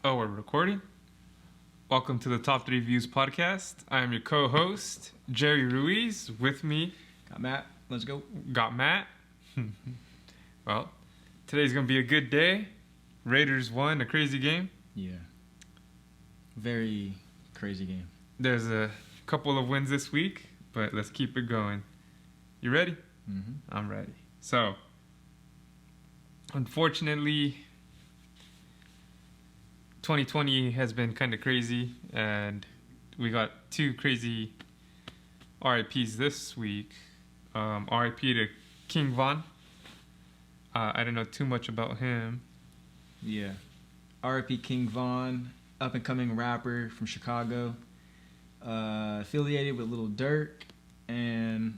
Oh, we're recording? Welcome to the Top 3 Views podcast. I am your co-host, Jerry Ruiz. With me, got Matt. Let's go. Got Matt. Well, today's going to be a good day. Raiders won a crazy game. Yeah. Very crazy game. There's a couple of wins this week, but let's keep it going. You ready? Mm-hmm. I'm ready. So, unfortunately, 2020 has been kind of crazy, and we got two crazy RIPs this week. RIP to King Von. I don't know too much about him. Yeah. RIP King Von, up-and-coming rapper from Chicago, affiliated with Lil Durk, and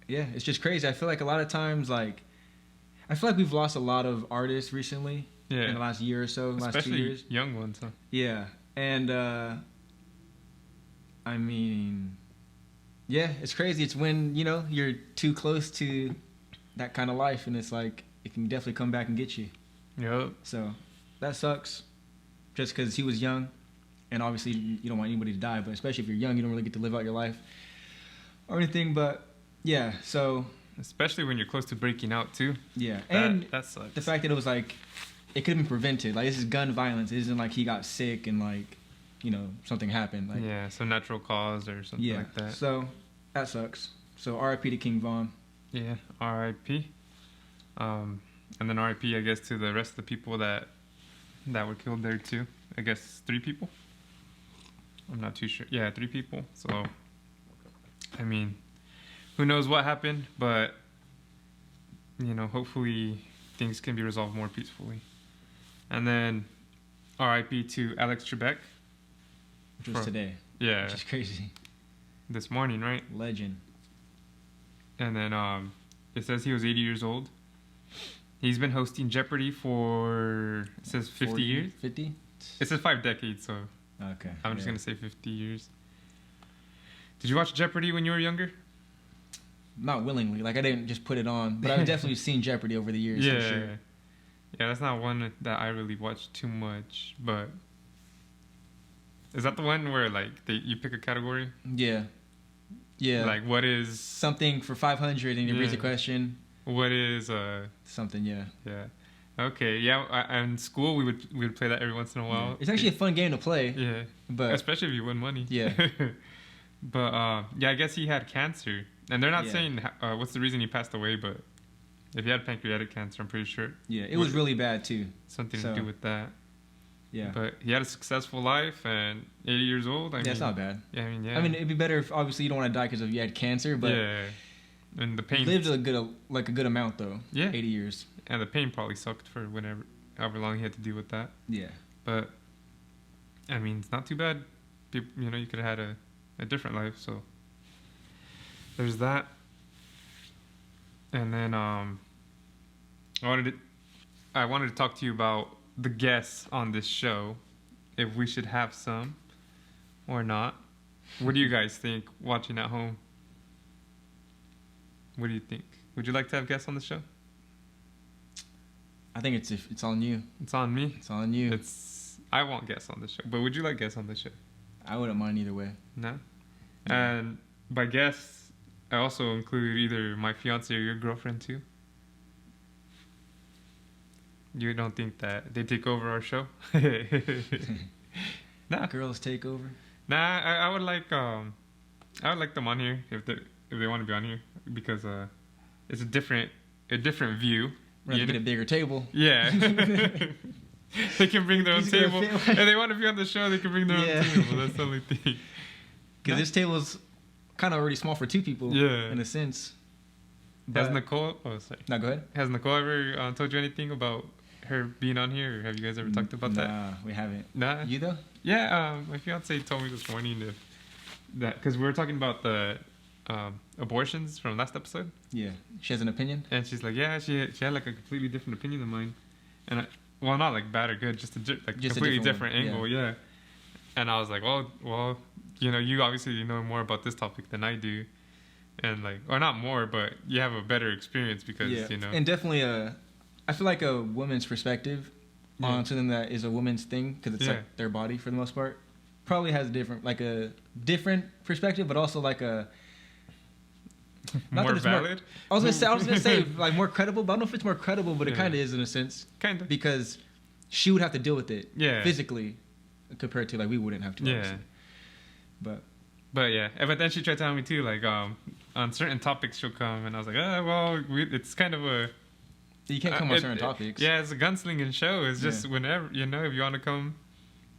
yeah, it's just crazy. I feel like a lot of times, I feel like we've lost a lot of artists recently. Yeah. In the last year or so, especially last 2 years. Young ones, huh? Yeah. And, yeah, it's crazy. It's when, you're too close to that kind of life, and it's like, it can definitely come back and get you. Yep. So, that sucks. Just because he was young, and obviously you don't want anybody to die, but especially if you're young, you don't really get to live out your life or anything, but, yeah, so... Especially when you're close to breaking out, too. Yeah. That sucks. The fact that it was it could have been prevented. This is gun violence. It isn't like he got sick and something happened. Yeah, some natural cause or something like that. So that sucks. So R.I.P. to King Von. Yeah, R.I.P. And then R.I.P. I guess to the rest of the people that were killed there too. I guess 3 people. I'm not too sure. Yeah, 3 people. So I mean, who knows what happened, but hopefully things can be resolved more peacefully. And then R.I.P. to Alex Trebek. Which was today. Yeah. Which is crazy. This morning, right? Legend. And then it says he was 80 years old. He's been hosting Jeopardy for, it says 50 years? 50? It says 5 decades, so okay. I'm just going to say 50 years. Did you watch Jeopardy when you were younger? Not willingly. I didn't just put it on. But I've definitely seen Jeopardy over the years, for sure. Yeah, that's not one that I really watched too much, but... Is that the one where, you pick a category? Yeah. Yeah. What is... Something for 500 and you read the question. What is... Something, yeah. Yeah. Okay, yeah, in school we would play that every once in a while. Yeah. It's actually a fun game to play. Yeah. But especially if you win money. Yeah. But, I guess he had cancer. And they're not saying what's the reason he passed away, but if he had pancreatic cancer, I'm pretty sure. Yeah, it was really bad, too. Something to do with that. Yeah. But he had a successful life, and 80 years old. I mean, it's not bad. Yeah, I mean, yeah. I mean, it'd be better if, obviously, you don't want to die because you had cancer, but... Yeah. And the pain... Lived a good amount, though. Yeah. 80 years. And the pain probably sucked for however long he had to deal with that. Yeah. But, I mean, it's not too bad. People, you could have had a different life, so... There's that. And then I wanted to talk to you about the guests on this show, if we should have some or not. What do you guys think watching at home? What do you think? Would you like to have guests on the show? I think it's on you. It's on me. It's on you. I want guests on the show, but would you like guests on the show? I wouldn't mind either way. No? And by guests, I also include either my fiance or your girlfriend too. You don't think that they take over our show? Nah. Girls take over. Nah, I would like them on here if they want to be on here, because it's a different view. We're going to get a bigger table. Yeah. They can bring their own table. If they want to be on the show, they can bring their own table. That's the only thing. Because this table's kind of already small for 2 people. Yeah. In a sense. Has Nicole... Oh, sorry. No, go ahead. Has Nicole ever told you anything about her being on here? Or have you guys ever talked about that? Nah, we haven't. Nah? You, though? Yeah, my fiance told me this morning because we were talking about the abortions from last episode. Yeah. She has an opinion? And she's like, yeah, she had a completely different opinion than mine. And not bad or good, just a completely different angle, yeah. And I was like, well, you obviously know more about this topic than I do. And or not more, but you have a better experience because, And definitely I feel like a woman's perspective on something that is a woman's thing because it's Yeah. like their body for the most part, probably has a different perspective, but also like a not More that it's valid? I was gonna say like more credible, but I don't know if it's more credible, but it Yeah. kind of is in a sense Kind of. because she would have to deal with it Yeah. physically compared to like we wouldn't have to. Yeah. Obviously. But yeah, but then she tried telling me too, like on certain topics she'll come, and I was like, well, it's kind of a You can't come on certain topics. Yeah, it's a gunslinging show. It's just whenever, you know, if you want to come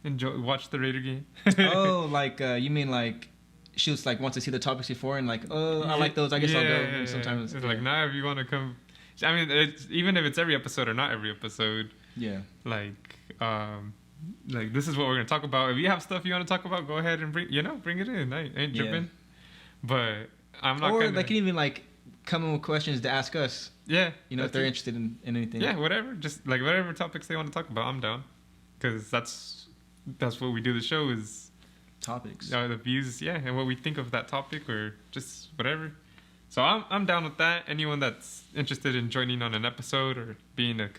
watch the Raider game. Oh, like you mean like she was like wants to see the topics before and like I like those. I guess I'll go. And sometimes it's like now if you want to come, I mean, even if it's every episode or not every episode. Yeah. Like this is what we're gonna talk about. If you have stuff you want to talk about, go ahead and bring it in. I ain't tripping. But I'm not. Or they can even like come in with questions to ask us. Yeah. You know, if they're interested in anything. Yeah, whatever. Just like whatever topics they want to talk about, I'm down. Because that's what we do. The show is topics. The views, yeah, and what we think of that topic or just whatever. So I'm down with that. Anyone that's interested in joining on an episode or being a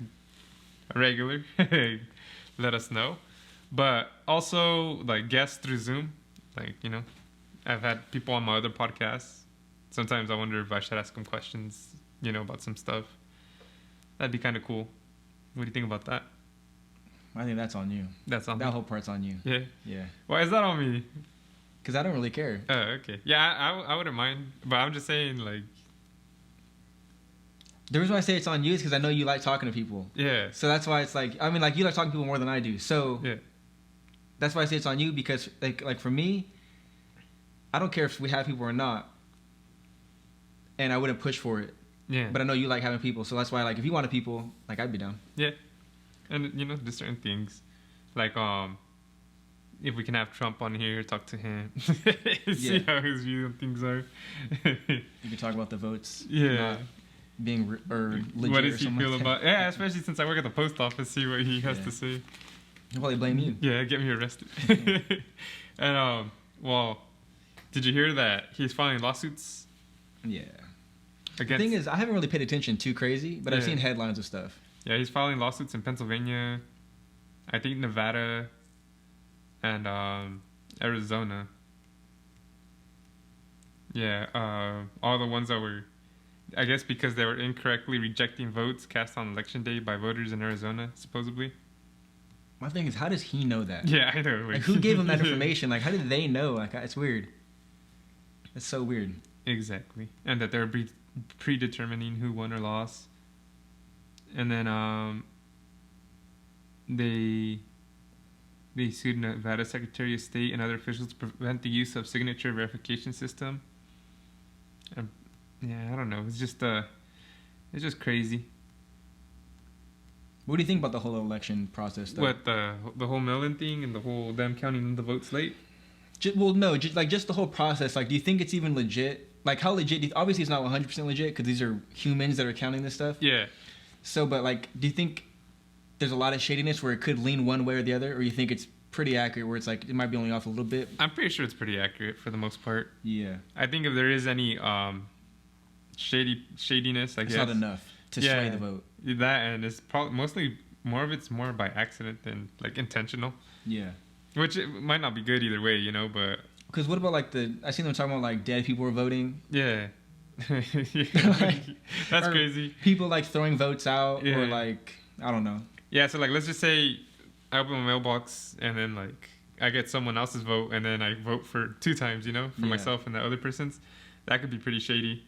regular, let us know. But also like guests through Zoom, like, you know, I've had people on my other podcasts. Sometimes I wonder if I should ask them questions, you know, about some stuff. That'd be kind of cool. What do you think about that? I think that's on you. That's on that me? whole part's on you. Yeah. Yeah. Why is that on me? Because I don't really care. Oh, okay. Yeah, I wouldn't mind, but I'm just saying, like. The reason why I say it's on you is because I know you like talking to people. Yeah. So that's why it's like, I mean, like you like talking to people more than I do. So yeah. That's why I say it's on you because, like for me, I don't care if we have people or not, and I wouldn't push for it. Yeah. But I know you like having people, so that's why, like, if you wanted people, like, I'd be down. Yeah. And, you know, there's certain things. Like, if we can have Trump on here, talk to him. See how his views on things are. You can talk about the votes. Yeah. Not being legit. What does he feel like about... Yeah, especially since I work at the post office, see what he has to say. He'll probably blame you. Yeah, get me arrested. And, well, did you hear that he's filing lawsuits? Yeah. Against... The thing is, I haven't really paid attention too crazy, but I've seen headlines of stuff. Yeah, he's filing lawsuits in Pennsylvania, I think Nevada, and Arizona. Yeah, all the ones that were, I guess because they were incorrectly rejecting votes cast on election day by voters in Arizona, supposedly. My thing is, how does he know that? Yeah, I know. Like, who gave him that information? Like, how did they know? Like, it's weird. It's so weird. Exactly. And that they're predetermining who won or lost. And then they sued Nevada Secretary of State and other officials to prevent the use of signature verification system. Yeah, I don't know. It's just crazy. What do you think about the whole election process, though? What, the whole mail-in thing and the whole them counting the votes late? Just the whole process. Like, do you think it's even legit? Like, how legit? Obviously, it's not 100% legit because these are humans that are counting this stuff. Yeah. So, but like, do you think there's a lot of shadiness where it could lean one way or the other, or you think it's pretty accurate where it's like it might be only off a little bit? I'm pretty sure it's pretty accurate for the most part. Yeah. I think if there is any shadiness, I guess it's not enough to sway the vote. That, and it's probably mostly more by accident than like intentional. Yeah. Which it might not be good either way, you know, but... Because what about like I seen them talking about like dead people were voting. Yeah. That's crazy. People like throwing votes out or like, I don't know. Yeah, so like let's just say I open my mailbox and then like I get someone else's vote and then I vote for 2 times, you know, for myself and the other person's. That could be pretty shady.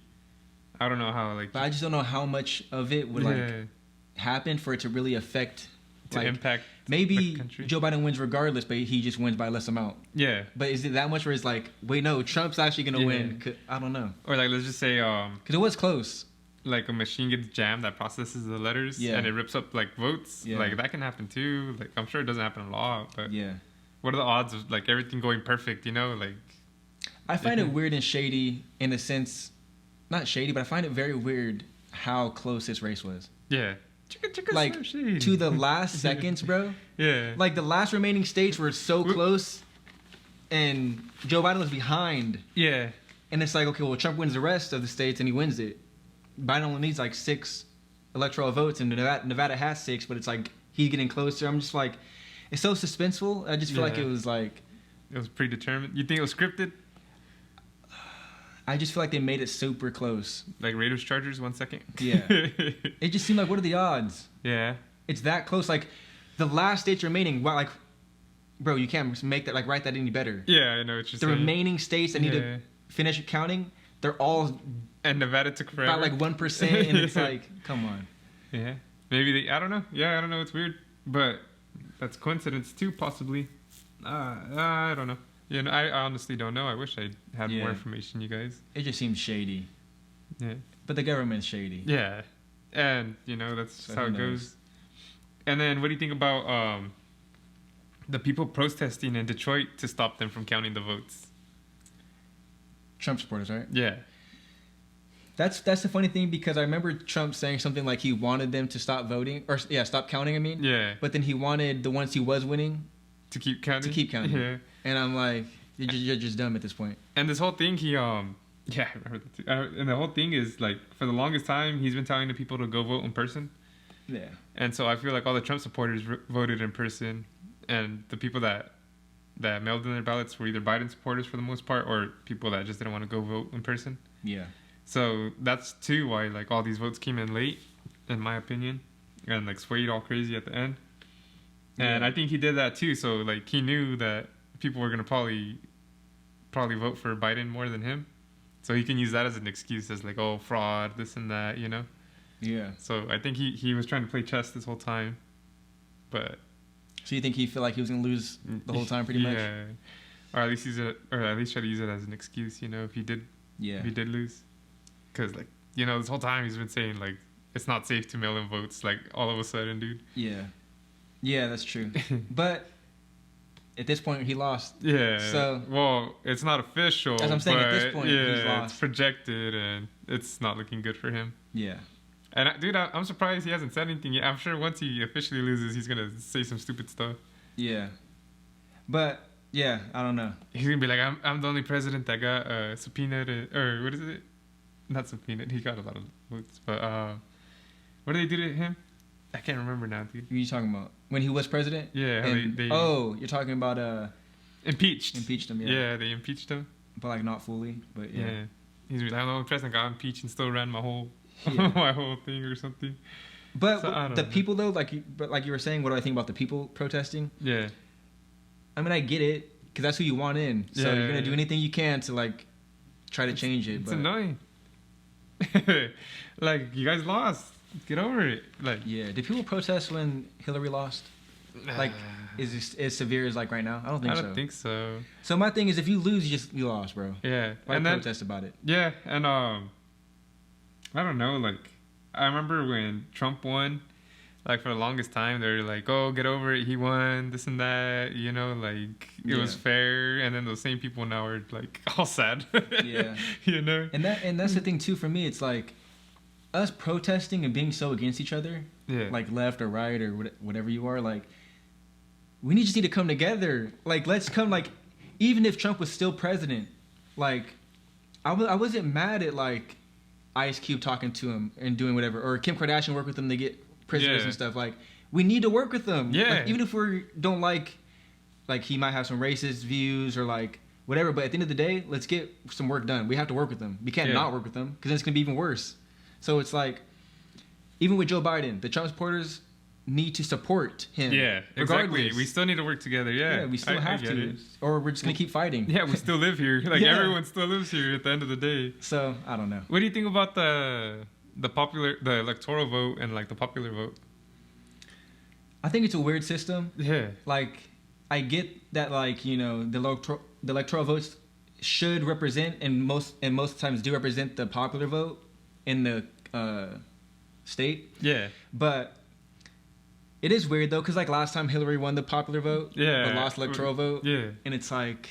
I don't know how like... But I just don't know how much of it would like happen for it to really affect... To like, impact maybe the country. Joe Biden wins regardless, but he just wins by less amount. Yeah. But is it that much where it's like, wait, no, Trump's actually going to win? I don't know. Or like, let's just say... Because it was close. Like a machine gets jammed that processes the letters and it rips up like votes. Yeah. Like that can happen too. Like I'm sure it doesn't happen a lot, but yeah. What are the odds of like everything going perfect, you know? Like I find it weird and shady in a sense. Not shady, but I find it very weird how close this race was. Yeah. Like to the last seconds, bro. Yeah. Like the last remaining states were so close and Joe Biden was behind. Yeah. And it's like, okay, well, Trump wins the rest of the states and he wins it. Biden only needs like 6 electoral votes, and Nevada has 6, but it's like he's getting closer. I'm just like, it's so suspenseful. I just feel like it was predetermined. You think it was scripted? I just feel like they made it super close. Like Raiders Chargers, 1 second. Yeah. It just seemed like, what are the odds? Yeah. It's that close. Like, the last states remaining, wow, like, bro, you can't make that, like, write that any better. Yeah, I know what you're saying. The remaining states that need to finish counting, they're all... And Nevada took forever. About, like, 1%, and it's like, come on. Yeah. Maybe I don't know. Yeah, I don't know. It's weird. But that's coincidence, too, possibly. I don't know. Yeah, no, I honestly don't know. I wish I had more information, you guys. It just seems shady. Yeah. But the government's shady. Yeah. And, that's how it goes. And then what do you think about the people protesting in Detroit to stop them from counting the votes? Trump supporters, right? Yeah. That's the funny thing, because I remember Trump saying something like he wanted them to stop voting, or stop counting, I mean. Yeah. But then he wanted the ones he was winning to keep counting. Yeah. And I'm like, you're just dumb at this point. And this whole thing, I remember that too. And the whole thing is, like, for the longest time, he's been telling the people to go vote in person. Yeah. And so I feel like all the Trump supporters voted in person, and the people that mailed in their ballots were either Biden supporters for the most part, or people that just didn't want to go vote in person. Yeah. So that's too why, like, all these votes came in late, in my opinion, and, like, swayed all crazy at the end. And I think he did that too. So, like, he knew that people were gonna probably vote for Biden more than him, so he can use that as an excuse, as like, oh, fraud, this and that, Yeah. So I think he was trying to play chess this whole time, but. So you think he felt like he was gonna lose the whole time, pretty much? Yeah. Or at least try to use it as an excuse, if he did. Yeah. If he did lose, because, like, this whole time he's been saying, like, it's not safe to mail in votes, like, all of a sudden, dude. Yeah. Yeah, that's true. But at this point, he lost. Yeah. So, well, it's not official. As I'm saying, at this point, he's lost. It's projected, and it's not looking good for him. Yeah. And dude, I'm surprised he hasn't said anything yet. I'm sure once he officially loses, he's gonna say some stupid stuff. Yeah. But yeah, I don't know. He's gonna be like, I'm the only president that got subpoenaed, or what is it? Not subpoenaed. He got a lot of votes, but what did they do to him? I can't remember now, dude. What are you talking about? When he was president? Yeah. You're talking about impeached. Impeached him, yeah. Yeah, they impeached him. But, like, not fully, but yeah. He's like, I'm the only president got impeached and still ran my whole thing or something. But so, people, though, like you were saying, what do I think about the people protesting? Yeah. I mean, I get it, because that's who you want in. So you're going to do anything you can to, like, try to change it. It's annoying. Like, you guys lost. Get over it. Like, yeah. Did people protest when Hillary lost? Like, is it as severe as, like, right now? I don't think so. So my thing is, if you lose, you lost, bro. Yeah. Why protest about it? Yeah, and I don't know. Like, I remember when Trump won. Like, for the longest time, they were like, "Oh, get over it. He won. This and that." Like, it was fair. And then those same people now are, like, all sad. Yeah. And that's the thing too. For me, it's like, us protesting and being so against each other, like left or right or whatever you are, like, we just need to come together. Like, let's come, like, even if Trump was still president, like, I wasn't mad at, like, Ice Cube talking to him and doing whatever, or Kim Kardashian work with them to get prisoners and stuff. Like, we need to work with them. Yeah. Like, even if we don't like he might have some racist views or, like, whatever, but at the end of the day, let's get some work done. We have to work with them. We can't not work with them, because then it's going to be even worse. So it's like, even with Joe Biden, the Trump supporters need to support him. Yeah, regardless. exactly. We still need to work together. Yeah, we still have to, or we're just gonna keep fighting. Yeah, we still live here. Like, everyone still lives here at the end of the day. So I don't know. What do you think about the electoral vote and, like, the popular vote? I think it's a weird system. Yeah. Like, I get that, like, the electoral votes should represent, and most times do represent, the popular vote in the state. Yeah. But it is weird, though, because, like, last time Hillary won the popular vote, but lost electoral vote. Yeah. And it's like,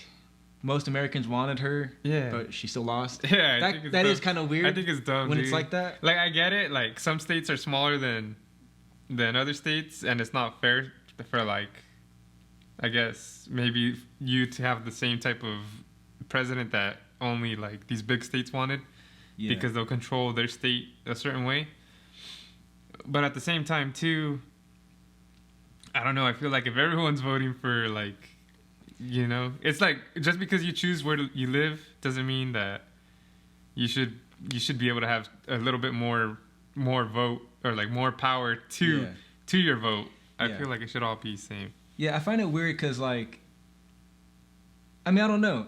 most Americans wanted her, but she still lost. Yeah. That is kind of weird. I think it's dumb, when it's like that. Like, I get it. Like, some states are smaller than other states, and it's not fair for, like, I guess, maybe you to have the same type of president that only, like, these big states wanted. Yeah. Because they'll control their state a certain way. But at the same time, too, I don't know. I feel like if everyone's voting for, like, you know, it's like just because you choose where you live doesn't mean that you should be able to have a little bit more vote or like more power to your vote. I feel like it should all be the same. Yeah, I find it weird because, like, I mean, I don't know.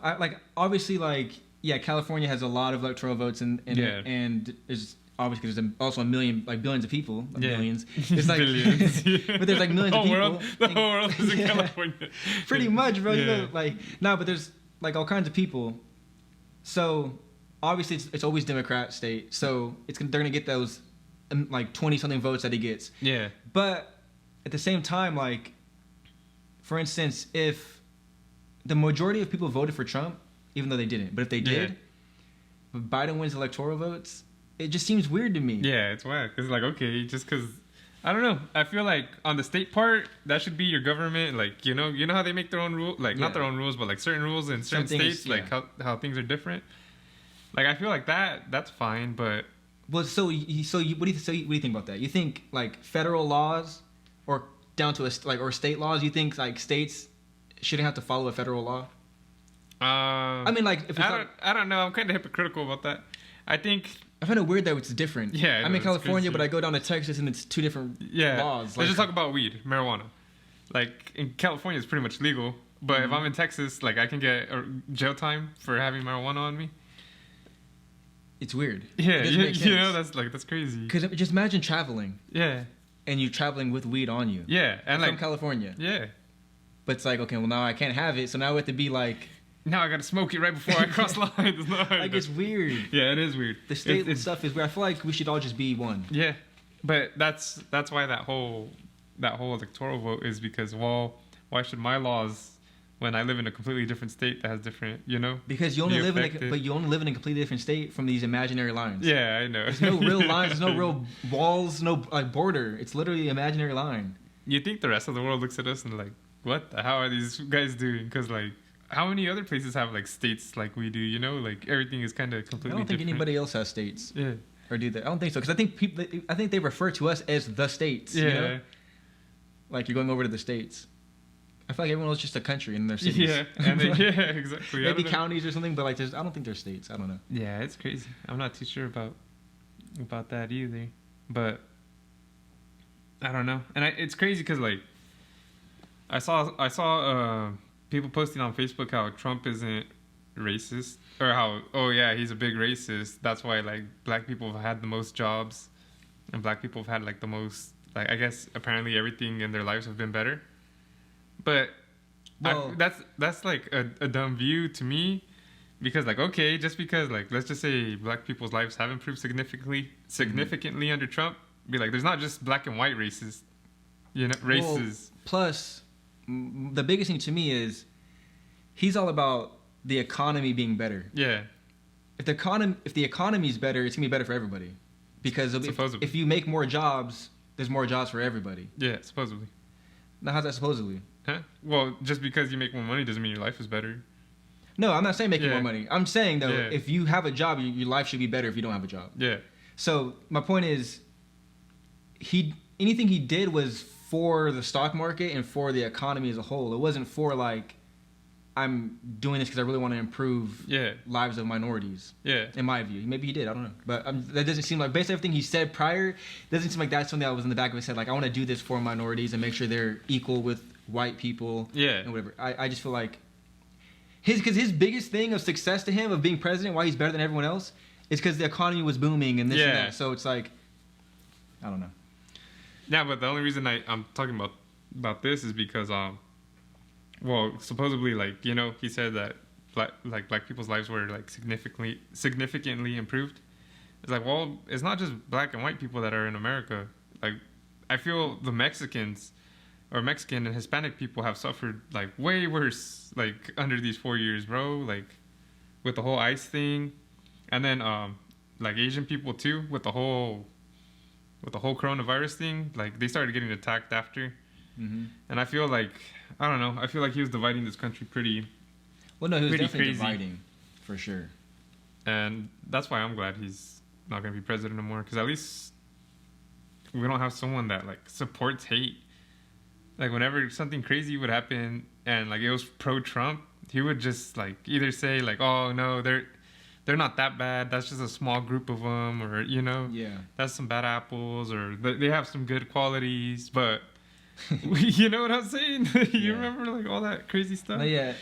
Obviously, like, yeah, California has a lot of electoral votes, and it's obviously there's also a million, like, billions of people, millions. It's like billions, but there's like millions of people. The whole world is in California. Pretty much, bro. You know, like, no, but there's like all kinds of people. So obviously, it's always Democrat state. So they're gonna get those like 20-something votes that he gets. Yeah. But at the same time, like, for instance, if the majority of people voted for Trump, even though they didn't, but if they did, but Biden wins electoral votes, it just seems weird to me. Yeah, it's whack. It's like, okay, just because, I don't know. I feel like on the state part, that should be your government. Like, you know how they make their own rules, like not their own rules, but like certain rules in certain states, like how things are different. Like, I feel like that's fine, but. Well, what do you think about that? You think like federal laws, or down to or state laws? You think like states shouldn't have to follow a federal law? I mean, like, if it's I don't know. I'm kind of hypocritical about that. I find it weird that it's different. Yeah, I'm in California, but I go down to Texas and it's two different laws. Let's just talk about weed, marijuana. Like, in California, it's pretty much legal, but if I'm in Texas, like, I can get jail time for having marijuana on me. It's weird. Yeah, you know, that's crazy. Because just imagine traveling. Yeah. And you traveling with weed on you. Yeah, and from California. Yeah. But it's like, okay, well, now I can't have it, so now we have to be like. Now I gotta smoke it right before I cross lines. Like, it's weird. Yeah, it is weird. The state stuff is weird. I feel like we should all just be one. Yeah, but that's why that whole electoral vote is because, well, why should my laws, when I live in a completely different state that has different, you know? Because you only live in a completely different state from these imaginary lines. Yeah, I know. There's no real lines. There's no real walls. No like border. It's literally an imaginary line. You think the rest of the world looks at us and like, what? How are these guys doing? Because like. How many other places have like states like we do? You know, like everything is kind of completely. I don't think different. anybody else has states. Yeah. Or do they? I don't think so. Because I think they refer to us as the states. Yeah. You know? Like you're going over to the states. I feel like everyone else is just a country in their cities. Yeah. And yeah, exactly. Maybe counties or something, but like I don't think they're states. I don't know. Yeah, it's crazy. I'm not too sure about that either. But I don't know. And it's crazy because like I saw. People posting on Facebook how Trump isn't racist, or how, oh yeah, he's a big racist. That's why like black people have had the most jobs, and black people have had like the most, like, I guess apparently everything in their lives have been better. But that's like a dumb view to me, because like, okay, just because like let's just say black people's lives have improved significantly under Trump, be like, there's not just black and white races, you know, races. Well, plus. The biggest thing to me is he's all about the economy being better. Yeah. If the economy is better, it's gonna be better for everybody, because if you make more jobs, there's more jobs for everybody. Yeah, supposedly. Now, how's that supposedly? Huh? Well, just because you make more money doesn't mean your life is better. No, I'm not saying making more money. I'm saying though, if you have a job, your life should be better if you don't have a job. Yeah. So my point is, anything he did was for the stock market and for the economy as a whole. It wasn't for like, I'm doing this because I really want to improve lives of minorities. Yeah. In my view. Maybe he did. I don't know. But that doesn't seem like, based on everything he said prior, doesn't seem like that's something that was in the back of his head. Like, I want to do this for minorities and make sure they're equal with white people. Yeah. And whatever. I just feel like his biggest thing of success to him of being president, why he's better than everyone else, is because the economy was booming and this and that. So it's like, I don't know. Yeah, but the only reason I'm talking about this is because, well, supposedly, like, you know, he said that black people's lives were like significantly improved. It's like, well, it's not just black and white people that are in America. Like, I feel the Mexican and Hispanic people have suffered like way worse, like under these 4 years, bro. Like with the whole ICE thing, and then like Asian people too with the whole coronavirus thing. Like they started getting attacked after. Mm-hmm. And I feel like, I don't know, I feel like he was dividing this country pretty. Well, no, he was definitely dividing, for sure. And that's why I'm glad he's not going to be president anymore, because at least we don't have someone that like supports hate. Like whenever something crazy would happen and like it was pro-Trump, he would just like either say like, "Oh no, they're not that bad. That's just a small group of them," or that's some bad apples, or they have some good qualities, but you know what I'm saying? You remember like all that crazy stuff? No, yeah,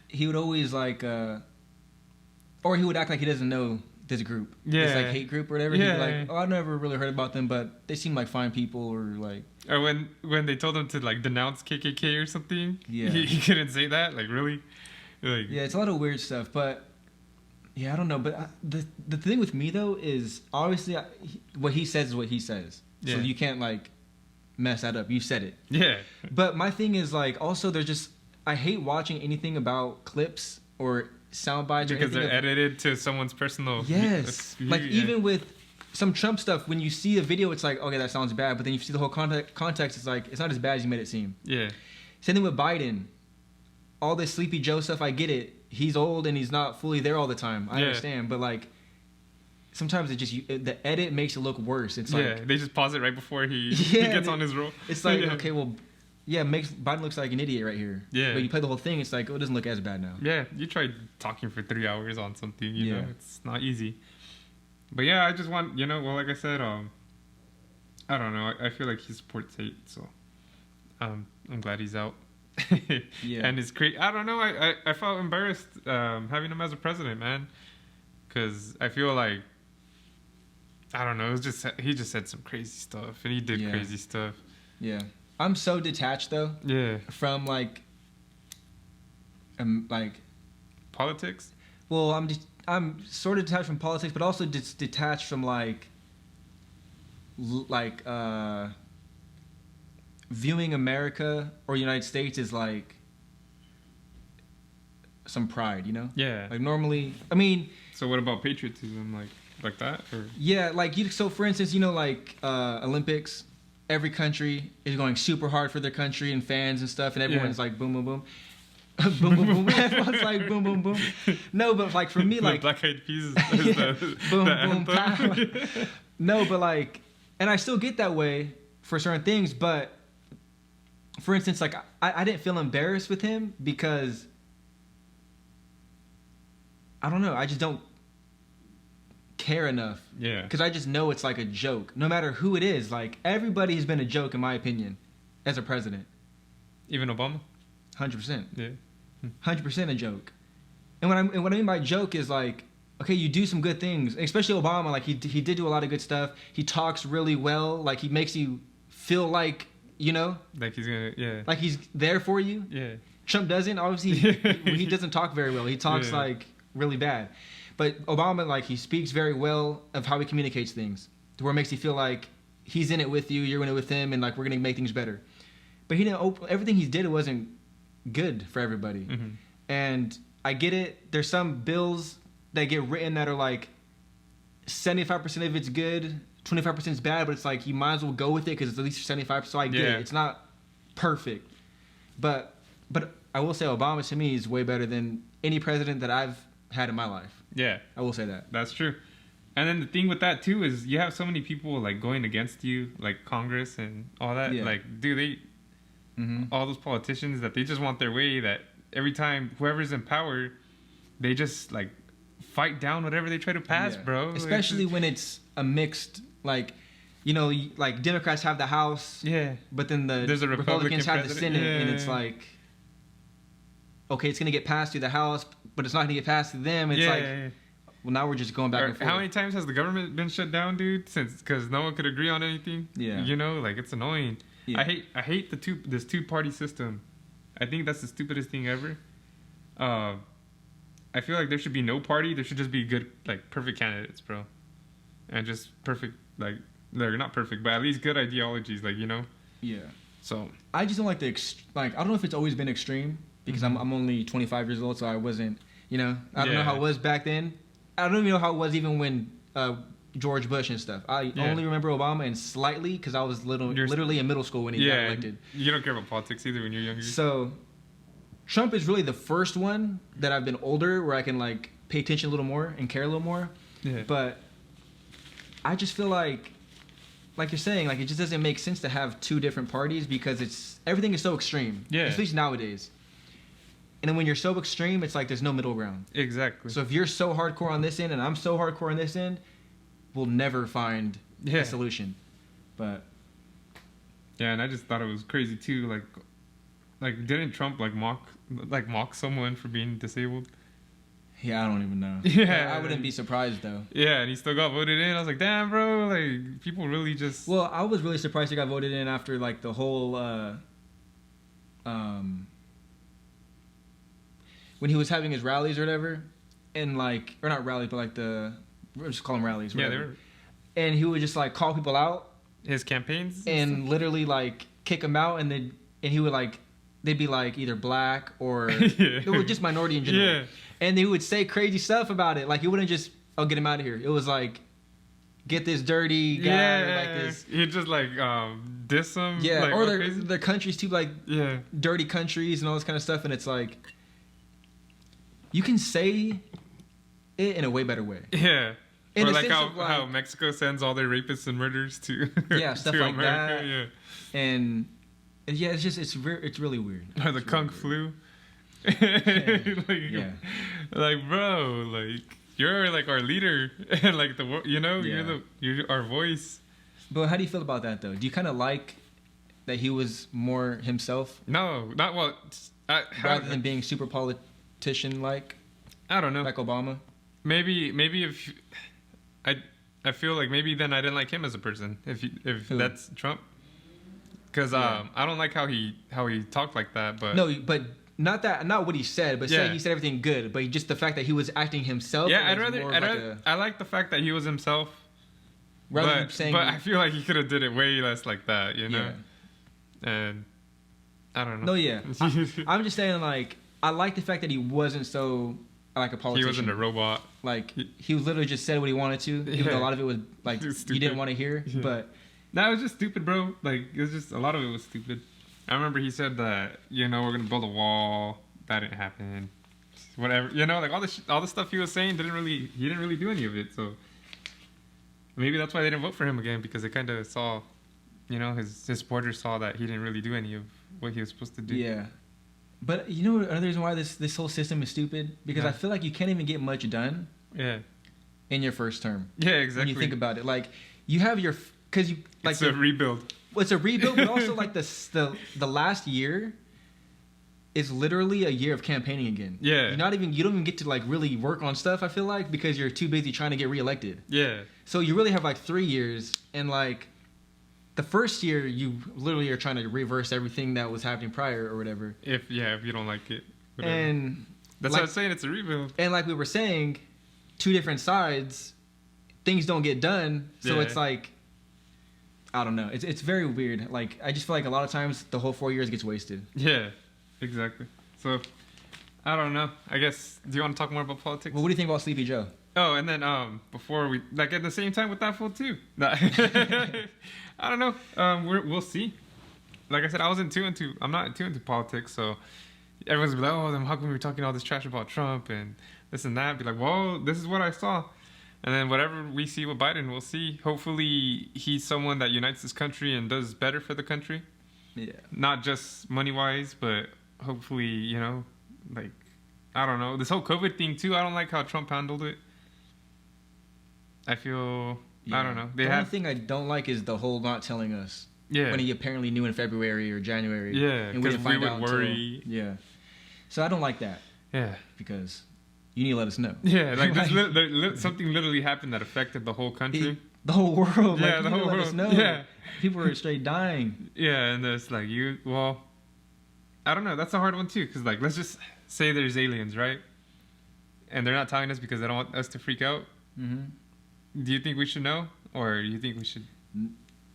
he would always like, or he would act like he doesn't know this group, this like hate group or whatever. He'd be like, "Oh, I never really heard about them, but they seem like fine people," or like. Or when they told him to like denounce KKK or something, yeah, he couldn't say that. Like really, like yeah, it's a lot of weird stuff, but. Yeah, I don't know, but the thing with me though is obviously what he says is what he says, so you can't like mess that up. You said it. Yeah. But my thing is like also there's just I hate watching anything about clips or sound bites because they're edited to someone's personal. Yes. Like even with some Trump stuff, when you see a video, it's like okay that sounds bad, but then you see the whole context, it's like it's not as bad as you made it seem. Yeah. Same thing with Biden. All this Sleepy Joe stuff, I get it. He's old and he's not fully there all the time. I understand, but like sometimes it just the edit makes it look worse. It's like they just pause it right before he gets on his roll. It's like okay, well, makes Biden looks like an idiot right here. Yeah, but you play the whole thing, it's like it doesn't look as bad now. Yeah, you tried talking for 3 hours on something. You know, it's not easy. But yeah, I just want well, like I said, I don't know. I feel like he supports hate, so I'm glad he's out. And it's great. I don't know. I felt embarrassed having him as a president, man, because I feel like I don't know. It was just he just said some crazy stuff, and he did crazy stuff. Yeah, I'm so detached though. Yeah, from like politics. Well, I'm sort of detached from politics, but also detached from like viewing America or United States is like some pride, you know? Yeah. Like normally, I mean. So what about patriotism, like that? Or? Yeah, like so for instance, like Olympics, every country is going super hard for their country and fans and stuff, and everyone's like boom, boom, boom. Boom, boom, boom. Everyone's like boom, boom, boom. No, but like for me, like. Black Eyed Peas is boom, boom, pow. No, but like, and I still get that way for certain things, but. For instance, like I didn't feel embarrassed with him because I don't know. I just don't care enough. Yeah. Because I just know it's like a joke. No matter who it is, like everybody has been a joke in my opinion, as a president. Even Obama. 100%. Yeah. 100% a joke. And what I mean by joke is like, okay, you do some good things, especially Obama. Like he did do a lot of good stuff. He talks really well. Like he makes you feel like. You know? Like he's gonna, Like he's there for you? Yeah. Trump doesn't. Obviously, he doesn't talk very well. He talks, like, really bad. But Obama, like, he speaks very well of how he communicates things. To where it makes you feel like he's in it with you, you're in it with him, and, like, we're going to make things better. But he didn't everything he did wasn't good for everybody. Mm-hmm. And I get it. There's some bills that get written that are, like, 75% of it's good, 25% is bad, but it's like you might as well go with it because it's at least 75%. So I get it. It's not perfect, but I will say Obama to me is way better than any president that I've had in my life. Yeah, I will say that. That's true. And then the thing with that too is you have so many people like going against you, like Congress and all that. Yeah. Like, all those politicians that they just want their way. That every time whoever's in power, they just like fight down whatever they try to pass, bro. Especially when it's a mixed. Like, like Democrats have the House, but then the Republicans have the Senate, and it's like, okay, it's gonna get passed through the House, but it's not gonna get passed through them. It's well, now we're just going back and forth. How many times has the government been shut down, dude? Because no one could agree on anything. Yeah, like it's annoying. Yeah. I hate this two-party system. I think that's the stupidest thing ever. I feel like there should be no party. There should just be good, like perfect candidates, bro, and just perfect. Like, they're not perfect, but at least good ideologies, like, Yeah. So. I just don't like I don't know if it's always been extreme, because I'm only 25 years old, so I wasn't, I don't know how it was back then. I don't even know how it was even when George Bush and stuff. I only remember Obama and slightly, because I was literally in middle school when he got elected. You don't care about politics either when you're younger. So, Trump is really the first one that I've been older, where I can, like, pay attention a little more and care a little more. Yeah. But I just feel like like you're saying, like it just doesn't make sense to have two different parties because everything is so extreme. Yeah. Especially nowadays. And then when you're so extreme, it's like there's no middle ground. Exactly. So if you're so hardcore on this end and I'm so hardcore on this end, we'll never find a solution. But yeah, and I just thought it was crazy too. Like didn't Trump mock someone for being disabled? yeah, I don't even know. Yeah, I wouldn't be surprised though. Yeah, and he still got voted in. I was like, damn, bro. Like people really just. Well, I was really surprised he got voted in after like the whole when he was having his rallies or whatever, and like, or not rallies, but like we'll just call them rallies. Yeah, whatever. And he would just like call people out. His campaigns. And literally like kick them out, and he would like, they'd be like either black or it was just minority in general. Yeah. And they would say crazy stuff about it. Like he wouldn't just, oh, get him out of here. It was like, get this dirty guy. Or like this. He'd just like diss them. Yeah, like, or their countries too, like yeah, dirty countries and all this kind of stuff. And it's like, you can say it in a way better way. Yeah. In or a like sense how, of, like, how Mexico sends all their rapists and murderers to yeah, stuff to like America. that. Yeah. And yeah, it's just it's really weird. Or the It's Kung really Flu. Yeah. Like bro, like you're like our leader, and like you're our voice. But how do you feel about that though? Do you kind of like that he was more himself? No, not well. Rather than being super politician like. I don't know. Like Obama. Maybe if I feel like maybe then I didn't like him as a person. If that's Trump. Because I don't like how he talked like that. But no, but not what he said, but saying he said everything good, but just the fact that he was acting himself. Yeah, I like the fact that he was himself. Rather than saying, but I feel like he could have did it way less like that, you know. Yeah. And I don't know. No, yeah, I'm just saying like I like the fact that he wasn't so like a politician. He wasn't a robot. Like he literally just said what he wanted to, even though a lot of it was like you didn't want to hear, but. That was just stupid, bro. Like, it was just, a lot of it was stupid. I remember he said that, we're going to build a wall. That didn't happen. Whatever. Like, all the stuff he was saying, he didn't really do any of it. So, maybe that's why they didn't vote for him again, because they kind of saw, his supporters saw that he didn't really do any of what he was supposed to do. Yeah. But, another reason why this whole system is stupid? Because I feel like you can't even get much done. Yeah. In your first term. Yeah, exactly. When you think about it. Like, you have your... Because you like it's a rebuild. Well, it's a rebuild, but also like the last year is literally a year of campaigning again. Yeah. You don't even get to like really work on stuff. I feel like because you're too busy trying to get reelected. Yeah. So you really have like 3 years, and like the first year you literally are trying to reverse everything that was happening prior or whatever. If you don't like it. Whatever. And that's what I'm saying. It's a rebuild. And like we were saying, two different sides, things don't get done. So it's like. I don't know. It's very weird. Like I just feel like a lot of times the whole 4 years gets wasted. Yeah, exactly. So I don't know. I guess do you want to talk more about politics? Well, what do you think about Sleepy Joe? Oh, and then before we like at the same time with that fool too. I don't know. We'll see. Like I said, I'm not too into politics, so everyone's be like, oh, then how come we're talking all this trash about Trump and this and that? Be like, well, this is what I saw. And then whatever we see with Biden, we'll see. Hopefully, he's someone that unites this country and does better for the country. Yeah. Not just money-wise, but hopefully, like, I don't know. This whole COVID thing, too, I don't like how Trump handled it. I feel, I don't know. The only thing I don't like is the whole not telling us. Yeah. When he apparently knew in February or January. Yeah, and we didn't find out worry. Yeah. So I don't like that. Yeah. Because... You need to let us know. Yeah, like something literally happened that affected the whole country. The whole world. Yeah, like, the whole world. Let us know. Yeah. People are straight dying. Yeah, and it's like I don't know. That's a hard one too, because like let's just say there's aliens, right? And they're not telling us because they don't want us to freak out. Mm-hmm. Do you think we should know, or you think we should?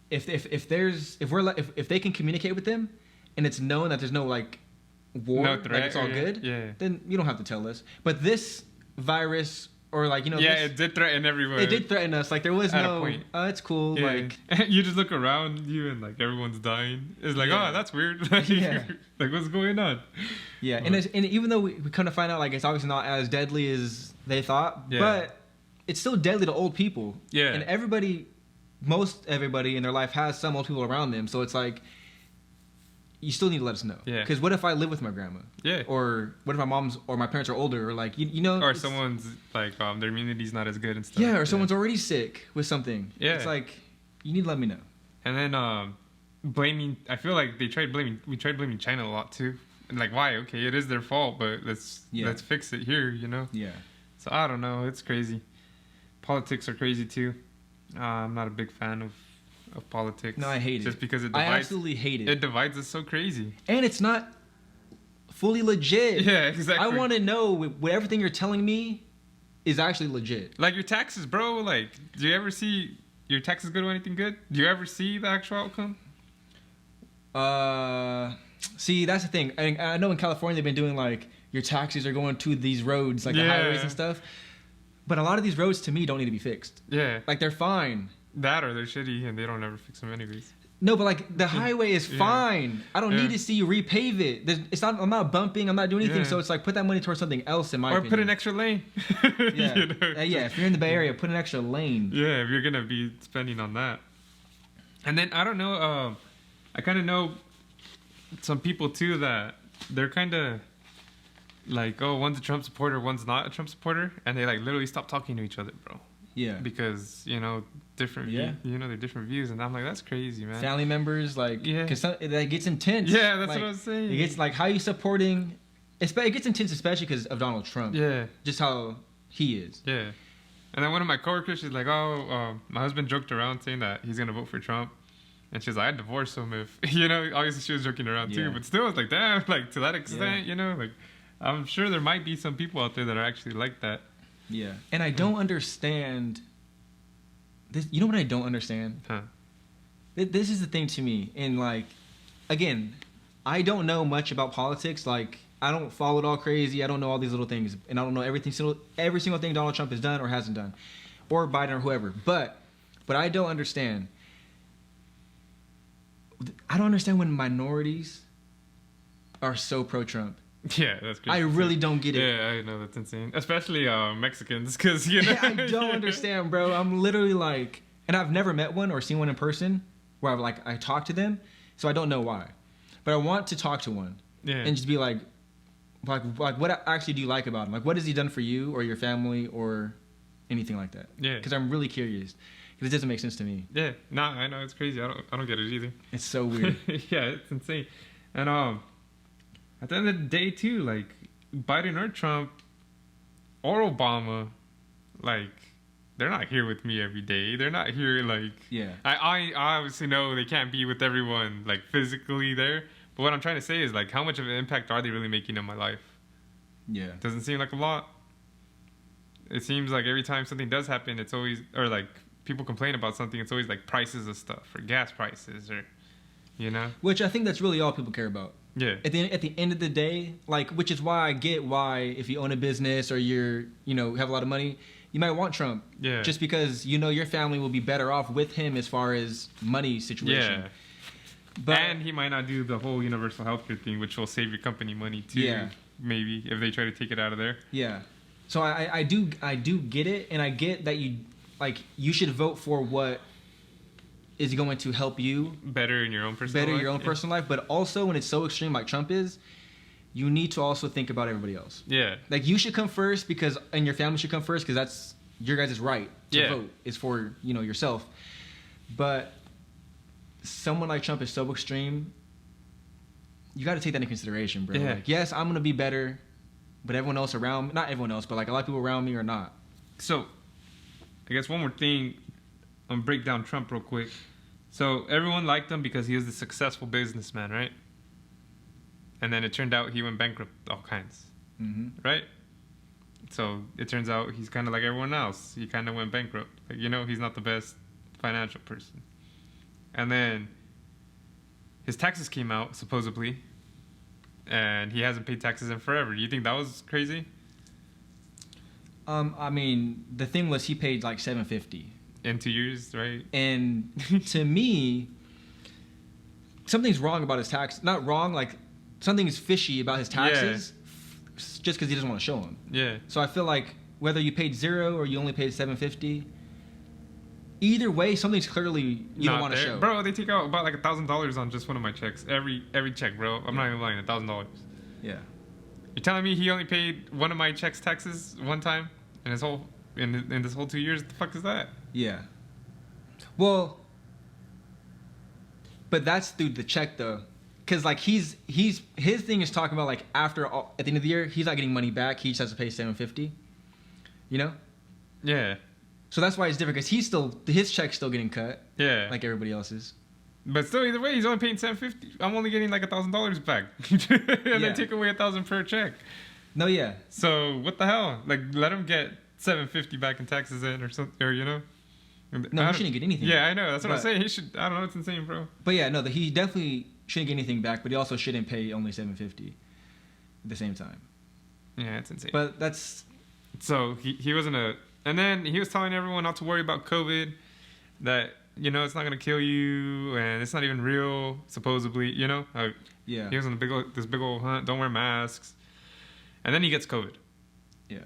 If they can communicate with them, and it's known that there's no like. War, no threat, like it's all good. Yeah. Then you don't have to tell us. But this virus, or like it did threaten everyone. It did threaten us. Like there was at a point. Oh, it's cool. Yeah. Like you just look around you and like everyone's dying. It's like, oh, that's weird. Like, like what's going on? Yeah, and even though we kind of find out like it's obviously not as deadly as they thought, but it's still deadly to old people. Yeah, and everybody most everybody in their life has some old people around them. So it's like, you still need to let us know. Yeah. Because what if I live with my grandma? Yeah. Or what if my mom's or my parents are older? Or like, you know. Or someone's like, their immunity's not as good and stuff. Yeah, or someone's already sick with something. Yeah. It's like, you need to let me know. And then blaming, I feel like we tried blaming China a lot too. And like, why? Okay, it is their fault, but let's fix it here, you know? Yeah. So I don't know, it's crazy. Politics are crazy too. I'm not a big fan of politics. No, I hate it. Just because it divides. I absolutely hate it. It divides us so crazy. And it's not fully legit. Yeah, exactly. I want to know what everything you're telling me is actually legit. Like your taxes, bro. Like, do you ever see your taxes go to anything good? Do you ever see the actual outcome? See, that's the thing. I know in California they've been doing like your taxes are going to these roads, like the highways and stuff. But a lot of these roads to me don't need to be fixed. Yeah. Like they're fine. That or they're shitty and they don't ever fix them anyways. No, but like the highway is fine. I don't need to see you repave it. It's not. I'm not bumping. I'm not doing anything. So it's like put that money towards something else in my opinion. Or put an extra lane. Yeah. You know? Yeah. If you're in the Bay Area, put an extra lane. Yeah, if you're gonna be spending on that. And then I don't know. I kind of know some people too that they're kind of like, oh, one's a Trump supporter, one's not a Trump supporter, and they like literally stop talking to each other, bro. Yeah. Because, you know, different, they're different views. And I'm like, that's crazy, man. Family members, like, because that gets intense. Yeah, that's like, what I was saying. It gets like, how you supporting, it gets intense, especially because of Donald Trump. Yeah. Just how he is. Yeah. And then one of my coworkers, she's like, oh, my husband joked around saying that he's going to vote for Trump. And she's like, I'd divorce him if, you know, obviously she was joking around too. But still, it's like, damn, like to that extent, you know, like, I'm sure there might be some people out there that are actually like that. Yeah. And I don't understand this. You know what I don't understand? Huh. This is the thing to me. And like, again, I don't know much about politics. Like, I don't follow it all crazy. I don't know all these little things. And I don't know every single thing Donald Trump has done or hasn't done. Or Biden or whoever. But I don't understand. I don't understand when minorities are so pro-Trump. Yeah, that's crazy. I really don't get it. Yeah, I know, that's insane. Especially Mexicans, because, you know. I don't understand, bro. I'm literally like, and I've never met one or seen one in person where I talk to them, so I don't know why. But I want to talk to one. Yeah. And just be like, what actually do you like about him? Like, what has he done for you or your family or anything like that? Yeah. Because I'm really curious. Because it doesn't make sense to me. Yeah. No, I know, it's crazy. I don't get it either. It's so weird. Yeah, it's insane. And at the end of the day, too, like, Biden or Trump or Obama, like, they're not here with me every day. They're not here, like... Yeah. I obviously know they can't be with everyone, like, physically there. But what I'm trying to say is, like, how much of an impact are they really making in my life? Yeah. Doesn't seem like a lot. It seems like every time something does happen, it's always... Or, like, people complain about something, it's always, like, prices of stuff. Or gas prices, or... You know? Which I think that's really all people care about. Yeah. At the end of the day, like, which is why I get why if you own a business or you're, you know, have a lot of money, you might want Trump. Yeah. Just because you know your family will be better off with him as far as money situation. Yeah. But, and he might not do the whole universal healthcare thing, which will save your company money too. Yeah. Maybe if they try to take it out of there. Yeah. So I do get it, and I get that you should vote for what is going to help you better in your own personal life. But also when it's so extreme like Trump is, you need to also think about everybody else. Yeah. Like, you should come first and your family should come first because that's your guys' right to vote is for, you know, yourself. But someone like Trump is so extreme, you got to take that into consideration, bro. Yeah. Like, yes, I'm going to be better, but everyone else around me, not everyone else, but like a lot of people around me are not. So, I guess one more thing. I'm gonna break down Trump real quick. So everyone liked him because he was a successful businessman, right? And then it turned out he went bankrupt all kinds, right? So it turns out he's kind of like everyone else. He kind of went bankrupt. Like, you know, he's not the best financial person. And then his taxes came out, supposedly, and he hasn't paid taxes in forever. Do you think that was crazy? I mean, the thing was he paid like $750. In 2 years, right? And to me, something's wrong about his tax. Not wrong, like something's fishy about his taxes just because he doesn't want to show them. Yeah. So I feel like whether you paid $0 or you only paid $750, either way, something's clearly you don't Not want to there. show. Bro, they take out about like $1,000 on just one of my checks. Every check, bro. I'm not even lying. $1,000. Yeah. You're telling me he only paid one of my checks taxes one time in his whole in this whole 2 years? What the fuck is that? Yeah. Well, but that's through the check though, because like his thing is talking about like at the end of the year he's not getting money back. He just has to pay $750. You know. Yeah. So that's why it's different because his check's still getting cut. Yeah. Like everybody else's. But still, either way, he's only paying $750. I'm only getting like $1,000 back, and they take away $1,000 per check. No, yeah. So what the hell? Like, let him get $750 back in taxes in, or something, or you know. No, he shouldn't get anything. Yeah, I know. That's what I'm saying. He should. I don't know. It's insane, bro. But yeah, no, he definitely shouldn't get anything back. But he also shouldn't pay only $750 at the same time. Yeah, it's insane. But that's so he wasn't a. And then he was telling everyone not to worry about COVID. That. You know, it's not gonna kill you, and it's not even real. Supposedly, you know. Yeah. He was on this big old hunt. Don't wear masks, and then he gets COVID. Yeah.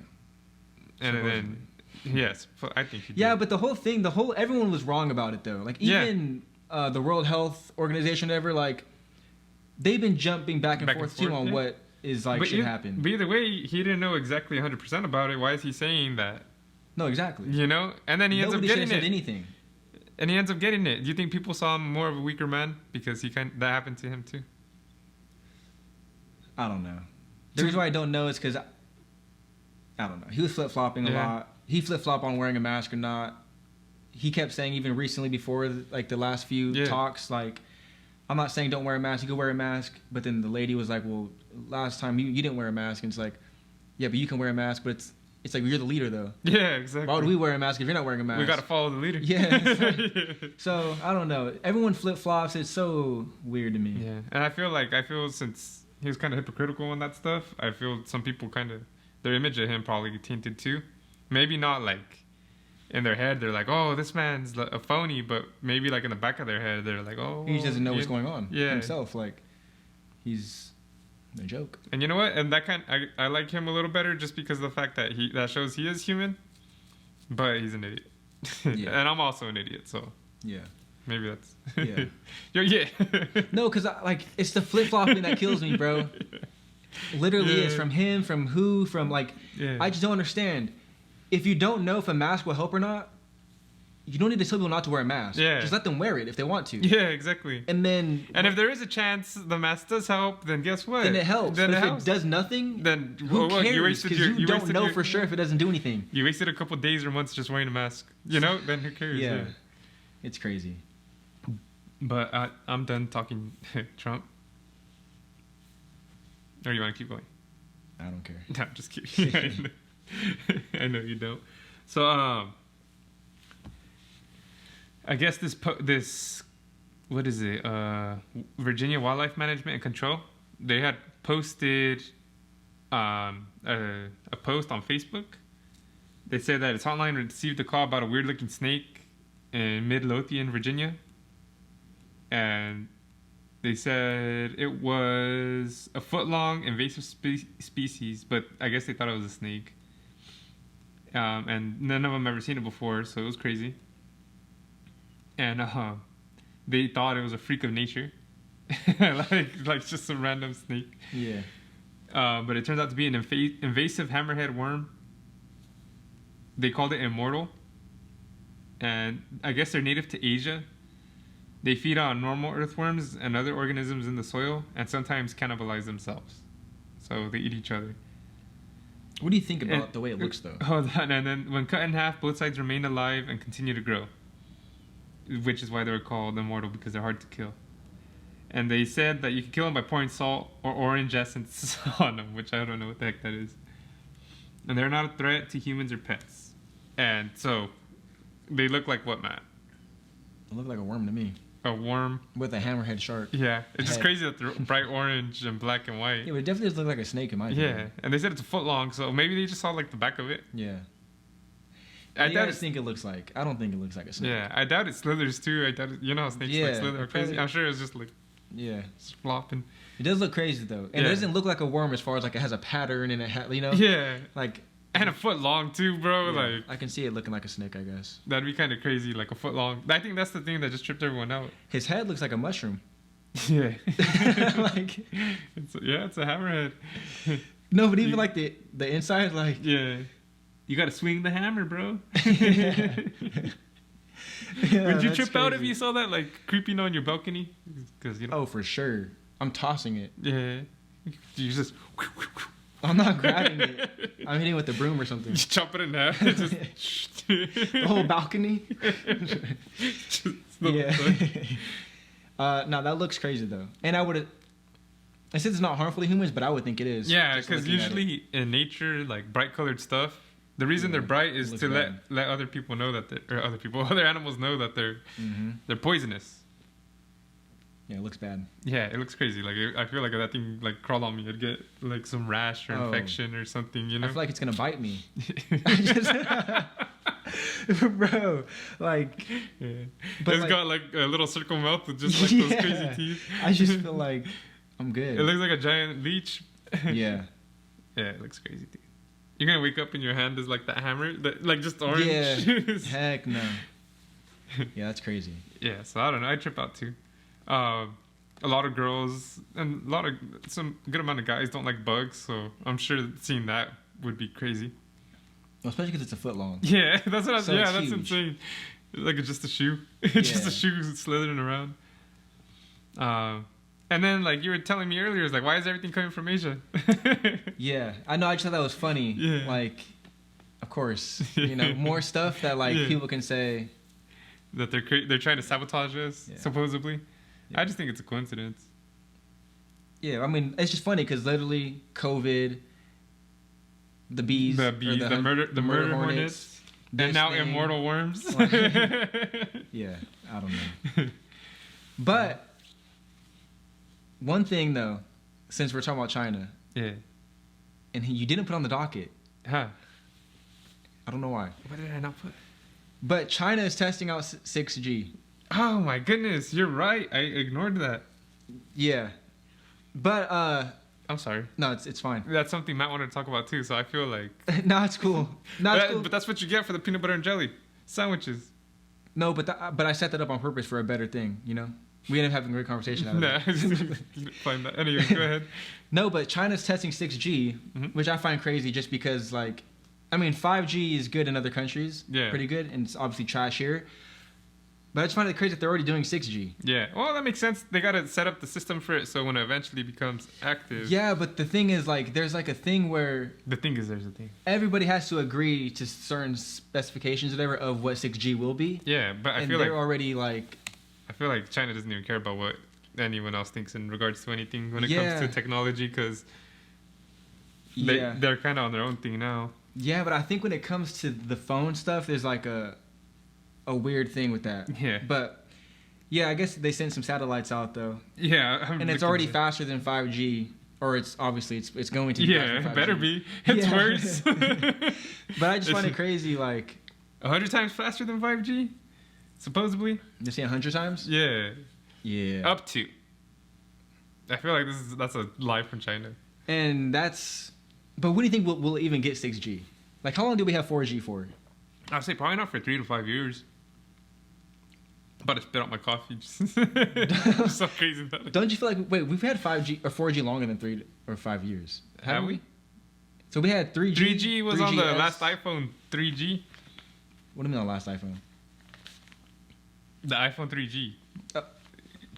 And then, yes, I think he did. Yeah, but everyone was wrong about it though. Like even the World Health Organization, like they've been jumping back and forth too on what is like should happen. But either way, he didn't know exactly 100% about it. Why is he saying that? No, exactly. You know, and then he ends up getting it. Said anything. And he ends up getting it. Do you think people saw him more of a weaker man because that happened to him too? I don't know. The reason why I don't know is because I don't know. He was flip flopping a lot. He flip flopped on wearing a mask or not. He kept saying even recently before like the last few talks, like I'm not saying don't wear a mask. You can wear a mask, but then the lady was like, well, last time you didn't wear a mask, and it's like, yeah, but you can wear a mask, but it's like you're the leader though. Yeah, exactly. Why would we wear a mask if you're not wearing a mask? We gotta follow the leader. Yeah. So I don't know. Everyone flip flops. It's so weird to me. Yeah, and I feel since he was kind of hypocritical on that stuff, I feel some people kind of their image of him probably tainted too. Maybe not like in their head they're like, oh, this man's a phony, but maybe like in the back of their head they're like, oh, he just doesn't know what's going on. Yeah. Himself, like he's a joke. And you know what? And I like him a little better just because of the fact that that shows he is human, but he's an idiot. Yeah. And I'm also an idiot, so yeah, maybe that's yeah. No, because it's the flip flopping that kills me, bro. Literally, it's from him, from like. Yeah. I just don't understand. If you don't know if a mask will help or not, you don't need to tell people not to wear a mask. Yeah. Just let them wear it if they want to. Yeah, exactly. And if there is a chance the mask does help, then guess what? Then it helps. Then but if it does nothing, then who cares? Because you don't know for sure if it doesn't do anything. You wasted a couple days or months just wearing a mask. You know? Then who cares? Yeah. It's crazy. But I'm done talking Trump. Or you want to keep going? I don't care. No, just kidding. I know you don't. So, I guess this what is it? Virginia Wildlife Management and Control. They had posted a post on Facebook. They said that its hotline received a call about a weird-looking snake in Midlothian, Virginia, and they said it was a foot-long invasive species, but I guess they thought it was a snake. And none of them ever seen it before, so it was crazy. And they thought it was a freak of nature, like just some random snake. Yeah. But it turns out to be an invasive hammerhead worm. They called it Immortal, and I guess they're native to Asia. They feed on normal earthworms and other organisms in the soil, and sometimes cannibalize themselves. So they eat each other. What do you think about the way it looks, though? Hold on, and then when cut in half, both sides remain alive and continue to grow, which is why they were called Immortal, because they're hard to kill. And they said that you can kill them by pouring salt or orange essence on them, which I don't know what the heck that is. And they're not a threat to humans or pets. And so, they look like what, Matt? They look like a worm to me. A worm? With a hammerhead shark. Yeah. It's just crazy that they're bright orange and black and white. Yeah, but it definitely does look like a snake in my opinion. Yeah. And they said it's a foot long, so maybe they just saw like the back of it. Yeah. I doubt think it looks like. I don't think it looks like a snake. Yeah, I doubt it slithers too. I doubt it, you know how snakes like slither crazy. I'm sure it's just like flopping. It does look crazy though, and it doesn't look like a worm as far as like it has a pattern and it you know. Yeah. Like And a foot long too, bro. Yeah, Like I can see it looking like a snake, I guess. that'd be kind of crazy, like a foot long. I think that's the thing that just tripped everyone out. His head looks like a mushroom. Yeah. Like, it's a hammerhead. no, but even like the inside, like, Yeah. You gotta swing the hammer, bro. yeah, Would you that's trip out if crazy. you saw that, like, creeping on your balcony? Because, you know. Oh, for sure. I'm tossing it. Yeah. You just. I'm not grabbing it. I'm hitting it with the broom or something. You chop it in half. Just. The whole balcony. Yeah. No, that looks crazy though. And I would. I said it's not harmful to humans, but I would think it is. Yeah, just because looking at it. usually in nature, like bright colored stuff, the reason they're bright is looks to bad. let other people know that other animals know that they're poisonous. Yeah, it looks bad. Yeah, it looks crazy. Like I feel like if that thing like crawled on me, I'd get like some rash or Oh. infection or something. You know. I feel like it's gonna bite me. Bro, like, Yeah. But, It's like- got like a little circle mouth with just like those Yeah. crazy teeth. I just feel like I'm good. It looks like a giant leech. Yeah. Yeah, it looks crazy, dude. You're gonna wake up and your hand is like that hammer, that like just orange. Yeah. Heck no. Yeah, that's crazy. Yeah, so I don't know. I trip out too. A lot of girls and some good amount of guys don't like bugs, so I'm sure seeing that would be crazy. Well, especially because it's a foot long. Yeah, that's what. So Yeah, it's that's huge. insane. Like it's just a shoe, just Yeah. a shoe slithering around. And then like you were telling me earlier, it's like, why is everything coming from Asia? Yeah, I know. I just thought that was funny. Yeah. Like, of course, you know, more stuff that like Yeah. people can say. That they're trying to sabotage us, Yeah. supposedly. Yeah. I just think it's a coincidence. Yeah, I mean, it's just funny because literally COVID, the bees, The or bees, the murder hornets, this and now thing. immortal worms. Like- Yeah, I don't know. But one thing though, since we're talking about China, Yeah. and you didn't put on the docket. Huh. I don't know why. What did I not put? But China is testing out 6G. Oh my goodness, you're right. I ignored that. Yeah. But I'm sorry. no, it's fine. That's something Matt wanted to talk about too, so I feel like. No, it's cool. No, it's cool. But that's what you get for the peanut butter and jelly sandwiches. No, but I set that up on purpose for a better thing, you know? We ended up having a great conversation out of Nah, it. find that. Anyway, go ahead. No, but China's testing 6G, Mhm. which I find crazy just because, like, I mean, 5G is good in other countries. Yeah. Pretty good, and it's obviously trash here. But I just find it crazy that they're already doing 6G. Yeah. Well, that makes sense. They gotta set up the system for it so when it eventually becomes active. Yeah, but the thing is, like, there's, like, a thing where The thing is, there's a thing. everybody has to agree to certain specifications, whatever, of what 6G will be. Yeah, but I And feel they're like already, like... I feel like China doesn't even care about what anyone else thinks in regards to anything when it Yeah. comes to technology, because Yeah. they're kind of on their own thing now. Yeah, but I think when it comes to the phone stuff, there's, like, a weird thing with that. Yeah. But... yeah, I guess they sent some satellites out though, Yeah, and it's already faster than 5G, or it's obviously it's going to be. Yeah, faster it than 5G. better be. It's Yeah. worse. But I just find it crazy, like 100 times faster than 5G, supposedly. they say 100 times. Yeah, Yeah, up to. I feel like that's a lie from China. and that's. But when do you think we'll even get 6G? Like, how long do we have 4G for? I'd say probably not for 3 to 5 years. I'm about to spit out my coffee. I'm so crazy about it. Don't you feel like we've had 5G or 4G longer than 3 or 5 years? Have we? So we had 3G. 3G was on the 3GS. last iPhone 3G. What do you mean on the last iPhone? The iPhone 3G.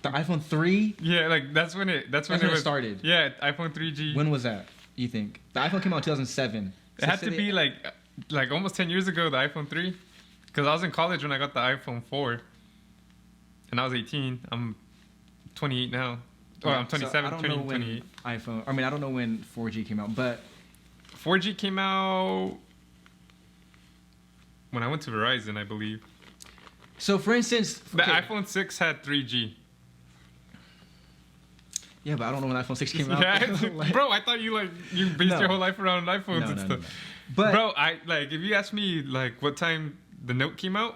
The iPhone 3. Yeah, like that's when it That's when it was started. Yeah, iPhone 3G. When was that? You think the iPhone came out in 2007? It had to be like almost 10 years ago, the iPhone 3. Because I was in college when I got the iPhone 4. And I was 18. I'm 28 now. Oh, I'm 27, I don't turning know when 28. iPhone. I mean, I don't know when 4G came out, but 4G came out when I went to Verizon, I believe. so for instance, The okay, iPhone 6 had 3G. yeah, but I don't know when iPhone 6 came out. Yeah, Like- bro, I thought you based No. your whole life around iPhones no, and no, stuff. no, no. But Bro, if you ask me like what time the Note came out,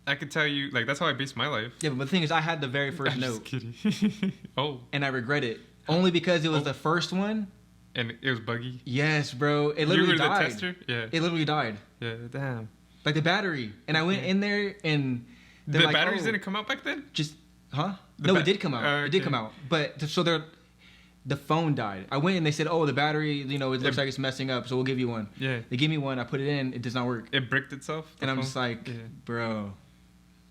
I could tell you that's how I based my life. yeah, but the thing is, I had the very first I'm Note, just kidding. Oh, and I regret it only because it was Oh. the first one, And it was buggy. Yes, bro. It You literally were the died. tester? Yeah. It literally died. Yeah, damn. Like the battery. And I went in there and The they're like, batteries oh, didn't come out back then? just huh? The No, it did come out. It did okay. come out. But so the phone died. I went and they said, "Oh, the battery, it looks like it's messing up, so we'll give you one." Yeah. They give me one. I put it in. It does not work. It bricked itself? the And I'm phone? just like, Yeah. bro,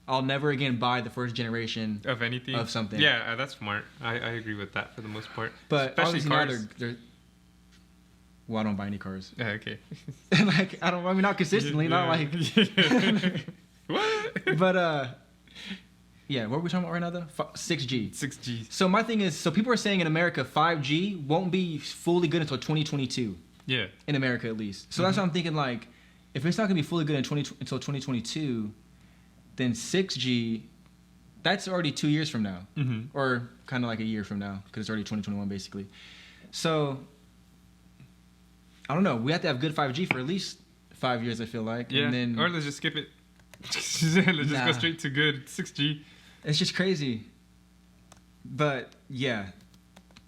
I'll never again buy the first generation Of anything? of something. Yeah, that's smart. I agree with that for the most part. But Especially obviously cars. now they're. Well, I don't buy any cars. Yeah, okay. Like I mean, not consistently, not like. What? But yeah, what are we talking about right now though? 6G. 6G. So my thing is, so people are saying in America 5G won't be fully good until 2022 Yeah. in America at least. So that's what I'm thinking. Like, if it's not gonna be fully good until 2022, then 6G, that's already 2 years from now, Mm-hmm. or kind of like a year from now, because it's already 2021 basically. So I don't know. We have to have good 5G for at least 5 years. I feel like. Yeah. And then Or let's just skip it. Let's just Nah. go straight to good 6G. it's just crazy. But yeah,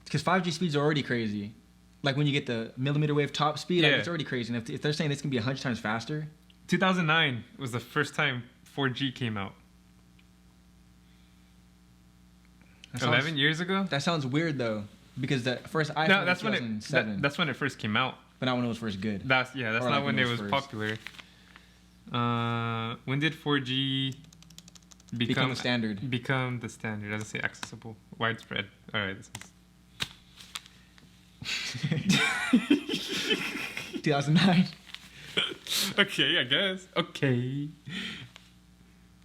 because 5G speeds are already crazy. Like when you get the millimeter wave top speed, like Yeah. it's already crazy. And if they're saying it's gonna be 100 times faster, 2009 was the first time 4G came out. that 11 sounds, years ago? that sounds weird though, because the first iPhone No, was that's when 2007, that's when it first came out. but not when it was first good. That's Or not like when it was first. popular. When did 4G Become a standard. Become the standard. I was say accessible, widespread. All right. This is 2009. okay, I guess. Okay.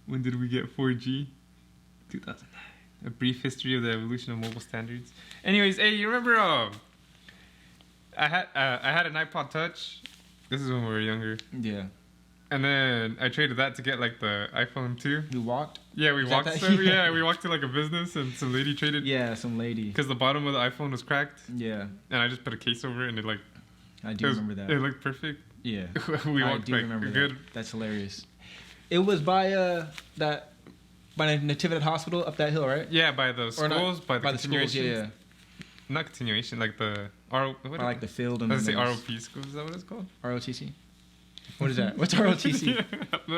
When did we get 4G? 2009. A brief history of the evolution of mobile standards. Anyways, hey, you remember? I had an iPod Touch. This is when we were younger, Yeah. and then I traded that to get like the iPhone 2. You walked? Yeah, we Is that walked. that? So, yeah, we walked to like a business, and some lady traded Yeah, some lady. because the bottom of the iPhone was cracked, Yeah, and I just put a case over it, and it like I do remember that. It looked perfect. Yeah. We I walked do like remember good. that. That's hilarious. It was by by Natividad Hospital up that hill, right? Yeah, by the Or not- schools, by the schools, continuation. yeah. Not continuation, like the R. What Or like the field and Let's say the ROP school. Is that what it's called? ROTC. What is that? What's ROTC?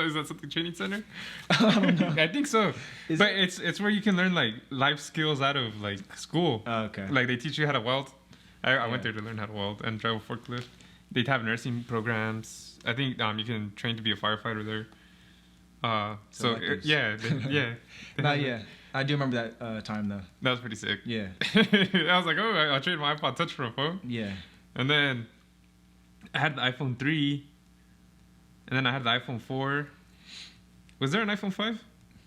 Is that something training center? I don't know. I think so. Is But it's where you can learn like life skills out of like school. Oh, okay. Like they teach you how to weld. I Yeah. went there to learn how to weld and drive a forklift. They'd have nursing programs. I think you can train to be a firefighter there. So like this. yeah, yeah. No, yeah. I do remember that time though. That was pretty sick. Yeah. I was like, oh, I'll trade my iPod Touch for a phone. Yeah. And then I had the iPhone 3. And then I had the iPhone 4. Was there an iPhone 5?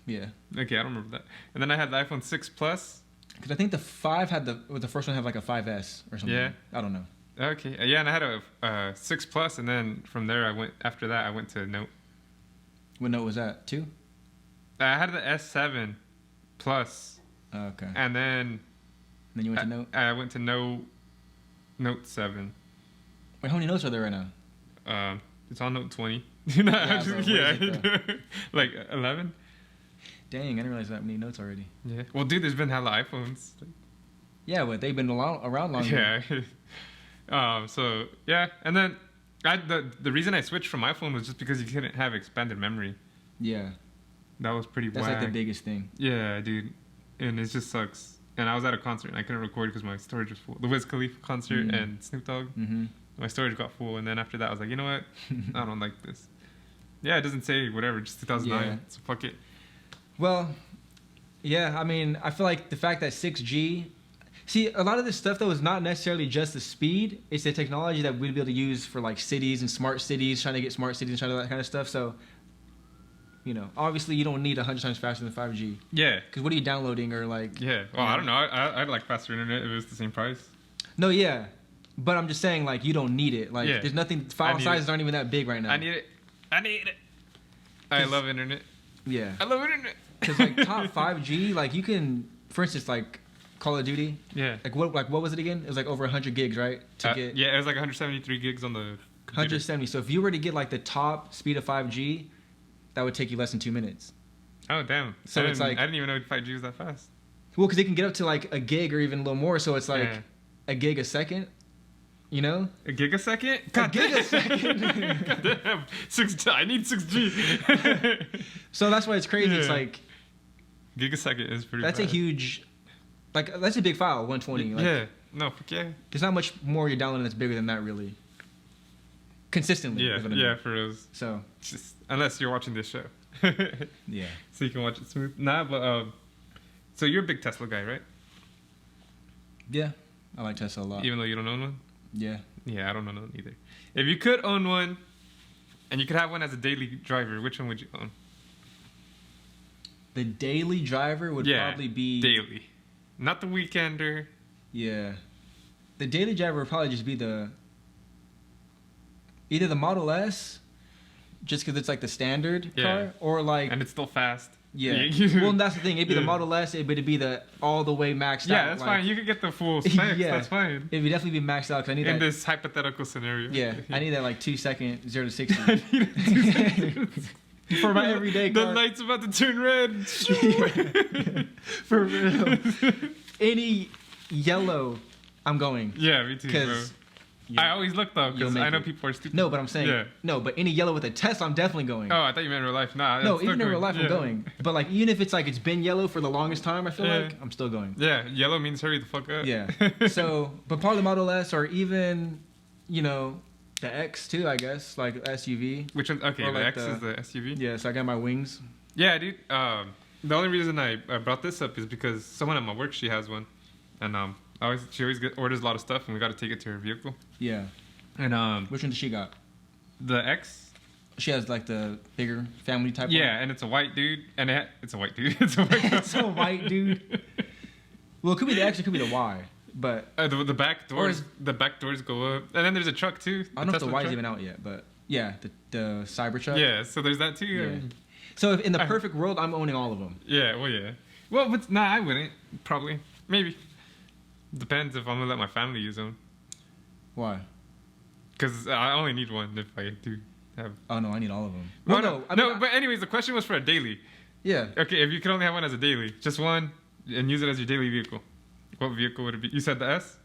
Yeah. Okay, I don't remember that. And then I had the iPhone 6 Plus. Because I think the 5 had the first one had like a 5S or something. Yeah. I don't know. Okay, yeah, and I had a 6 Plus, and then from there I went to Note. What note was that? 2? I had the S7 Plus, Oh, okay. and then Then you went to Note? I went to Note 7. Wait, how many notes are there right now? It's on Note 20. Yeah, bro, where is it, Like 11. Dang, I didn't realize that many notes already. Yeah. Well, dude, there's been hella iPhones. Yeah, but they've been around longer. Yeah. So yeah, and then the reason I switched from iPhone was just because you couldn't have expanded memory. Yeah. That was pretty That's whack. like the biggest thing. Yeah, dude, and it just sucks. And I was at a concert and I couldn't record because my storage was full. The Wiz Khalifa concert and Snoop Dogg. Mm-hmm. My storage got full, and then after that I was like, you know what? I don't like this. Yeah, it doesn't say whatever, just 2009. Yeah. So fuck it. Well, yeah, I mean, I feel like the fact that 6G... See, a lot of this stuff, though, is not necessarily just the speed. It's the technology that we'd be able to use for, like, cities and smart cities, trying to get smart cities and trying to do that kind of stuff. So, you know, obviously you don't need 100 times faster than 5G. Yeah. Because what are you downloading or, like... Yeah. Well, I don't know. I'd like faster internet if it was the same price. No, yeah. But I'm just saying, like, you don't need it. Like, Yeah. there's nothing... File sizes aren't even that big right now. I need it. I love internet. Yeah. I love internet. Because, like, top 5G, like, you can... For instance, like, Call of Duty. Yeah. Like, what was it again? It was, like, over 100 gigs, right? Yeah, it was like 173 gigs on the computer. 170. So if you were to get like the top speed of 5G, that would take you less than 2 minutes. Oh, damn. So it's like... I didn't even know 5G was that fast. Well, because they can get up to like a gig or even a little more. So it's like Yeah. a gig a second. You know, A gigasecond? a gigasecond. Goddamn. I need 6G. So that's why it's crazy. It's Yeah. like Gigasecond is pretty that's fast. a huge, like that's a big file, 120. Like, Yeah. No, fuck yeah. There's not much more you're downloading that's bigger than that, really. Consistently. Yeah, is what I yeah, mean. for reals. So Just, unless you're watching this show. yeah. So you can watch it smooth. Nah, but so you're a big Tesla guy, right? Yeah, I like Tesla a lot. Even though you don't own one? Yeah. Yeah, I don't own one either. If you could own one, and you could have one as a daily driver, which one would you own? The daily driver would probably be daily. Not the weekender. Yeah. The daily driver would probably just be either the Model S, just because it's like the standard car, or like And it's still fast. yeah. Well, that's the thing. It'd be the Model S. It'd be the all the way maxed out. Yeah, that's like, fine. You could get the full specs. Yeah. That's fine. It'd be definitely be maxed out because I need In that. this hypothetical scenario. Yeah, I need that like 2 second 0 to 60 I need a 2 seconds. for my everyday car. The light's about to turn red. For real. Any yellow, I'm going. Yeah, me too, bro. Because I always look though, you'll because make I know it. people are stupid. No, but I'm saying Yeah. no. But any yellow with a Tesla, I'm definitely going. Oh, I thought you meant real life. Nah. no, I'm still even in real going. life, I'm going. But like, even if it's like it's been yellow for the longest time, I feel Yeah. like I'm still going. Yeah, yellow means hurry the fuck up. Yeah. So, but part of the Model S, or even, you know, the X too, I guess, like SUV. Which one? Okay, Or the like X is the SUV. Yeah. So I got my wings. Yeah, dude. The only reason I brought this up is because someone at my work, she has one, and she always orders a lot of stuff, and we got to take it to her vehicle. Yeah. And Which one does she got? the X. She has like the bigger family type. Yeah, and it's a white dude, and it's a white dude. It's a white. One. It's a white dude. Well, it could be the X, it could be the Y, but The back doors. The back doors go up, and then there's a truck too. I don't know if the Tesla Y's truck. even out yet. But yeah, the Cybertruck. Yeah, so there's that too. Yeah. So if in the perfect world, I'm owning all of them. Yeah, well, yeah. Well, but nah, I wouldn't. Probably, maybe. Depends if I'm gonna let my family use them. Why? Because I only need one if I do have. Oh no, I need all of them. Well, Well, no, but anyways, the question was for a daily. Yeah. Okay, if you could only have one as a daily, just one, and use it as your daily vehicle, what vehicle would it be? You said the S.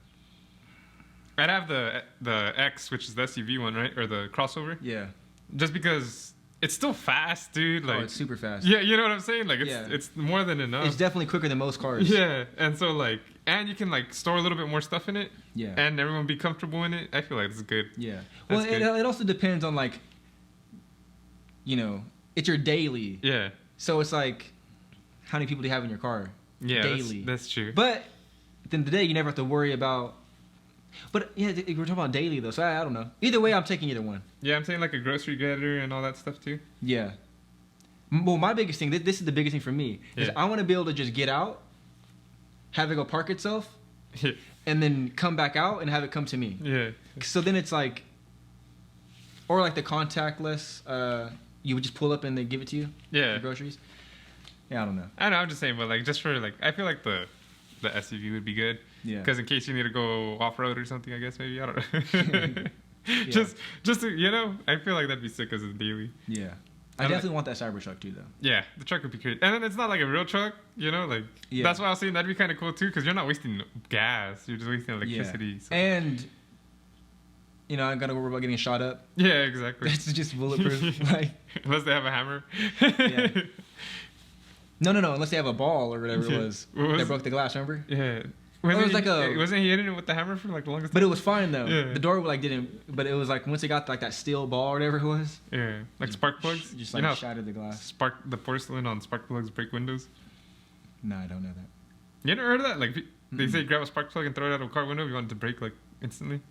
I'd have the X, which is the SUV one, right, or the crossover. Yeah. Just because it's still fast, dude. Like, Oh, it's super fast. yeah, you know what I'm saying? Like, Yeah. it's more than enough. It's definitely quicker than most cars. Yeah, and so like, and you can like store a little bit more stuff in it, Yeah. and everyone be comfortable in it. I feel like it's good. Yeah. Well, That's it good. also depends on like, you know, it's your daily. Yeah, So it's like, how many people do you have in your car? yeah, Daily. That's true. But at the end of the day, you never have to worry about. But yeah, we're talking about daily though, so I don't know. Either way, I'm taking either one. Yeah, I'm saying like a grocery getter and all that stuff too. Yeah. Well, my biggest thing, this is the biggest thing for me, is Yeah. I want to be able to just get out, have it go park itself, Yeah, and then come back out and have it come to me. yeah, So then it's like, or like the contactless, you would just pull up and they give it to you, yeah. the groceries. Yeah, I don't know. I know. I'm just saying, but like, just for like, I feel like the SUV would be good. Yeah. Because in case you need to go off road or something, I guess maybe I don't know. Yeah. Just to, you know, I feel like that'd be sick as a daily. Yeah. I I'm definitely want that Cybertruck too, though. Yeah, the truck would be great. And then it's not like a real truck, you know, like Yeah. that's why I was saying that'd be kind of cool too, because you're not wasting gas, you're just wasting electricity. Yeah. So. And, you know, I gotta worry about getting shot up. Yeah, exactly. That's just bulletproof. Like, Unless they have a hammer. Yeah. no, unless they have a ball or whatever Yeah. it was. What was That it? broke the glass, remember? Yeah. it was Wasn't like he hitting it with the hammer for like the longest But time? it was fine though. Yeah. The door like didn't. But it was like once it got like that steel ball or whatever it was, Yeah, like spark plugs. just You like know, shattered the glass. spark the porcelain on spark plugs break windows. No, I don't know that. You never heard of that? Like they Mm-mm. say, grab a spark plug and throw it out of a car window if you want it to break like instantly.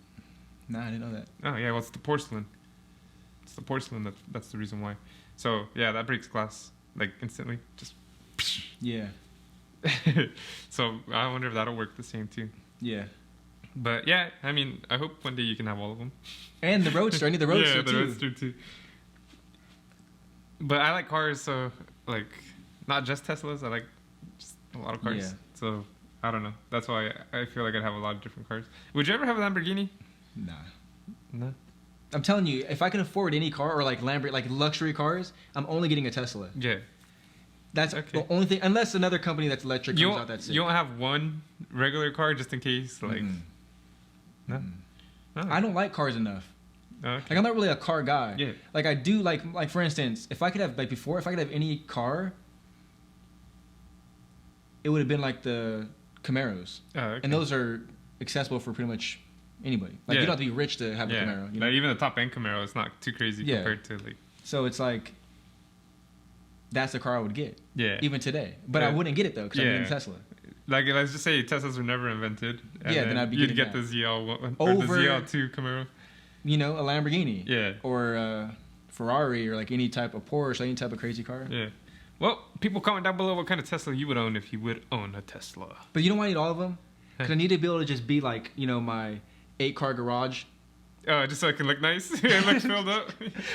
No, I didn't know that. Oh yeah, well it's the porcelain. It's the porcelain that's the reason why. So yeah, that breaks glass like instantly. Just. Yeah, So I wonder if that'll work the same too. yeah. But yeah, I mean, I hope one day you can have all of them. And the Roadster. I need the Roadster yeah, the too. Roadster too. But I like cars, so like not just Teslas. I like just a lot of cars. Yeah. So I don't know. That's why I feel like I'd have a lot of different cars. Would you ever have a Lamborghini? Nah. No. I'm telling you, if I can afford any car or like Lamborghini, like luxury cars, I'm only getting a Tesla. Yeah. That's Okay. the only thing. Unless another company that's electric comes out that's sick. You don't have one regular car just in case, like. Mm. No. Mm. Oh. I don't like cars enough. Okay. Like I'm not really a car guy. Yeah. Like I do like for instance, if I could have any car, it would have been like the Camaros. Oh, okay. And those are accessible for pretty much anybody. Like you don't have to be rich to have a Camaro. You know? Like even the top end Camaro is not too crazy compared to like. So it's like that's the car I would get. Yeah. Even today, but I wouldn't get it though because I'm getting a Tesla. Like let's just say Teslas were never invented. And then I'd be you'd get that. the ZL1 or Over, the ZL2 Camaro. You know, a Lamborghini. Yeah. Or Ferrari or like any type of Porsche, any type of crazy car. Yeah. Well, people comment down below what kind of Tesla you would own if you would own a Tesla. But you don't want to need all of them? Because I need to be able to just be like, you know, my 8-car garage. Oh, just so it can look nice? It looks filled up?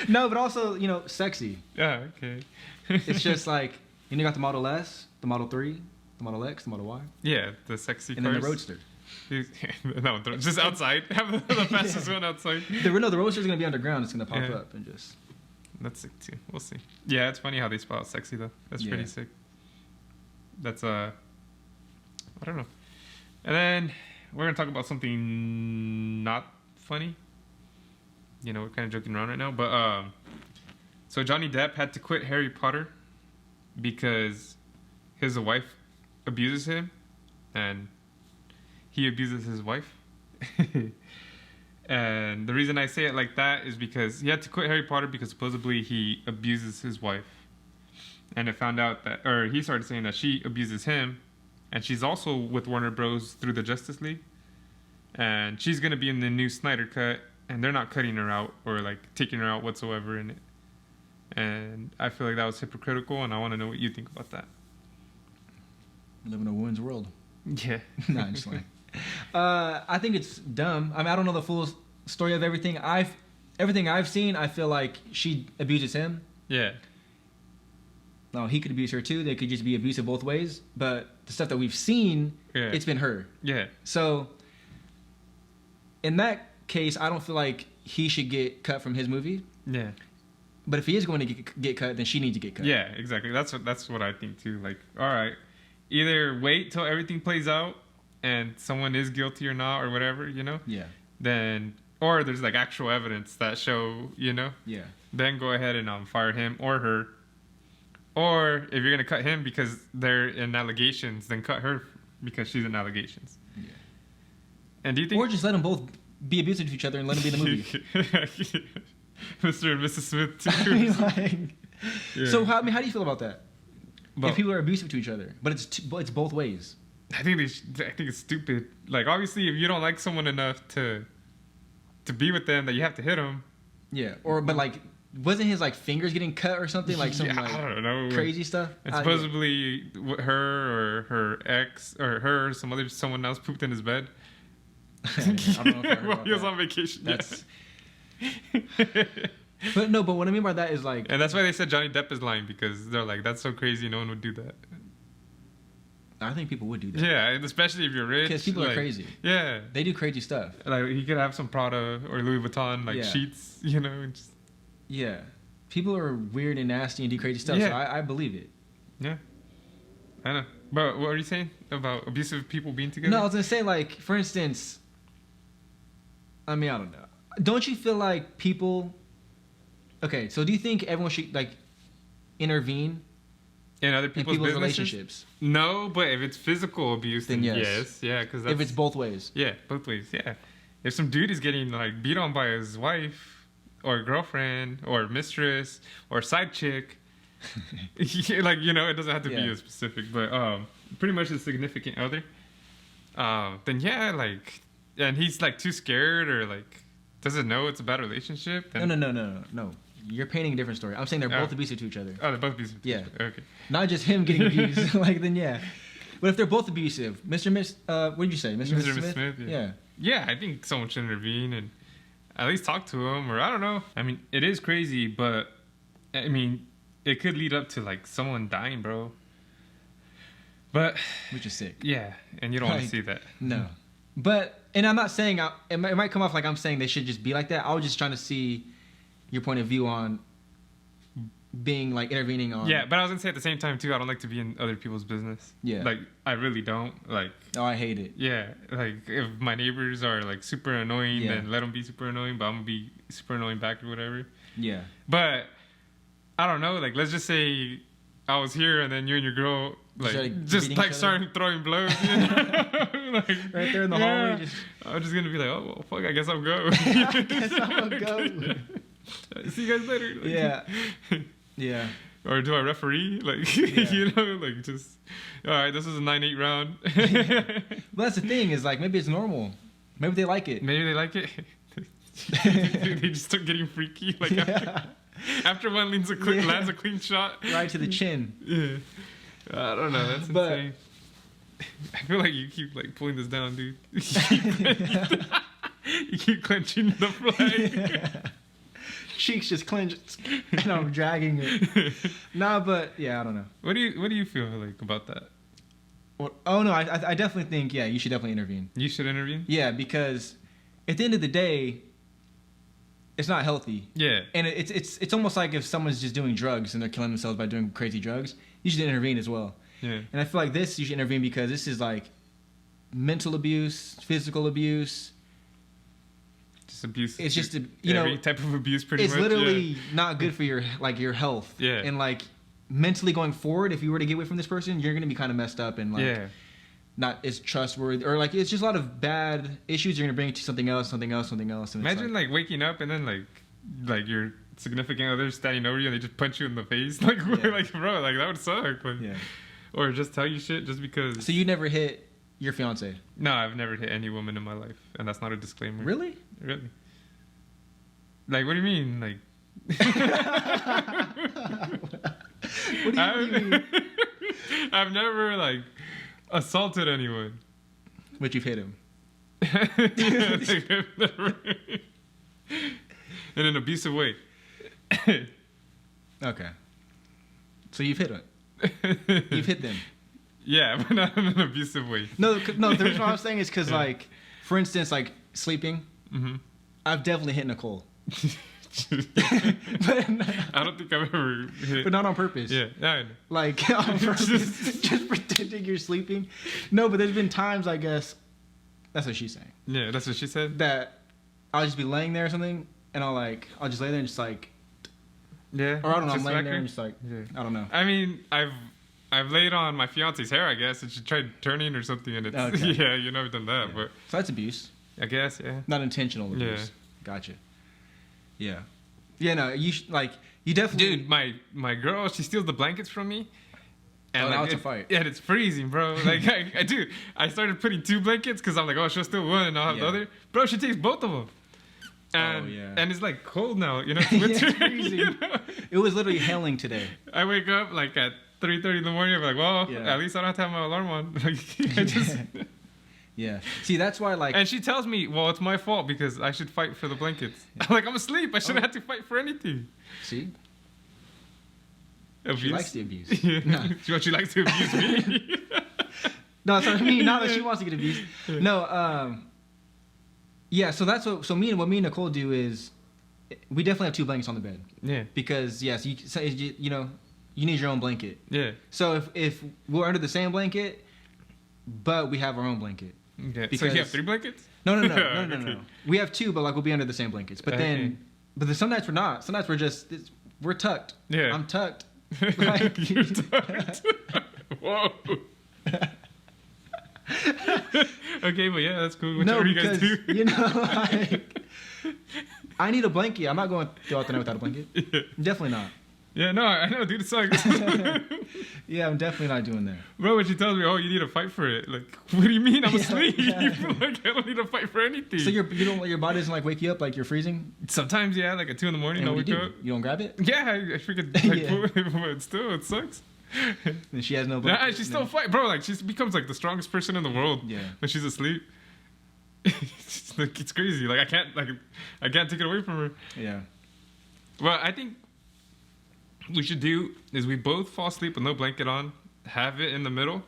No, but also, you know, sexy. Yeah, okay. It's just like, you got the Model S, the Model 3, the Model X, the Model Y. Yeah, the sexy and cars. then the Roadster. No, just outside. Have the fastest one outside. The Roadster's going to be underground. It's going to pop up and just... That's sick too. We'll see. Yeah, it's funny how they spell out sexy though. That's pretty sick. That's I don't know. And then we're gonna talk about something not funny. You know, we're kind of joking around right now, but so Johnny Depp had to quit Harry Potter because his wife abuses him, and he abuses his wife. And the reason I say it like that is because he had to quit Harry Potter because supposedly he abuses his wife. And it found out that, or he started saying that she abuses him. And she's also with Warner Bros. Through the Justice League. And she's going to be in the new Snyder Cut. And they're not cutting her out or like taking her out whatsoever in it. And I feel like that was hypocritical. And I want to know what you think about that. Live in a woman's world. Yeah. No, I'm just lying. I think it's dumb. I mean, I don't know the full story of everything. Everything I've seen, I feel like she abuses him. Yeah. No, he could abuse her too. They could just be abusive both ways. But the stuff that we've seen, it's been her. Yeah. So, in that case, I don't feel like he should get cut from his movie. Yeah. But if he is going to get cut, then she needs to get cut. Yeah, exactly. That's what I think too. Like, all right, either wait till everything plays out and someone is guilty or not or whatever, you know? Yeah. Then, or there's like actual evidence that show, you know? Yeah. Then go ahead and fire him or her. Or if you're going to cut him because they're in allegations, then cut her because she's in allegations. Yeah. And do you think... Or just let them both be abusive to each other and let them be in the movie. Mr. and Mrs. Smith too. I mean, like, so how do you feel about that? But, if people are abusive to each other, but it's both ways. I think it's stupid. Like obviously, if you don't like someone enough to be with them, that you have to hit them. Yeah, but like, wasn't his like fingers getting cut or something? Like some like I don't know, crazy stuff. And supposedly her or her ex or someone else pooped in his bed. I don't know if I heard about he was that. on vacation. That's. But what I mean by that is like, and that's why they said Johnny Depp is lying, because they're like, that's so crazy, no one would do that. I think people would do that. Yeah, and especially if you're rich. Because people like, are crazy. Yeah, they do crazy stuff. Like he could have some Prada or Louis Vuitton sheets, you know. And just... Yeah, people are weird and nasty and do crazy stuff. Yeah. So I believe it. Yeah, I know. But what are you saying about abusive people being together? No, I was gonna say, like, for instance, I mean, I don't know. Don't you feel like people... Okay, so do you think everyone should, like, intervene in other people's relationships? No, but if it's physical abuse, then yes. Yeah, because if it's both ways. Yeah, both ways, yeah. If some dude is getting, like, beat on by his wife or girlfriend or mistress or side chick... like, you know, it doesn't have to be a specific, but pretty much a significant other, then yeah, like, and he's like too scared or like doesn't know it's a bad relationship, then... No, you're painting a different story. I'm saying they're both abusive to each other. Oh, they're both abusive to each other. Okay, not just him getting abused. Like, then but if they're both abusive, what did you say, Mr. Smith? Yeah, I think someone should intervene and at least talk to him, or I don't know. I mean, it is crazy, but I mean, it could lead up to like someone dying, bro. But which is sick. Yeah, and you don't want to see that. No. But, and I'm not saying it might come off like I'm saying they should just be like that. I was just trying to see your point of view on being like intervening on. Yeah, but I was gonna say at the same time too, I don't like to be in other people's business. Yeah. Like I really don't. Like. Oh, I hate it. Yeah, like if my neighbors are like super annoying, Yeah. then let them be super annoying. But I'm gonna be super annoying back or whatever. Yeah. But I don't know. Like let's just say I was here and then you and your girl just beating each started throwing blows. You know? Like, Right there in the hallway. Just... I'm just gonna be like, oh well, fuck. I guess I'll go. I guess I'll go. See you guys later. Like, Yeah. Yeah. Or do I referee? Like, Yeah. you know, like just, all right, this is a 9-8 round. But that's the thing is like, maybe it's normal. Maybe they like it. Maybe they like it. They just start getting freaky. Like after one lands a clean shot. Right to the chin. Yeah. I don't know. That's But- insane. I feel like you keep like pulling this down, dude. You keep clenching the flag. Cheeks just clenched and I'm dragging it. Nah, but yeah, I don't know. What do you feel like about that? Oh no, I definitely think you should definitely intervene. You should intervene. Yeah, because at the end of the day, it's not healthy. Yeah. And it's almost like if someone's just doing drugs and they're killing themselves by doing crazy drugs, you should intervene as well. Yeah. And I feel like you should intervene because this is like mental abuse, physical abuse. Just abuse. It's just every type of abuse, pretty it's much. literally not good for your health. Yeah. And like mentally going forward, if you were to get away from this person, you're gonna be kind of messed up and like not as trustworthy, or like it's just a lot of bad issues you're gonna bring to something else. And imagine like waking up and then like your significant other standing over you and they just punch you in the face. Like like bro, like that would suck. Like, yeah. Or just tell you shit just because. So you never hit your fiance? No, I've never hit any woman in my life, and that's not a disclaimer. Really? Really? Like, what do you mean? Like, What do you mean? I've never like assaulted anyone. But you've hit him. Yeah, like, I've never, in an abusive way. Okay. So you've hit him. You've hit them. Yeah, but not in an abusive way. No. The reason why I'm saying is because, like, for instance, like sleeping, I've definitely hit Nicole, but I don't think I've ever hit. but not on purpose. Yeah, I know. Like on purpose, just pretending you're sleeping. No, but there's been times, I guess, that's what she's saying. Yeah, that's what she said. That I'll just be laying there or something, and I'll just lay there and just like, Yeah, or I don't know, I'm just laying smack there her. and just like, Yeah. I don't know. I mean, I've laid on my fiance's hair, I guess, and she tried turning or something, and it's Okay. yeah, you never done that, Yeah. but So that's abuse, I guess not intentional abuse. Yeah. Gotcha. Yeah. Yeah. No, you you definitely. Dude, my girl, she steals the blankets from me. Oh, now it's a fight. Yeah, it's freezing, bro. Like, I started putting 2 blankets because I'm like, oh, she'll steal one and I'll have the Yeah. other. Bro, she takes both of them. And, yeah. and it's like cold now, you know, it's Yeah, winter. it's freezing. You know? It was literally hailing today. I wake up like at 3:30 in the morning. I'm like, well, Yeah. at least I don't have to have my alarm on. Like, I just... Yeah. See, that's why, like. And she tells me, well, it's my fault because I should fight for the blankets. I'm like, I'm asleep. I shouldn't have to fight for anything. See? Abuse? She likes the abuse. Yeah. No. She likes to abuse me. No, that's what I mean. Not that she wants to get abused. No, yeah, so that's what me and Nicole do is we definitely have 2 blankets on the bed. Yeah. Because yes, you know, you need your own blanket. Yeah. So if we're under the same blanket, but we have our own blanket. Okay. Because, so you have 3 blankets? No. Okay. We have 2, but like we'll be under the same blankets. But then some nights we're not. Some nights we're tucked. Yeah. I'm tucked. Like, You're tucked. Whoa. Okay, but yeah, that's cool. Whichever no, you guys because do. you know, like, I need a blanket. I'm not going throughout the night without a blanket. Yeah. Definitely not. Yeah, no, I know, dude. It sucks. Yeah, I'm definitely not doing that. Bro, when she tells me, oh, you need to fight for it. Like, what do you mean? I'm Yeah, asleep. yeah. Like, I don't need to fight for anything. So your body doesn't like wake you up like you're freezing. Sometimes, yeah, like at 2 in the morning, And I'll what wake do up. you don't grab it. Yeah, I freaking like, Yeah. but still, it sucks. And she has no Yeah, blanket. she still fight, bro. Like, she becomes like the strongest person in the world. Yeah. When she's asleep. It's crazy. Like, I can't take it away from her. Yeah. Well, I think we should do is we both fall asleep with no blanket on, have it in the middle,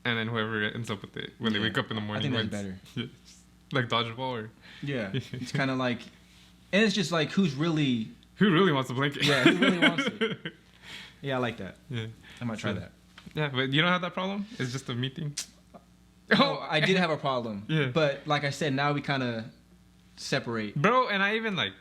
and then whoever ends up with it when they wake up in the morning. I think that's wins. better. Yeah. Like dodgeball or Yeah. It's kind of like, and it's just like who's really Who really wants a blanket? Yeah, who really wants it? Yeah, I like that. Yeah. I might try that. Yeah, but you don't have that problem? It's just a me thing? No, I did have a problem. Yeah. But like I said, now we kind of separate. Bro, and I even like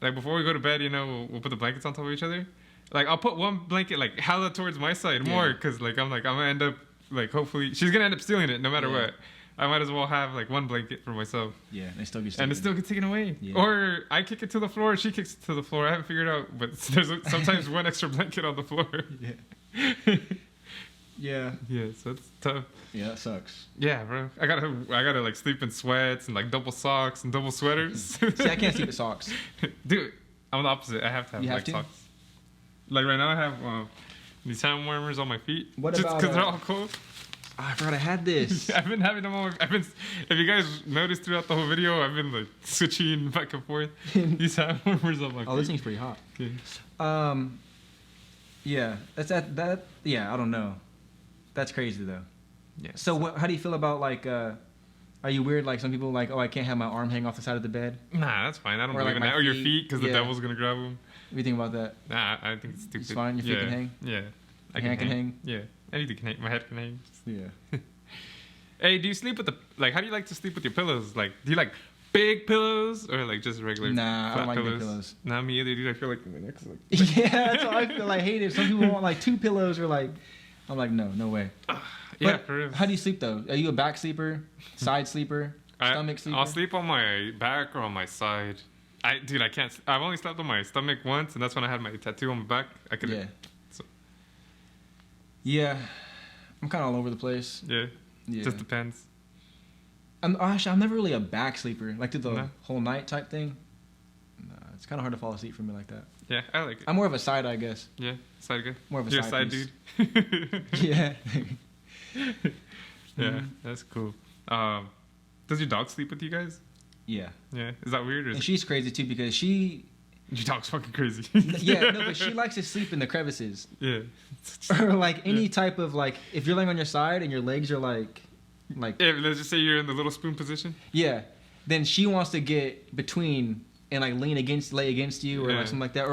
before we go to bed, you know, we'll put the blankets on top of each other. Like I'll put one blanket like hella towards my side more because like I'm gonna end up like hopefully she's gonna end up stealing it no matter what. I might as well have like one blanket for myself. Yeah, and it still gets taken away. Yeah. Or I kick it to the floor, she kicks it to the floor. I haven't figured out, but there's sometimes one extra blanket on the floor. Yeah. Yeah. Yeah, so it's tough. Yeah, that sucks. Yeah, bro. I gotta like sleep in sweats and like double socks and double sweaters. See, I can't sleep with socks. Dude, I'm the opposite. I have to have socks. Like right now I have these hand warmers on my feet. What just about because they're all cold. Oh, I forgot I had this. I've been having them on. If you guys noticed throughout the whole video, I've been like switching back and forth. These hand warmers on my feet. Oh, this thing's pretty hot. Okay. Yeah, that. Yeah, I don't know. That's crazy though. Yeah. So how do you feel about like? Are you weird? Like some people like, oh, I can't have my arm hang off the side of the bed. Nah, that's fine. I don't believe like in that. Or your feet, because the devil's gonna grab them. What do you think about that? Nah, I think it's stupid. It's fine. Your feet can hang. Yeah. Your hand can hang. Yeah. Anything can hang. My head can hang. Yeah. Hey, do you sleep with how do you like to sleep with your pillows? Like, do you like big pillows or like just regular Nah, I don't like pillows? big pillows. Not me either, dude. I feel like my neck's like... Yeah, that's what I feel. I hate it. Some people want like 2 pillows or like... I'm like, no way. Yeah, but for real. how do you sleep though? Are you a back sleeper? Side sleeper? Stomach sleeper? I'll sleep on my back or on my side. I can't... I've only slept on my stomach once, and that's when I had my tattoo on my back. I couldn't... Yeah. So. Yeah. I'm kind of all over the place. Yeah. Just depends. I'm never really a back sleeper, like through the whole night type thing. No, it's kind of hard to fall asleep for me like that. Yeah, I like it. I'm more of a side, I guess. Yeah, side guy. More of a You're side dude. Yeah. Yeah, that's cool. Does your dog sleep with you guys? Yeah. Yeah. Is that weird? And she's crazy too because your dog's fucking crazy. Yeah, no, but she likes to sleep in the crevices. Yeah. Or like any type of like, if you're laying on your side and your legs are like. Yeah, let's just say you're in the little spoon position. Yeah. Then she wants to get between and like lay against you or like something like that.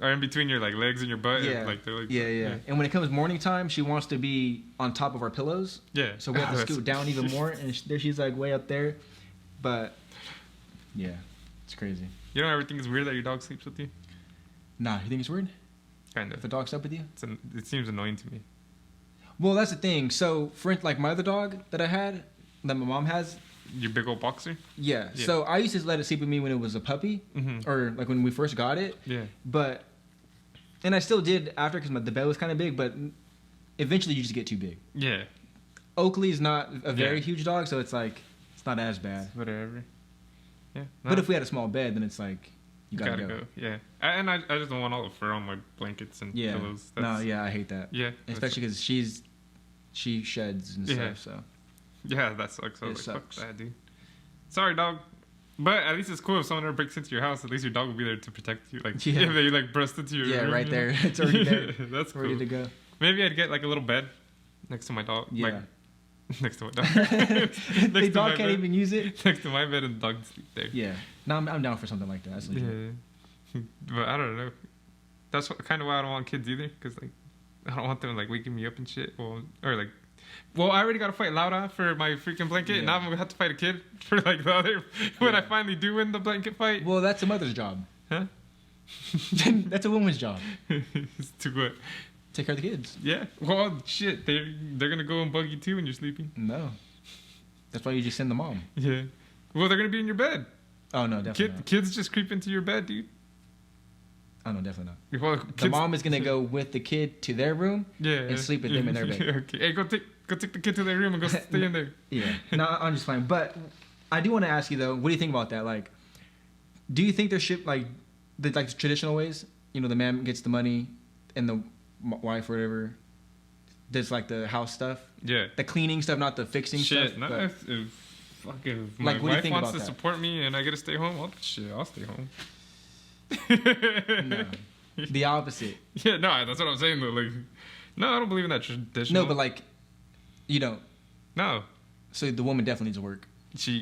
Or in between your like legs and your butt. Yeah. Yeah. And when it comes morning time, she wants to be on top of our pillows. Yeah. So we have to scoot down even more, and there she's like way up there. But yeah, it's crazy. You know, everything is weird that your dog sleeps with you. Nah, you think it's weird? Kind of. If a dog slept with you? It seems annoying to me. Well, that's the thing. So, for instance, like my other dog that I had, that my mom has. Your big old boxer? Yeah. So I used to let it sleep with me when it was a puppy, or like when we first got it. Yeah. And I still did after because the bed was kind of big, but eventually you just get too big. Yeah. Oakley's not a very huge dog, so it's like it's not as bad. Whatever. Yeah. No. But if we had a small bed, then it's like you gotta go. Yeah. And I just don't want all the fur on my blankets and pillows. I hate that. Yeah. Especially because she sheds and stuff. So. Yeah, that sucks. It sucks. Fuck that, dude. Sorry, dog. But at least it's cool if someone ever breaks into your house. At least your dog will be there to protect you. Like if they like burst into your room. Yeah, right there. It's already there. That's ready cool. to go. Maybe I'd get like a little bed next to my dog. Yeah. Next to my dog. The dog can't even use it. Next to my bed and the dog can sleep there. Yeah. No, I'm down for something like that. That's legit. Yeah. But I don't know. That's kind of why I don't want kids either. Because like I don't want them like waking me up and shit. Well, I already got to fight Laura for my freaking blanket. Yeah. Now I'm going to have to fight a kid for like the other... When I finally do win the blanket fight. Well, that's a mother's job. Huh? That's a woman's job. To what? Take care of the kids. Yeah. Well, shit. They're going to go and bug you too when you're sleeping. No. That's why you just send the mom. Yeah. Well, they're going to be in your bed. Oh, no, definitely not. Kids just creep into your bed, dude. Oh, no, definitely not. Well, the mom is going to go with the kid to their room and sleep with them in their bed. Okay. Hey, go take the kid to their room and go stay in there. Yeah. No, I'm just playing. But I do want to ask you, though, what do you think about that? Like, do you think there should, like the traditional ways, you know, the man gets the money and the wife or whatever does, like, the house stuff? Yeah. The cleaning stuff, not the fixing stuff. Shit, no, if my like, what do you wife think wants about to that? support me and I get to stay home, I'll stay home. No. The opposite. Yeah, no, that's what I'm saying, though. Like, no, I don't believe in that traditional. No, but, like, you don't. No. So the woman definitely needs to work.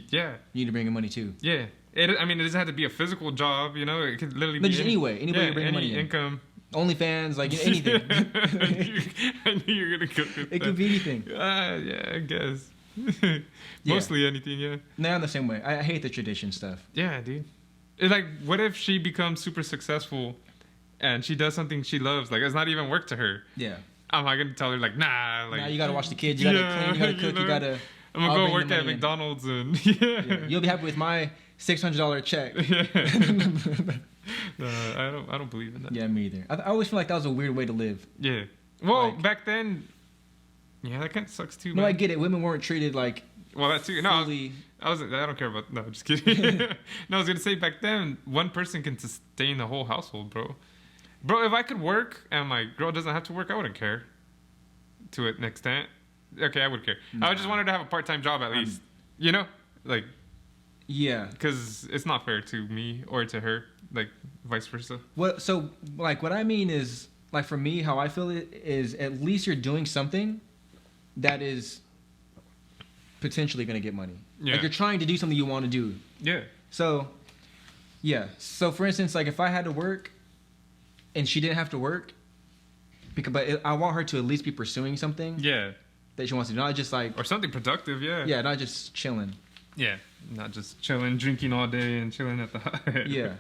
Yeah. You need to bring in money, too. Yeah. I mean, it doesn't have to be a physical job, you know. It could literally But be just any way you're bringing any money in. income. OnlyFans, like anything. I knew you were gonna go with It could be anything. Yeah, I guess. Mostly anything, yeah. No, I'm the same way. I hate the tradition stuff. Yeah, dude. It's like, what if she becomes super successful and she does something she loves? Like, it's not even work to her. Yeah. I'm not gonna tell her like, nah. Like, now you gotta watch the kids. You gotta clean. You gotta cook. You gotta. I'm gonna go work at McDonald's and yeah. You'll be happy with my $600 check. Yeah. No, I don't believe in that. Yeah, me either. I always feel like that was a weird way to live. Yeah. Well, Like, back then, yeah, that kind of sucks too. No, man. I get it. Women weren't treated like. Well, that too. No, fully... I don't care about. No, just kidding. No, I was gonna say back then, one person can sustain the whole household, bro. Bro, if I could work and my girl doesn't have to work, I wouldn't care. To an extent, okay, I would care. I would just want her to have a part-time job at least. You know, like. Yeah. Because it's not fair to me or to her, like vice versa. What? So, like, what I mean is, like, for me, how I feel it is, at least you're doing something that is potentially going to get money. Yeah. Like, you're trying to do something you want to do. Yeah. So, yeah. So, for instance, like, if I had to work and she didn't have to work, I want her to at least be pursuing something. Yeah. That she wants to do, not just like. Or something productive, yeah. Yeah, not just chilling. Yeah, not just chilling, drinking all day and chilling at the Yeah,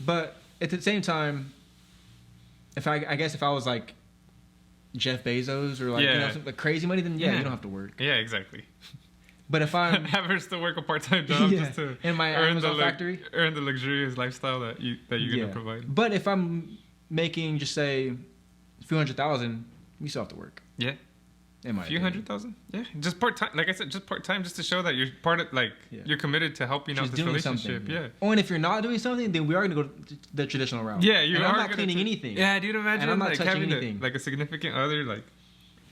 but at the same time, I guess if I was like Jeff Bezos or like you know, like crazy money, then yeah, you don't have to work. Yeah, exactly. But if I'm have her still work a part-time job just to in my Amazon factory, earn the luxurious lifestyle that you're gonna provide. But if I'm making just say a few $100,000, you still have to work. Yeah. A few $100,000, yeah, just part time. Like I said, just part time, just to show that you're part of, like, you're committed to helping out this relationship. Yeah. Oh, and if you're not doing something, then we are gonna go the traditional route. Yeah, you and are. I'm not cleaning anything. Yeah, dude, imagine and I'm not like touching having anything. like a significant other. Like,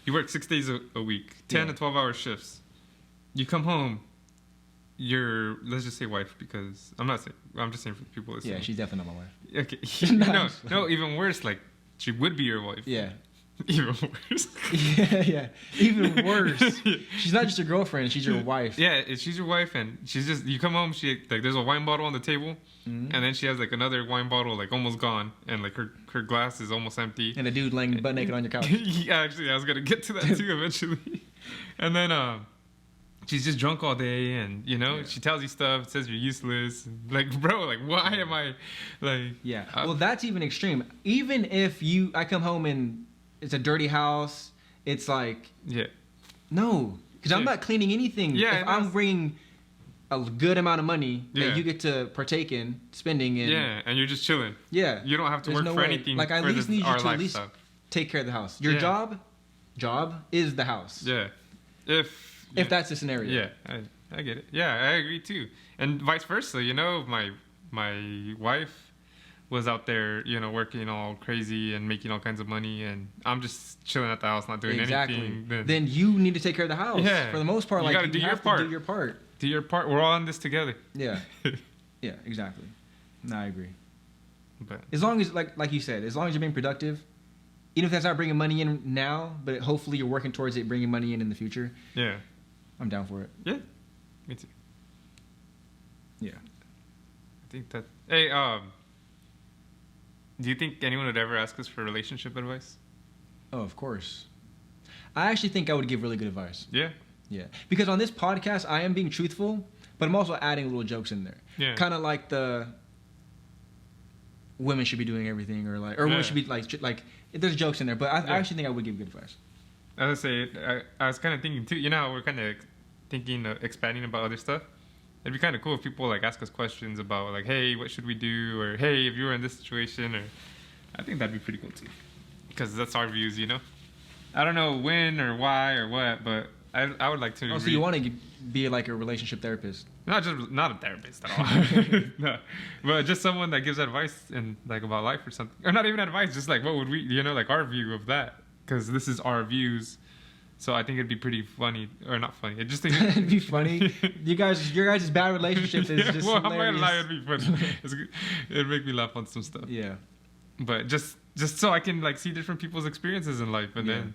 you work 6 days a week, 10 to 12-hour shifts. You come home, let's just say wife, because I'm just saying for people listening. Yeah, she's definitely not my wife. Okay. No, even worse. Like, she would be your wife. Yeah. Even worse. Yeah. Even worse. She's not just your girlfriend, she's your wife. Yeah, she's your wife, and she's just, you come home, she like, there's a wine bottle on the table, and then she has like another wine bottle like almost gone, and like her glass is almost empty. And a dude laying butt naked on your couch. Yeah, actually, I was gonna get to that too eventually. And then she's just drunk all day, and she tells you stuff, says you're useless. Like, bro, like, why am I like? Yeah. Well, that's even extreme. Even if I come home and it's a dirty house, it's like, no, because I'm not cleaning anything. Yeah, if I'm bringing a good amount of money that you get to partake in spending in. Yeah, and you're just chilling. Yeah. You don't have to work for anything. Like, I at least need you to at least take care of the house. Your job is the house. Yeah. If that's the scenario. Yeah, I get it. Yeah, I agree too. And vice versa, my wife was out there, working all crazy and making all kinds of money, and I'm just chilling at the house, not doing anything. Then you need to take care of the house. Yeah. For the most part, you like, gotta do your part. Do your part. Do your part. We're all in this together. Yeah. Yeah, exactly. No, I agree. But as long as, like you said, as long as you're being productive, even if that's not bringing money in now, but hopefully you're working towards it bringing money in the future. Yeah. I'm down for it. Yeah. Me too. Yeah. I think that. Hey, do you think anyone would ever ask us for relationship advice? Oh, of course. I actually think I would give really good advice. Yeah? Yeah. Because on this podcast, I am being truthful, but I'm also adding little jokes in there. Yeah. Kind of like the women should be doing everything, or women should be like there's jokes in there, but I actually think I would give good advice. I would say, I was kind of thinking too, how we're kind of thinking of expanding about other stuff. It'd be kind of cool if people like ask us questions about like, hey, what should we do? Or hey, if you were in this situation, or I think that'd be pretty cool too, because that's our views, I don't know when or why or what, but I would like to. Oh, so you want to be like a relationship therapist? Not a therapist at all. No, but just someone that gives advice and like about life or something, or not even advice, just like what would we, like our view of that, because this is our views. So I think it'd be pretty funny, or not funny. It'd be funny. Your guys' bad relationship is just hilarious. I'm not gonna lie, it'd be funny. It'd make me laugh on some stuff. Yeah. But just so I can like see different people's experiences in life, and then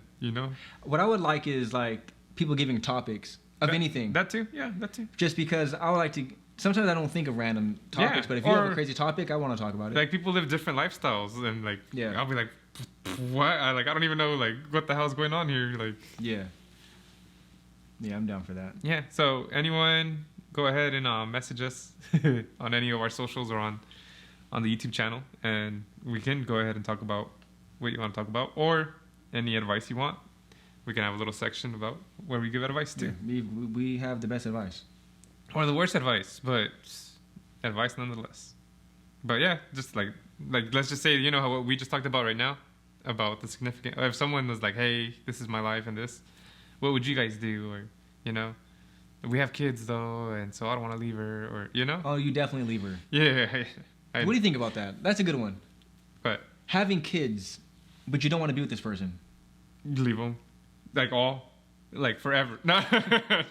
What I would like is like people giving topics of anything. That too, yeah, that too. Just because I would like to sometimes I don't think of random topics, Yeah, but if you have or- a crazy topic, I want to talk about it. Like people live different lifestyles, and like Yeah. I'll be like, what? I don't even know like what the hell's going on here. Like Yeah. Yeah, I'm down for that. yeah. So anyone, go ahead and message us on any of our socials or on the YouTube channel, and we can go ahead and talk about what you want to talk about or any advice you want. We can have a little section about where we give advice to, Yeah, we have the best advice. or the worst advice, but advice nonetheless. But yeah, just like let's just say, you know, how what we just talked about right now about the significant. If someone was like, "Hey, this is my life and this," what would you guys do? Or, you know, we have kids though, and so I don't want to leave her, or you know. Oh, you definitely leave her. Yeah. What do you think about that? That's a good one. But Having kids, but you don't want to be with this person. leave them, like all, like forever. No,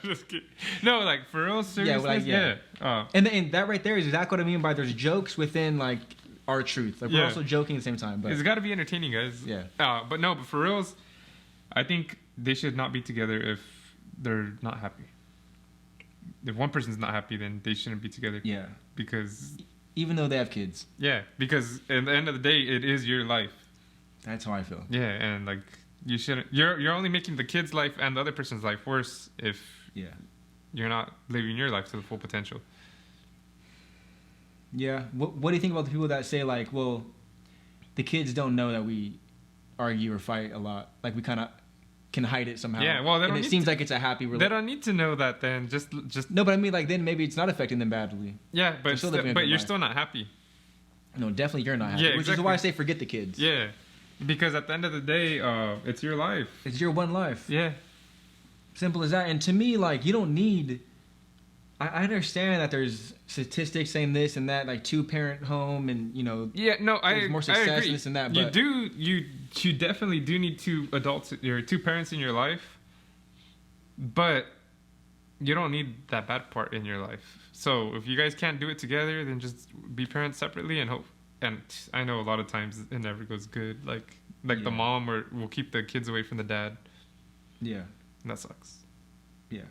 just kidding. No, like for real, seriously. like, yeah. Yeah. And that right there is exactly what I mean by there's jokes within like our truth. Like we're Yeah. also joking at the same time. But It's got to be entertaining, guys. Yeah. But no, but for reals, I think they should not be together if they're not happy. If one person's not happy, then they shouldn't be together. yeah, Because even though they have kids, because at the end of the day, it is your life. that's how I feel. Yeah, and like you shouldn't. You're only making the kid's life and the other person's life worse if Yeah. you're not living your life to the full potential. Yeah. What do you think about the people that say like, well, the kids don't know that we argue or fight a lot. Like we kind of can hide it somehow. Yeah, well, they and don't it need seems to- like it's a happy They relationship. don't need to know that. Then just No, but I mean, like then maybe it's not affecting them badly. yeah, They're but still living a but good you're life. still not happy. No, definitely you're not happy. Yeah, Which is exactly. why I say forget the kids. Yeah, because at the end of the day, it's your life. It's your one life. Yeah, Simple as that. And to me, like you don't need. I understand that there's statistics saying this and that, like 2-parent home, and you know, yeah. No, There's more I success agree. and this and that, You but- do you definitely do need 2 adults, or 2 parents in your life, but you don't need that bad part in your life. So if you guys can't do it together, then just be parents separately and hope. And I know a lot of times it never goes good. Like the Yeah. mom will keep the kids away from the dad. yeah, And that sucks. yeah,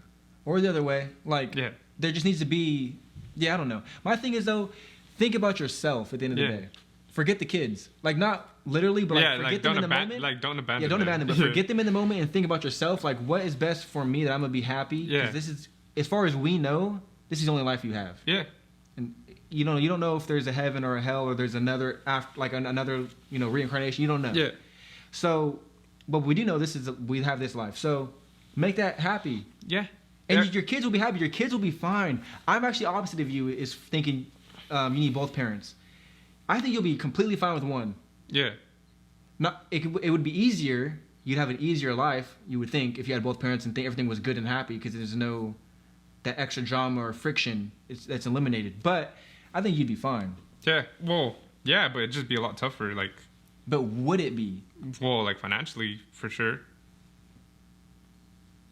or the other way. Like Yeah. there just needs to be. Yeah, I don't know. My thing is though, think about yourself at the end of Yeah. the day. Forget the kids. Like not literally, but Yeah, like forget like them don't in the abandon. moment. Like don't abandon. Yeah, don't them. abandon them, but forget them in the moment and think about yourself. Like, what is best for me that I'm gonna be happy? Yeah. Because this is, as far as we know, this is the only life you have. Yeah. And you don't know if there's a heaven or a hell or there's another after, like another reincarnation. You don't know. Yeah. So, but we do know we have this life. So, make that happy, Yeah. and Yeah. your kids will be happy. Your kids will be fine. I'm actually opposite of you. Is thinking you need both parents. I think you'll be completely fine with one. Yeah. It would be easier. You'd have an easier life, you would think, if you had both parents and think everything was good and happy because there's no that extra drama or friction that's eliminated. But I think you'd be fine. Yeah. Well, yeah, but it'd just be a lot tougher. Like, But would it be? well, like financially for sure.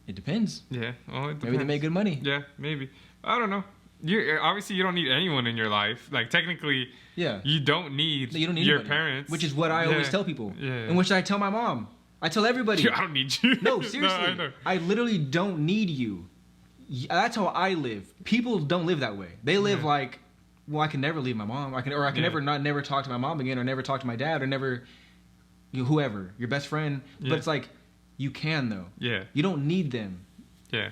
It depends. Yeah. Well, it Maybe they depends. make good money. Yeah, maybe. I don't know. You obviously you don't need anyone in your life. Like technically, Yeah. you don't need, You don't need your anybody, parents, which is what I always Yeah. tell people, Yeah. and which I tell my mom. I tell everybody. I don't need you. No, seriously. I know. I literally don't need you. That's how I live. People don't live that way. They live Yeah. like, well, I can never leave my mom. I can Yeah. never talk to my mom again, or never talk to my dad, or never, whoever, your best friend. Yeah. But it's like, you can though. Yeah. You don't need them. Yeah.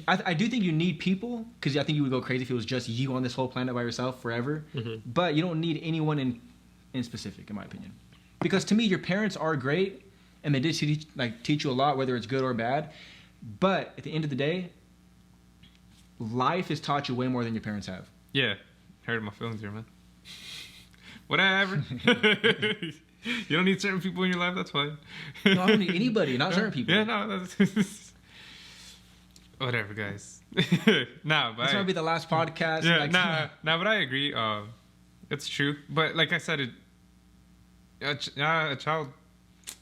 I do think you need people, because I think you would go crazy if it was just you on this whole planet by yourself forever. Mm-hmm. But you don't need anyone in specific, in my opinion. Because to me, your parents are great, and they did teach you a lot, whether it's good or bad. But at the end of the day, life has taught you way more than your parents have. Yeah. Hurt my feelings here, man. Whatever. You don't need certain people in your life. That's fine. No, I don't need anybody, not certain people. Yeah. No. That's whatever, guys. Nah, but This might be the last podcast. yeah, like, nah, but I agree. It's true. But like I said, a child,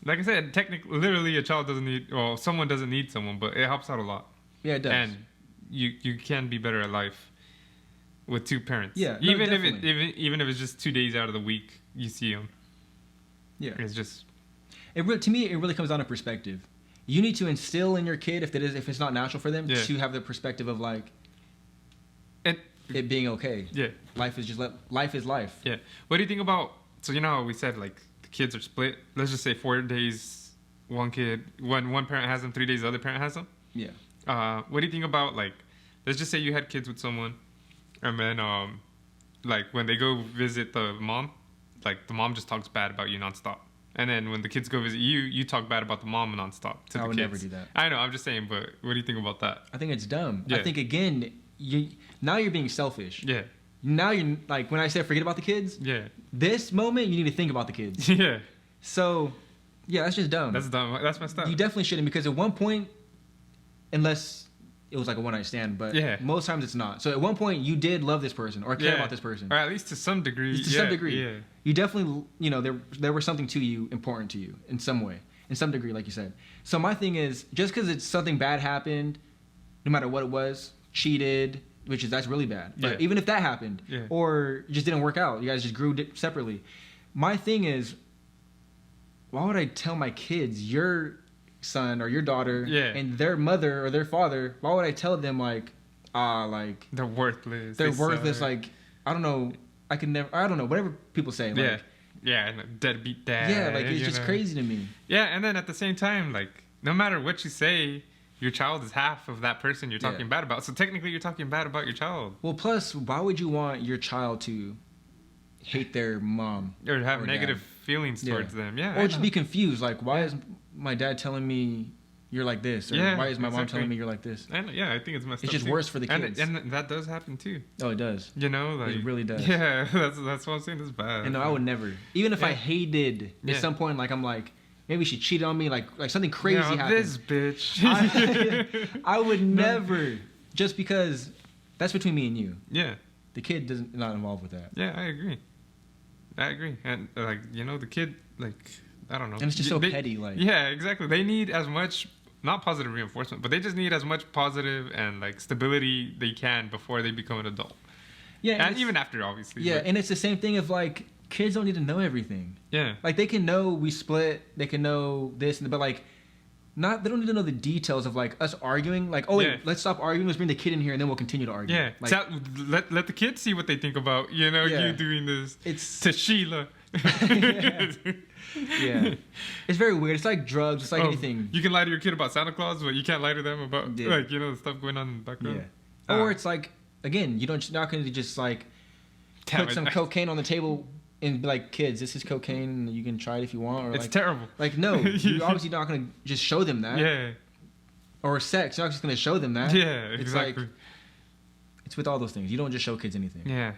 like I said, technically, literally, a child doesn't need. Well, someone doesn't need someone, but it helps out a lot. Yeah, it does. And you can be better at life with 2 parents. Yeah, no, even if definitely. even if it's just 2 days out of the week, you see them. Yeah. It's just To me, it really comes down to perspective. You need to instill in your kid, if it's not natural for them, Yeah. to have the perspective of like, and it being okay. Yeah. Life is life. Yeah. What do you think about? So you know how we said like the kids are split. Let's just say 4 days, one kid, one parent has them, 3 days the other parent has them. Yeah. What do you think about like? Let's just say you had kids with someone, and then like when they go visit the mom, like the mom just talks bad about you nonstop. And then when the kids go visit you, you talk bad about the mom nonstop to the kids. I would never do that. I know, I'm just saying, but what do you think about that? I think it's dumb. Yeah. I think, again, now you're being selfish. Yeah. Now you're, like, when I said forget about the kids, Yeah. this moment, you need to think about the kids. Yeah. So, yeah, that's just dumb. That's dumb. That's messed up. You definitely shouldn't, because at one point, unless it was like a one-night stand, but most times it's not. So at one point, you did love this person or care about this person. Or at least to some degree. Some degree. Yeah. You definitely, there was something to you, important to you in some way, in some degree, like you said. So my thing is, just because it's something bad happened, no matter what it was, cheated, that's really bad. But even if that happened, or just didn't work out, you guys just grew separately. My thing is, why would I tell my kids, your son or your daughter and their mother or their father, why would I tell them like they're worthless? They're worthless. Suck. Like, I don't know. I don't know. Whatever people say. Like, and a deadbeat dad. Yeah, like it's just crazy to me. Yeah, and then at the same time, like no matter what you say, your child is half of that person you're talking bad about. So technically, you're talking bad about your child. Well, plus, why would you want your child to hate their mom or have negative feelings towards them? Yeah, or just be confused. Like, why is my dad telling me you're like this? Or why is my mom telling me you're like this? And I think it's messed up. It's just worse for the kids. And that does happen too. Oh, it does. You know, like it really does. Yeah, that's what I'm saying. It's bad. And no, I would never. Even if I hated at some point, like I'm like, maybe she cheated on me, like something crazy happened. This bitch. I would never, just because that's between me and you. Yeah. The kid not involved with that. Yeah, I agree. And like, the kid, like, I don't know. And it's just petty, like. Yeah, exactly. They need as much, not positive reinforcement, but they just need as much positive and like stability they can before they become an adult. Yeah. And even after, obviously. Yeah, and it's the same thing of like, kids don't need to know everything. Yeah. Like, they can know we split, they can know this, but like, they don't need to know the details of like us arguing. Like, let's stop arguing. Let's bring the kid in here, and then we'll continue to argue. Yeah, like, let the kids see what they think about you doing this. It's to Sheila. Yeah, it's very weird. It's like drugs. It's like anything. You can lie to your kid about Santa Claus, but you can't lie to them about the stuff going on in the background. Yeah. Or it's like, again, you're not going to just like put some cocaine on the table. And be like, kids, this is cocaine, and you can try it if you want. Or it's like, terrible. Like, no, you're obviously not going to just show them that. Yeah. Or sex, you're not just going to show them that. Yeah, exactly. It's with all those things. You don't just show kids anything. Yeah,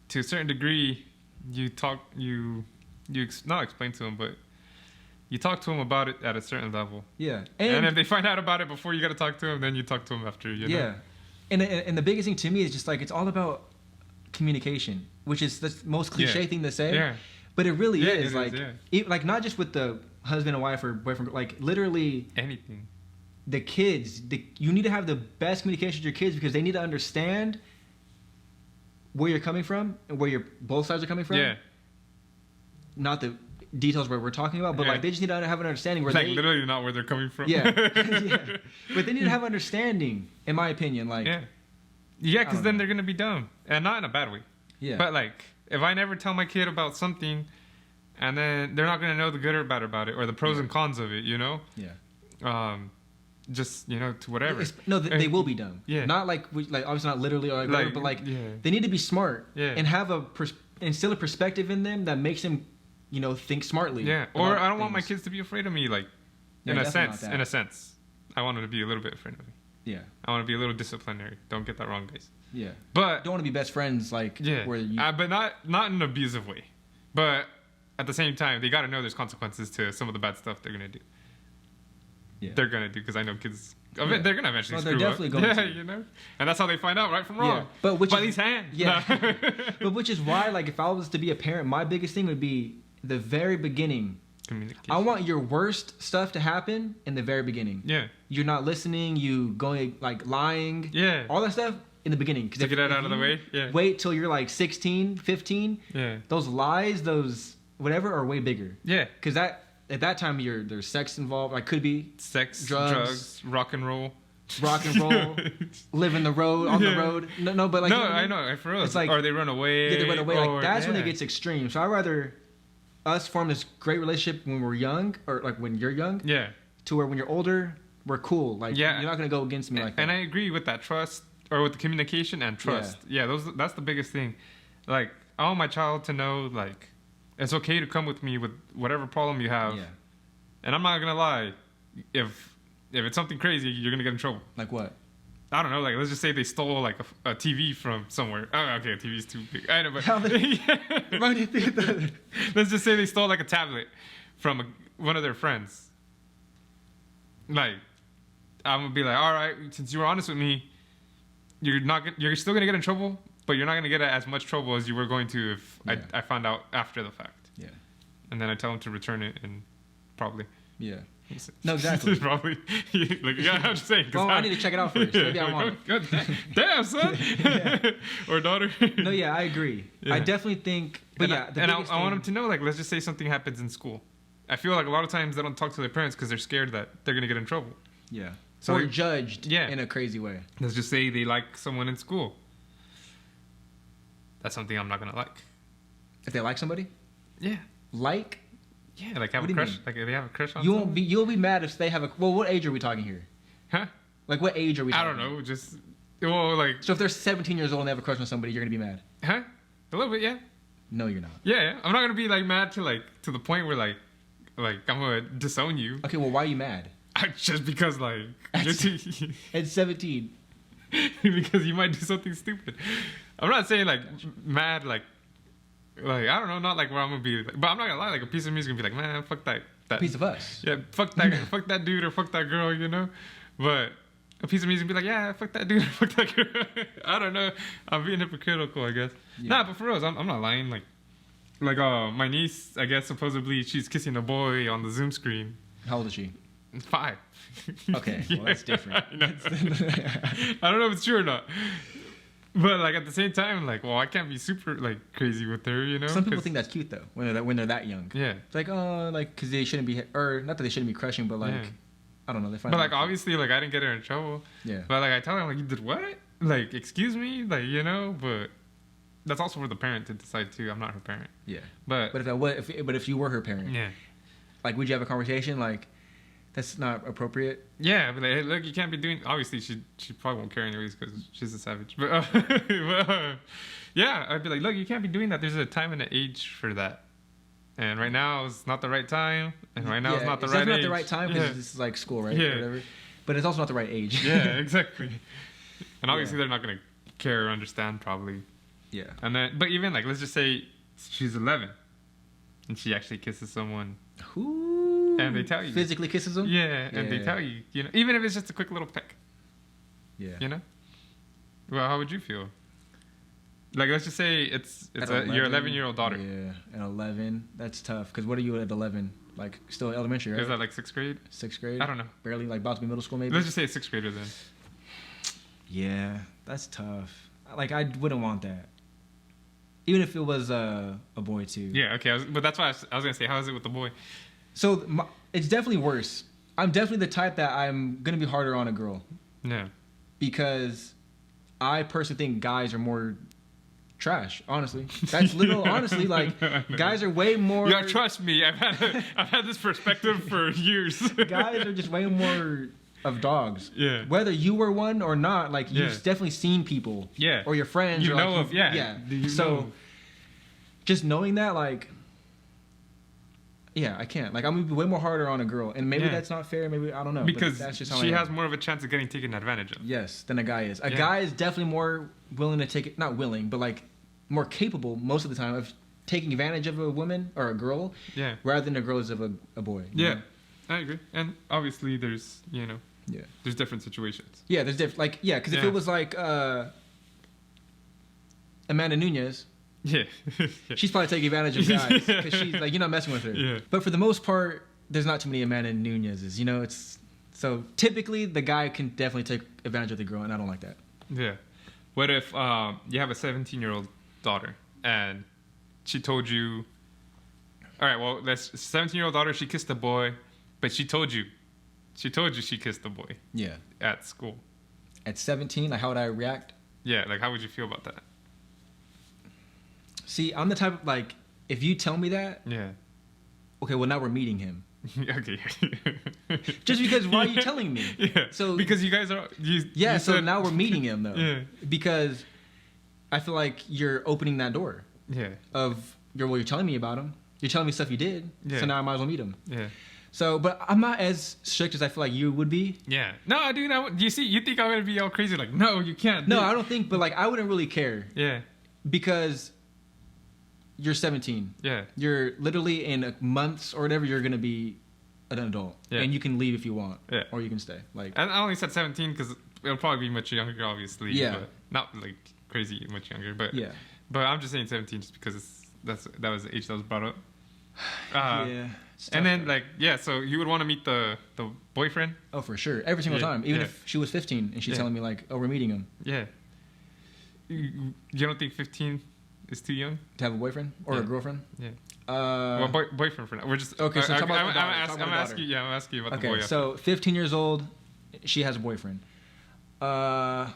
to a certain degree, you not explain to them, but you talk to them about it at a certain level. Yeah. And if they find out about it before you got to talk to them, then you talk to them after. Yeah. And the biggest thing to me is just like, it's all about communication, which is the most cliche thing to say. Yeah. But it really is. Like not just with the husband and wife or boyfriend, like literally anything. The kids, you need to have the best communication with your kids because they need to understand where you're coming from and where both sides are coming from. Yeah. Not the details where we're talking about, but like they just need to have an understanding where literally not where they're coming from. Yeah. But they need to have understanding, in my opinion. Like. Yeah, because then they're gonna be dumb, and not in a bad way. Yeah. But like, if I never tell my kid about something, and then they're not gonna know the good or bad about it, or the pros and cons of it, Yeah. Just to whatever. They will be dumb. Yeah. Not like obviously not literally or whatever, but like they need to be smart. Yeah. And have instill a perspective in them that makes them, think smartly. Yeah. Or I don't want my kids to be afraid of me. Like, in a sense, I want them to be a little bit afraid of me. Yeah. I want to be a little disciplinary. Don't get that wrong, guys. Yeah. But don't want to be best friends where you but not in an abusive way. But at the same time, they got to know there's consequences to some of the bad stuff they're going to do. Yeah. They're going to do because I know kids they're going to eventually screw they're definitely up. Going to. And that's how they find out right from wrong. Yeah. By these hands. Yeah. But which is why like if I was to be a parent, my biggest thing would be the very beginning. I want your worst stuff to happen in the very beginning. Yeah. You're not listening. You going like lying. Yeah. All that stuff in the beginning. To get that out of the way. Yeah. Wait till you're like 16, 15. Yeah. Those lies, those whatever, are way bigger. Yeah. Because at that time there's sex involved. Like could be sex, drugs, rock and roll. rock and roll, live in the road, on the road. No, but like... No, you know what I know. For real. It's like... Or they run away. Yeah, they run away. Or, Like, that's when it gets extreme. So I'd rather us form this great relationship when we're young, or like when you're young. Yeah. To where when you're older, we're cool. Like, yeah. you're not going to go against me like that. And I agree with that trust, or with the communication and trust. Yeah, that's the biggest thing. Like, I want my child to know, like, it's okay to come with me with whatever problem you have. Yeah. And I'm not going to lie. If it's something crazy, you're going to get in trouble. Like what? I don't know. Like, let's just say they stole, like, a TV from somewhere. Oh, okay, a TV's too big. I know, but... Why do you think that? Let's just say they stole, like, a tablet from one of their friends. Like, I'm gonna be like, all right, since you were honest with me, you're still gonna get in trouble, but you're not gonna get as much trouble as you were going to if I found out after the fact. Yeah. And then I tell him to return it, and probably. Yeah. No, exactly. Probably. Like, yeah, I'm just saying. Well, I need to check it out first. Maybe I want it. Damn, son. Or daughter. No, yeah, I agree. Yeah. I definitely think. But I want them to know, like, let's just say something happens in school. I feel like a lot of times they don't talk to their parents because they're scared that they're going to get in trouble. Yeah. So or judged yeah. in a crazy way. Let's just say they like someone in school. That's something I'm not going to like. If they like somebody? Yeah. Like? Yeah, like have a crush. Like if they have a crush on someone? You'll be mad if they have a... Well, what age are we talking here? Huh? Like what age are we talking? I don't know. Just... Well, like... So if they're 17 years old and they have a crush on somebody, you're going to be mad? Huh? A little bit, yeah. No, you're not. Yeah. I'm not going to be like mad to the point where like I'm gonna disown you. Okay, well, why are you mad? Just because like at 17. Because you might do something stupid. I'm not saying like mad like I don't know, not like where I'm gonna be, but I'm not gonna lie. Like a piece of me is gonna be like, man, fuck that piece of us. Yeah, fuck that dude or fuck that girl, you know. But a piece of me is gonna be like, yeah, fuck that dude or fuck that girl. I don't know. I'm being hypocritical, I guess. Yeah. Nah, but for real, I'm not lying. Like my niece, I guess supposedly she's kissing a boy on the Zoom screen. How old is she? 5. Okay, well that's different. I don't know if it's true or not. But like at the same time, like, well, I can't be super like crazy with her, you know. Some people think that's cute though when they're that young. Yeah. It's like like because they shouldn't be, or not that they shouldn't be crushing, but like I don't know. They find. But like obviously, like I didn't get her in trouble. Yeah. But like I tell them like, you did what? Like excuse me, like you know, but. That's also for the parent to decide too. I'm not her parent. Yeah. But if you were her parent, yeah. Like, would you have a conversation like, that's not appropriate? Yeah. But like, hey, look, you can't be doing. Obviously, she probably won't care anyways because she's a savage. But, yeah, I'd be like, look, you can't be doing that. There's a time and an age for that. And right now is not the right time. And right now is not the right age. It's not the right time because this is like school, right? Yeah. Or whatever. But it's also not the right age. Yeah, exactly. And obviously, they're not gonna care or understand probably. Yeah. And then, but even like, let's just say she's 11 and she actually kisses someone. Ooh. And they tell you. Physically kisses them? Yeah. And they tell you, you know, even if it's just a quick little peck. Yeah. You know? Well, how would you feel? Like, let's just say it's your 11-year-old daughter. Yeah. At 11, that's tough. Because what are you at 11? Like, still elementary, right? Is that like 6th grade? 6th grade? I don't know. Barely, like, about to be middle school, maybe? Let's just say it's 6th grader then. Yeah. That's tough. Like, I wouldn't want that. Even if it was a boy too. Yeah, okay. But that's why I was going to say, how is it with the boy? So it's definitely worse. I'm definitely the type that I'm going to be harder on a girl. Yeah. Because I personally think guys are more trash, honestly. That's literal, honestly. Like, guys are way more... Yeah, trust me. I've had this perspective for years. Guys are just way more... of dogs. Yeah. Whether you were one or not, like you've definitely seen people. Yeah. Or your friends. You or know like, of, yeah. Yeah. You so know. Just knowing that, like, yeah, I can't. Like, I'm gonna be way more harder on a girl, and maybe that's not fair. Maybe I don't know. Because that's just how she has more of a chance of getting taken advantage of. Yes, than a guy is. A guy is definitely more willing to take it. Not willing, but like more capable most of the time of taking advantage of a woman or a girl. Yeah. Rather than a girl of a boy. Yeah, know? I agree. And obviously, there's Yeah. There's different situations. Yeah, there's different. Like, yeah, because if it was like Amanda Nunes, she's probably taking advantage of guys because she's like, you're not messing with her. Yeah. But for the most part, there's not too many Amanda Nuneses. You know, it's so typically the guy can definitely take advantage of the girl, and I don't like that. Yeah. What if you have a 17-year-old daughter and she told you, all right, well, that's 17-year-old daughter. She kissed a boy, but she told you she kissed the boy. Yeah. at school. At 17, like how would I react? Yeah, like how would you feel about that? See, I'm the type of, like, if you tell me that, Yeah. okay, well now we're meeting him. Okay. Just because, why are you telling me? Yeah. So because you guys are. You so said, now we're meeting him though. Yeah. Because I feel like you're opening that door Yeah. of you're telling me about him. You're telling me stuff you did. Yeah. So now I might as well meet him. Yeah. So, but I'm not as strict as I feel like you would be. Yeah. No, dude. You see, you think I'm gonna be all crazy? Like, no, you can't. No, dude. I don't think. But like, I wouldn't really care Yeah. because you're 17. Yeah. You're literally in months or whatever. You're gonna be an adult, Yeah. and you can leave if you want, Yeah. or you can stay. Like, And I only said 17 because it'll probably be much younger, obviously. Yeah. But not like crazy much younger, but yeah, But I'm just saying 17 just because that was the age that was brought up. yeah. It's And tough, then though. like so you would want to meet the boyfriend? Oh, for sure, every single Yeah, time. Even yeah. if she was 15 and she's Yeah. telling me like, "Oh, we're meeting him," Yeah. You don't think 15 is too young? to have a boyfriend or Yeah. a girlfriend. Yeah. Uh, Well, boyfriend for now. We're just Okay, so talk about I'm the daughter, talk about the asking. daughter. Yeah, I'm asking you about okay, the boy. so 15 years old, she has a boyfriend. I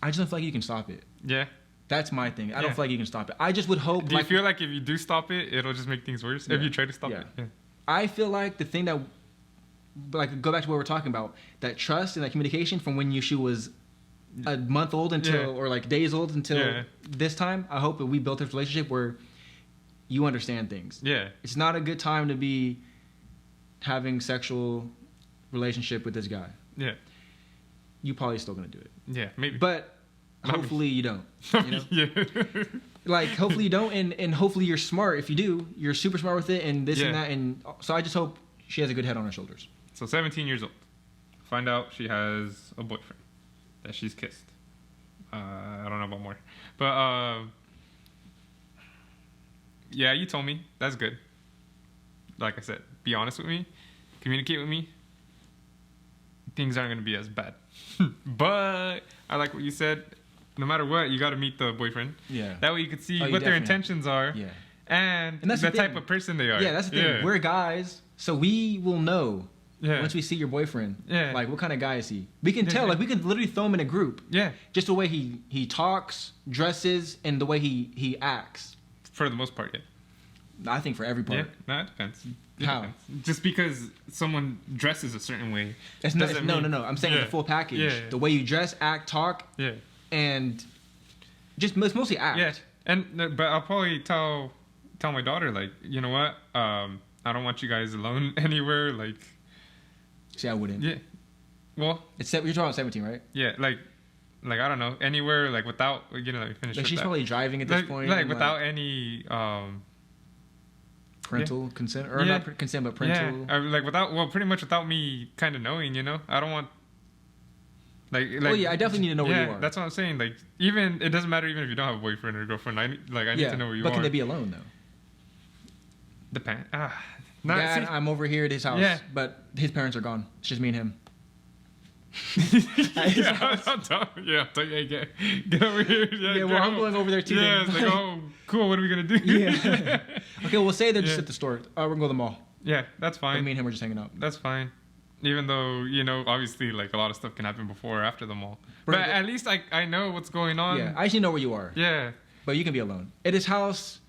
just don't feel like you can stop it. Yeah. That's my thing. I don't Yeah. feel like you can stop it. I just would hope. Do you feel like if you do stop it, it'll just make things worse? If Yeah. you try to stop Yeah. it? Yeah. I feel like the thing that, like, go back to what we're talking about, that trust and that communication from when she was a month old until, Yeah. or like days old until Yeah. this time. I hope that we built this relationship where you understand things. Yeah. It's not a good time to be having sexual relationship with this guy. Yeah. You probably still gonna do it, Yeah. Maybe. but Not me. hopefully you don't. You know? Yeah. Like, hopefully you don't, and hopefully you're smart. If you do, you're super smart with it, and this and Yeah. that, and so I just hope she has a good head on her shoulders. So 17 years old. Find out she has a boyfriend that she's kissed. I don't know about more. But yeah, you told me. That's good. Like I said, be honest with me. Communicate with me. Things aren't going to be as bad. But I like what you said. No matter what, you got to meet the boyfriend. Yeah. That way you could see Oh, you what their definitely intentions are. Yeah. And that's the the type thing. of person they are. Yeah, that's the thing. Yeah. We're guys, so we will know Yeah. once we see your boyfriend. Yeah. Like, what kind of guy is he? We can Yeah, tell. yeah. Like, we can literally throw him in a group. Yeah. Just the way he talks, dresses, and the way he acts. For the most part, yeah. I think for every part. Yeah, no, it depends. It How? depends. Just because someone dresses a certain way It's not, doesn't no. mean- I'm saying Yeah. the full package. Yeah. The way you dress, act, talk, Yeah, and it's mostly act. yeah. And but I'll probably tell my daughter, like, you know what? I don't want you guys alone anywhere. Like, See, I wouldn't. yeah. Well, You're talking about 17, right? yeah. Like I don't know, anywhere, like without, you know, let me finish. Like, with she's that. probably driving at this like, point. like and, without any parental consent, or Yeah. not consent, but parental. Yeah, like without, pretty much without me kind of knowing, you know. I don't want. Like, Oh yeah, I definitely need to know where you are. That's what I'm saying. Like, even it doesn't matter even if you don't have a boyfriend or girlfriend. I need to know where you but are. can they be alone though? Depend. Dad, See, I'm over here at his house, Yeah. but his parents are gone. It's just me and him. yeah, I'll tell you, get over here. Yeah, Yeah, well, I'm going over there too. Yeah, then. it's like, oh, cool. What are we gonna do? Yeah. Okay, we'll say they're just Yeah. at the store. We're gonna go to the mall. Yeah, that's But fine. me and him are just hanging out. That's fine. Even though, you know, obviously, like, a lot of stuff can happen before or after the mall. But Right, but- at least I know what's going on. Yeah, I just need to know where you are. Yeah. But you can be alone at his house.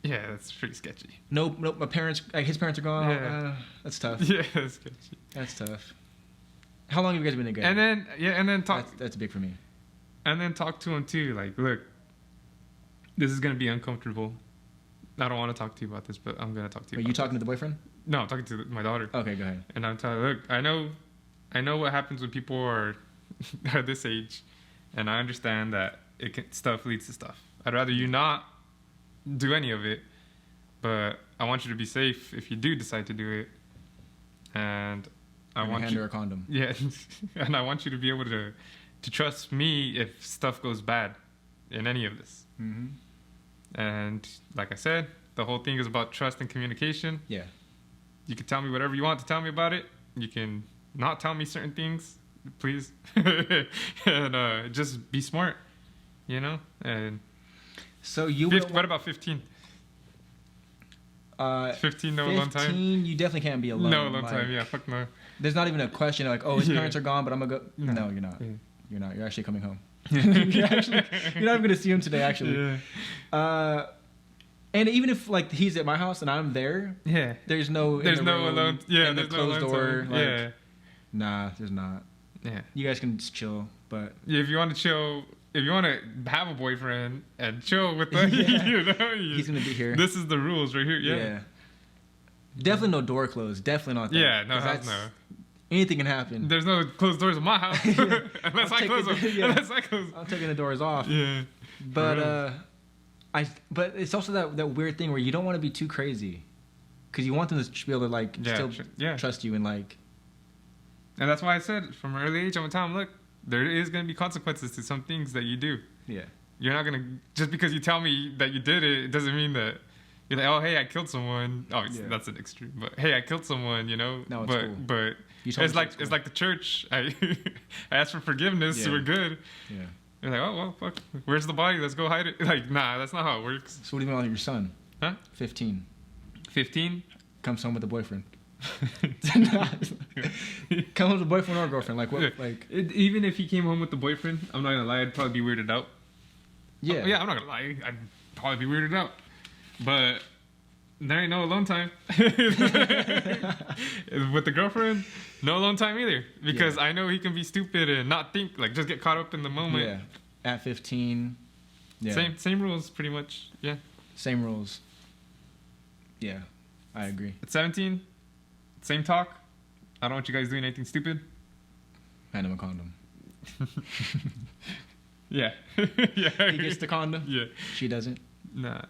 Yeah, that's pretty sketchy. No, my parents, like his parents are gone. Yeah. That's tough. Yeah, that's sketchy. That's tough. How long have you guys been together? And then talk That's big for me. and then talk to him too. Like, look, this is gonna be uncomfortable. I don't want to talk to you about this, but I'm gonna talk to you. Are about you talking to the boyfriend? No, I'm talking to my daughter. Okay, go ahead. And I'm telling her, look, I know what happens when people are this age, and I understand that stuff leads to stuff. I'd rather you not do any of it, but I want you to be safe if you do decide to do it. And I want hand you, her a condom. yeah, and I want you to be able to trust me if stuff goes bad in any of this. Mm-hmm. And like I said, the whole thing is about trust and communication. Yeah. You can tell me whatever you want to tell me about it. You can not tell me certain things, please. And just be smart, you know? And So you what about 15? 15, no alone time. 15, you definitely can't be alone. No alone time. Yeah, fuck no. There's not even a question like, oh, his parents are gone, but I'm gonna go. No, you're not. Yeah. You're not. You're actually coming home. you're not even gonna see him today. Actually. Yeah. And even if like he's at my house and I'm there, Yeah. there's no alone. Yeah, and the there's no closed alone door. time. Like, Yeah. Nah, there's not. Yeah. You guys can just chill, but Yeah, if you want to chill, if you want to have a boyfriend and chill with them, Yeah. you know, he's gonna be here. This is the rules right here. Yeah. Definitely no door closed. Definitely not that. Yeah, no, 'Cause hell's no. Anything can happen. There's no closed doors in my house unless I close them. Yeah. Unless I close. I'm taking the doors off. Yeah. But but it's also that weird thing where you don't want to be too crazy, because you want them to be able to like still trust you and like. And that's why I said from an early age, I'm gonna tell them, look, there is gonna be consequences to some things that you do. Yeah. You're not gonna just because you tell me that you did it, it doesn't mean that you're like, oh hey, I killed someone. Obviously, that's an extreme, but hey, I killed someone. You know. No, it's cool. But it's like it's like the church. I asked for forgiveness, so we're good. Yeah. You're like, oh well, fuck. Where's the body? Let's go hide it. Like, nah, that's not how it works. So what do you mean on your son? Huh? 15. 15 comes home with a boyfriend. Come home with a boyfriend or a girlfriend. Like what? Yeah. Like even if he came home with the boyfriend, I'm not gonna lie, I'd probably be weirded out. Yeah. Yeah, I'm not gonna lie, I'd probably be weirded out. But there ain't no alone time. With the girlfriend, no alone time either. Because I know he can be stupid and not think, like just get caught up in the moment. Yeah. At 15. Yeah. Same rules pretty much. Yeah. Same rules. Yeah. I agree. At 17, same talk. I don't want you guys doing anything stupid. Hand him a condom. Yeah. Yeah. He gets the condom? Yeah. She doesn't? Nah.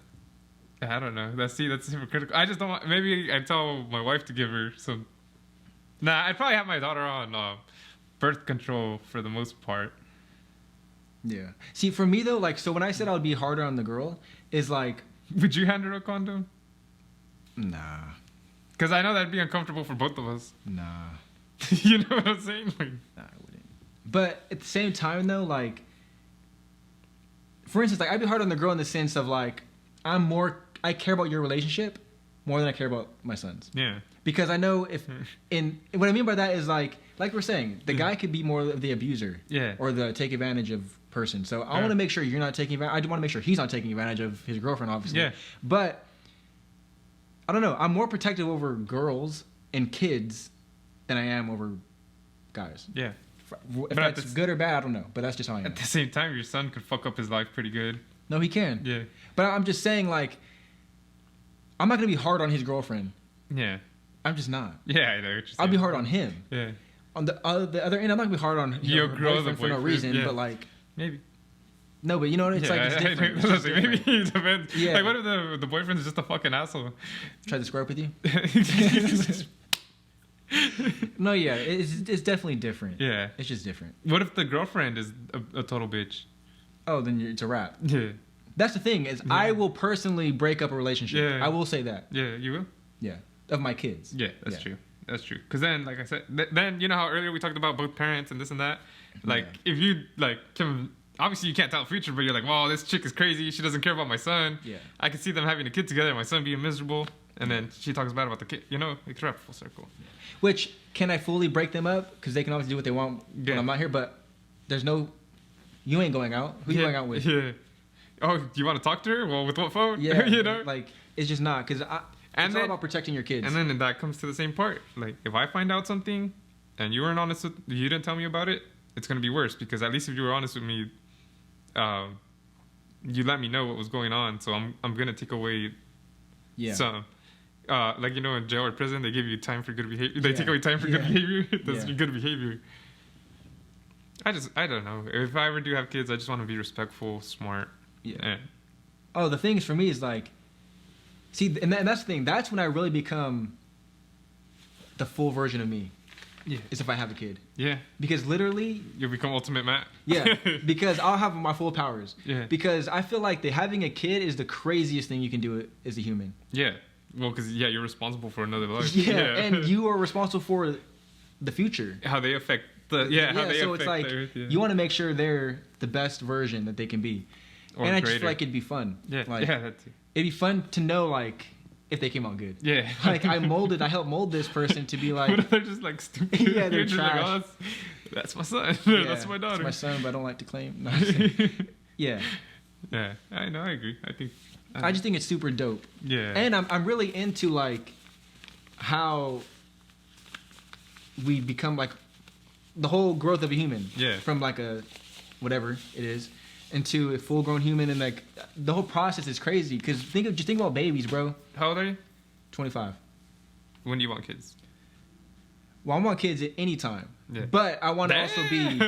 I don't know. That's hypocritical. I just don't want. Maybe I'd tell my wife to give her some. Nah, I'd probably have my daughter on birth control for the most part. Yeah. See, for me though, like, so when I said I would be harder on the girl, is like. Would you hand her a condom? Nah. Because I know that'd be uncomfortable for both of us. Nah. You know what I'm saying? Like, nah, I wouldn't. But at the same time though, like. For instance, like, I'd be hard on the girl in the sense of like, I care about your relationship more than I care about my son's. Yeah. Because I know what I mean by that is like we're saying, the guy could be more of the abuser. Yeah. Or the take advantage of person. So I want to make sure you're not taking advantage. I want to make sure he's not taking advantage of his girlfriend, obviously. Yeah. But I don't know. I'm more protective over girls and kids than I am over guys. Yeah. If that's good or bad, I don't know. But that's just how I am. At the same time, your son could fuck up his life pretty good. No, he can. Yeah. But I'm just saying, like, I'm not going to be hard on his girlfriend. Yeah. I'm just not. Yeah, I know. I'll be hard on him. Yeah. On the other end, I'm not going to be hard on your boyfriend for no reason, but like... Maybe. No, but you know what? It's like, it's different. It's just different. Maybe it depends. Yeah. Like, what if the boyfriend's just a fucking asshole? Try to square up with you? No, yeah. It's definitely different. Yeah. It's just different. What if the girlfriend is a total bitch? Oh, then it's a wrap. Yeah. That's the thing, is I will personally break up a relationship. Yeah. I will say that. Yeah, you will? Yeah. Of my kids. Yeah, that's true. That's true. Because then, like I said, then you know how earlier we talked about both parents and this and that? Like, if you, like, obviously you can't tell the future, but you're like, well, this chick is crazy. She doesn't care about my son. Yeah. I can see them having a kid together and my son being miserable. And then she talks bad about the kid. You know, it could wrap full circle. Yeah. Which, can I fully break them up? Because they can obviously do what they want when I'm not here, but there's no... You ain't going out. Who you going out with? Yeah. Oh, do you want to talk to her? Well, with what phone? Yeah. You know? Like, it's just not. Because it's all about protecting your kids. And then that comes to the same part. Like, if I find out something and you weren't honest with... You didn't tell me about it, it's going to be worse. Because at least if you were honest with me, you let me know what was going on. So I'm going to take away some... like, you know, in jail or prison, they give you time for good behavior. They take away time for good behavior. That's good behavior. I don't know. If I ever do have kids, I just want to be respectful, smart. Yeah. Oh, the thing is for me is like, see, and that's the thing. That's when I really become the full version of me. Yeah. Is if I have a kid. Yeah. Because literally... You'll become Ultimate Matt. Yeah. Because I'll have my full powers. Yeah. Because I feel like having a kid is the craziest thing you can do as a human. Yeah. Well, because, you're responsible for another life. Yeah, and you are responsible for the future. How they affect how they so affect it's like, Earth, you want to make sure they're the best version that they can be. Or and I greater. just feel like it'd be fun. Yeah, like, that too. It'd be fun to know, like, if they came out good. Yeah. Like I helped mold this person to be like. What if they're just like stupid? Yeah, they're You're just trash. like, oh, that's my son. Yeah, That's my daughter. That's my son, but I don't like to claim. No, yeah. Yeah, I know. I agree. I just think it's super dope. Yeah. And I'm really into like how we become like the whole growth of a human. Yeah. From like a whatever it is into a full grown human, and like the whole process is crazy because just think about babies, bro. How old are you? 25. When do you want kids? Well, I want kids at any time. Yeah. But I want to also be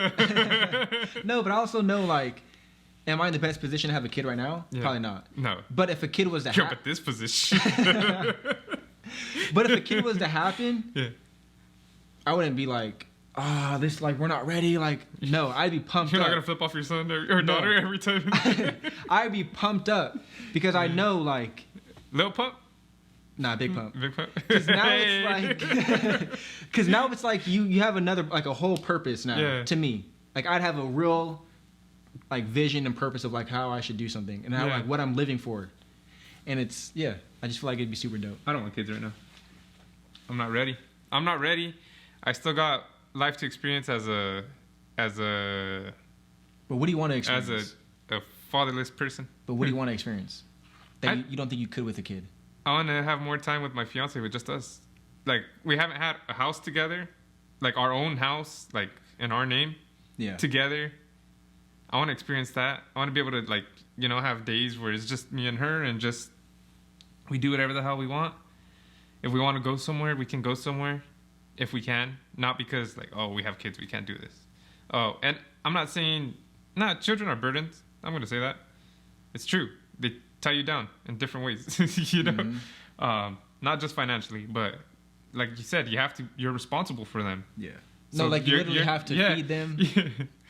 no, but I also know like am I in the best position to have a kid right now? Yeah. Probably not. No. But if a kid was to You're up at this position. But if a kid was to happen, yeah. I wouldn't be like, this like we're not ready. Like, no, I'd be pumped You're up. not gonna flip off your son or daughter every time. I'd be pumped up because I know like little pump. Nah, big pump. Big pump. Because now it's like, you have another like a whole purpose now. Yeah. To me, like I'd have a real like vision and purpose of like how I should do something and how like what I'm living for, and it's I just feel like it'd be super dope. I don't want kids right now. I'm not ready. I still got life to experience as a. But what do you want to experience? As a fatherless person. But what do you want to experience that you don't think you could with a kid? I want to have more time with my fiance, with just us. Like we haven't had a house together, like our own house, like in our name. Yeah. Together. I want to experience that. I want to be able to like have days where it's just me and her and just we do whatever the hell we want. If we want to go somewhere, we can go somewhere. If we can, not because like, oh, we have kids, we can't do this. Oh, and I'm not saying, children are burdens. I'm going to say that. It's true. They tie you down in different ways, Mm-hmm. Not just financially, but like you said, you're responsible for them. Yeah. So like you literally have to feed them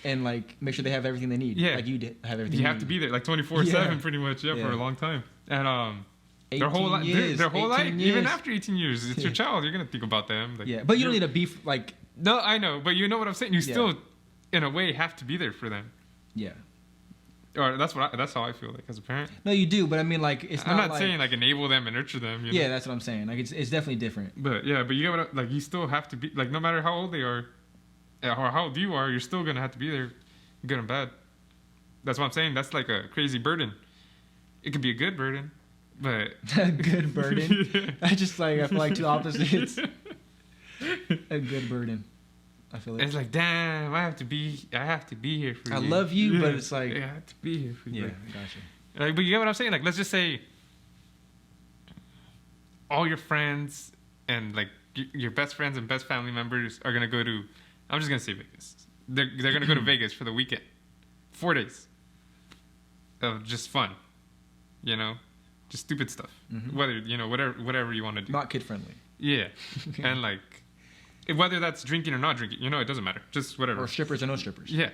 and like make sure they have everything they need. Yeah. Like you have everything. You have to be there like 24/7 pretty much. Yeah, for a long time. And their whole life, even after 18 years, it's your child. You're gonna think about them. Like, but you don't need to be like. No, I know, but you know what I'm saying. You still, in a way, have to be there for them. Yeah. Or that's how I feel like as a parent. No, you do, but I mean, like, it's not. I'm not saying like enable them and nurture them. Yeah, that's what I'm saying. Like, it's definitely different. But you gotta like you still have to be like no matter how old they are, or how old you are, you're still gonna have to be there, good and bad. That's what I'm saying. That's like a crazy burden. It could be a good burden. But a good burden. I feel like two opposites. A good burden. I feel like it's like, damn, I have to be here for you. I love you, but it's like I have to be here for you. Yeah, I gotcha. Like, but you get what I'm saying? Like, let's just say all your friends and like your best friends and best family members are gonna go to. I'm just gonna say Vegas. They're gonna go to Vegas for the weekend, 4 days of just fun, just stupid stuff. Mm-hmm. Whatever you want to do. Not kid friendly. Yeah, and like whether that's drinking or not drinking, it doesn't matter. Just whatever. Or strippers or no strippers. Yeah,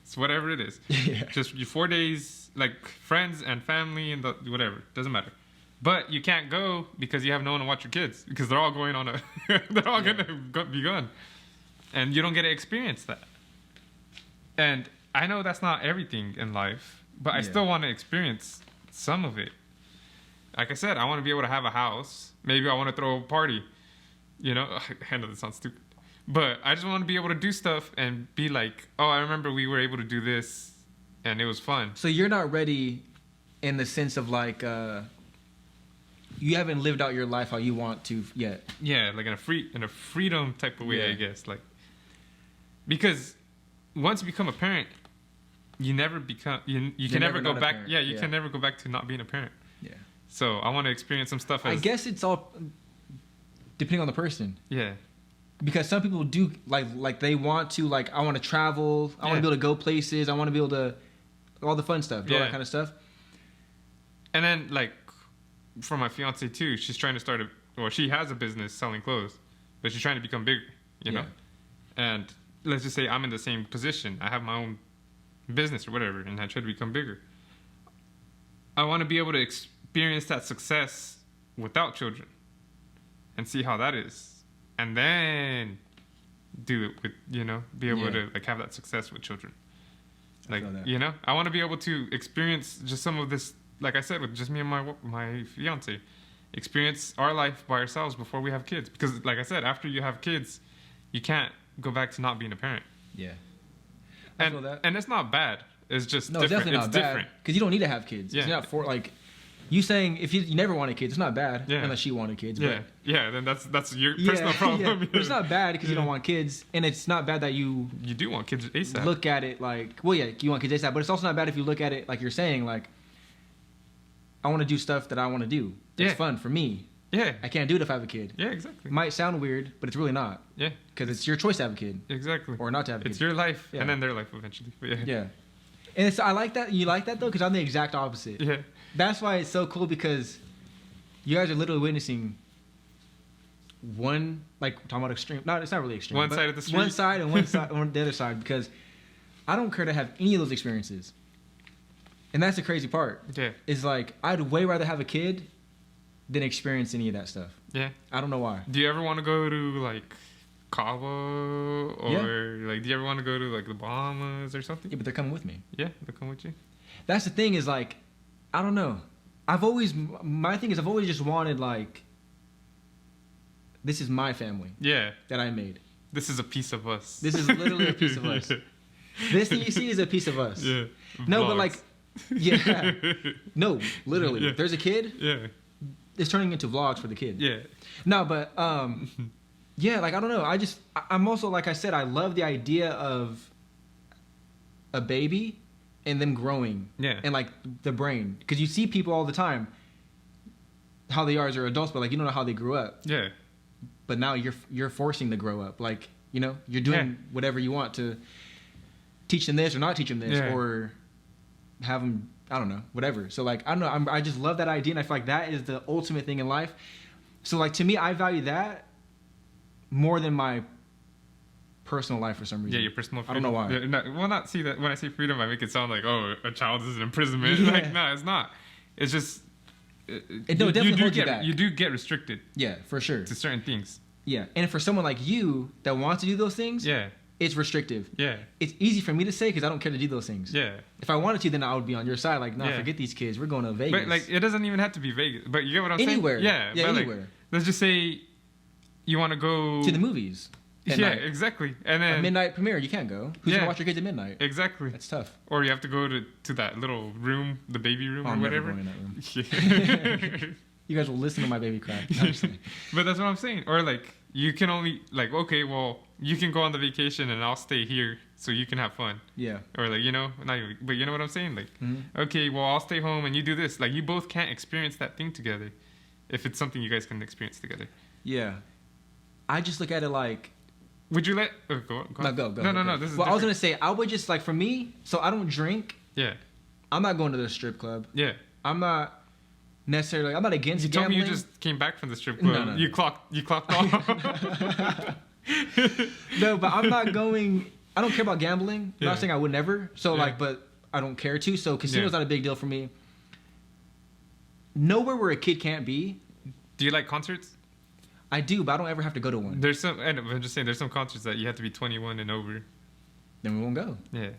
it's whatever it is. Yeah. Just 4 days, like friends and family and whatever, doesn't matter. But you can't go because you have no one to watch your kids because they're all going on they're all gonna be gone, and you don't get to experience that. And I know that's not everything in life, but I still want to experience some of it. Like I said, I want to be able to have a house. Maybe I want to throw a party. I know this sounds stupid, but I just want to be able to do stuff and be like, oh, I remember we were able to do this, and it was fun. So you're not ready, in the sense of like, you haven't lived out your life how you want to yet. Yeah, like in a freedom type of way, I guess. Like, because once you become a parent, you never become you can never go back. Yeah, you can never go back to not being a parent. Yeah. So I want to experience some stuff. I guess it's all depending on the person. Yeah. Because some people do like they want to like I want to travel. I want to be able to go places. I want to be able to all the fun stuff, all that kind of stuff. And then like for my fiance too, she's trying to she has a business selling clothes, but she's trying to become bigger. You know. And let's just say I'm in the same position. I have my own business or whatever, and I try to become bigger. I want to be able to experience that success without children and see how that is, and then do it with be able to like have that success with children. Like I want to be able to experience just some of this, like I said, with just me and my fiance, experience our life by ourselves before we have kids. Because, like I said, after you have kids, you can't go back to not being a parent. Yeah. And it's not bad. It's just no, different. Definitely not it's bad. different. Because you don't need to have kids. Yeah. It's not for like you saying if you never wanted kids, it's not bad. Yeah. Unless she wanted kids. Yeah. But Yeah. Then that's your personal problem. Yeah. But it's not bad because you don't want kids, and it's not bad that you do want kids ASAP. look at it like, well, yeah, you want kids ASAP, but it's also not bad if you look at it like you're saying, like, I want to do stuff that I want to do. It's fun for me. Yeah. I can't do it if I have a kid. Yeah, exactly. It might sound weird, but it's really not. Yeah. Because it's your choice to have a kid. Exactly. Or not to have a kid. It's your life, Yeah. and then their life eventually. But yeah. Yeah. And it's, I like that. You like that, though? Because I'm the exact opposite. Yeah. That's why it's so cool, because you guys are literally witnessing one, like, talking about extreme. No, it's not really extreme. One but side of the street. One side and one side on the other side, because I don't care to have any of those experiences. And that's the crazy part. Yeah. Is like, I'd way rather have a kid than experience any of that stuff. Yeah. I don't know why. Do you ever want to go to like Cabo or like do you ever want to go to like the Bahamas or something? Yeah, but they're coming with me. Yeah, they'll come with you. That's the thing, is like, I don't know. My thing is I've always just wanted, like, this is my family Yeah. that I made. This is a piece of us. This is literally a piece of us. This thing you see is a piece of us. Yeah. No, Vlogs. but like, yeah. No, literally. Yeah. If there's a kid, Yeah. it's turning into vlogs for the kid. Yeah. No, but yeah, like, I don't know. I'm also, like I said, I love the idea of a baby and them growing. Yeah. And like the brain, because you see people all the time how they are as they're adults, but like you don't know how they grew up. Yeah. But now you're forcing to grow up. Like, you know, you're doing whatever you want to teach them this or not teach them this, or have them, I don't know, whatever. So like, I don't know. I just love that idea, and I feel like that is the ultimate thing in life. So like, to me, I value that more than my personal life for some reason. Yeah, your personal freedom. I don't know why. Yeah, no, well, not see that when I say freedom, I make it sound like, oh, a child is in imprisonment. Yeah. Like, no, it's not. It's just It definitely holds you back. You do get restricted Yeah, for sure. to certain things. Yeah, and for someone like you that wants to do those things, Yeah. it's restrictive. Yeah. It's easy for me to say because I don't care to do those things. Yeah. If I wanted to, then I would be on your side. Like, nah, Yeah. forget these kids. We're going to Vegas. But like, it doesn't even have to be Vegas. But you get what I'm Anywhere. saying? Yeah. Yeah, but, anywhere. Like, let's just say you want to go to the movies. At Yeah, night. exactly. And then A midnight premiere, you can't go. Who's Yeah. gonna watch your kids at midnight? exactly. That's tough. Or you have to go to that little room, the baby room Oh, or I'm never whatever. going in that room. Yeah. You guys will listen to my baby cry. No, I'm just kidding. But that's what I'm saying. Or like you can only like, okay, well, you can go on the vacation and I'll stay here so you can have fun. Yeah. Or like, you know, not even, but you know what I'm saying? Like, Mhm. okay, well, I'll stay home and you do this. Like, you both can't experience that thing together if it's something you guys can experience together. Yeah. I just look at it like. Would you let? Oh, go on. No, go. No. This is. Well, I was different. gonna say I would just like, for me. So I don't drink. Yeah. I'm not going to the strip club. Yeah. I'm not necessarily. I'm not against You told me gambling. you just came back from the strip club. No. You clocked off. No, but I'm not going. I don't care about gambling. I'm Yeah. not saying I would never. So Yeah. like, but I don't care to. So casino's Yeah. not a big deal for me. Nowhere where a kid can't be. Do you like concerts? I do, but I don't ever have to go to one. There's some. I'm just saying. There's some concerts that you have to be 21 and over. Then we won't go. Yeah.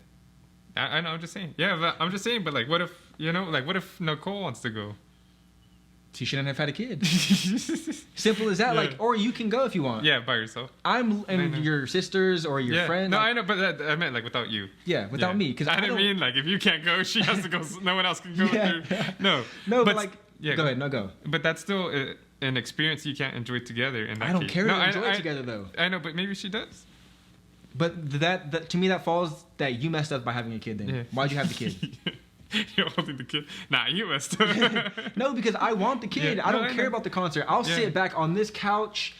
I know. I'm just saying. Yeah, but I'm just saying. But like, what if what if Nicole wants to go? She shouldn't have had a kid. Simple as that. Yeah. Like, or you can go if you want. Yeah, by yourself. And I know. your sisters or your Yeah. friend. No, like, I know, but I meant like without you. Yeah, without Yeah. me, because I didn't don't, mean like if you can't go, she has to go. No one else can go. Yeah. With her. No. No, but like, yeah, go ahead. No, go. But that's still an experience you can't enjoy together. In that I don't case. care No, to enjoy I it together though. I know, but maybe she does. But that to me that falls that you messed up by having a kid. Then Yeah. why'd you have the kid? You're holding the kid. Nah, you messed No, because I want the kid. Yeah. I No, don't I care know. about the concert. I'll Yeah. sit back on this couch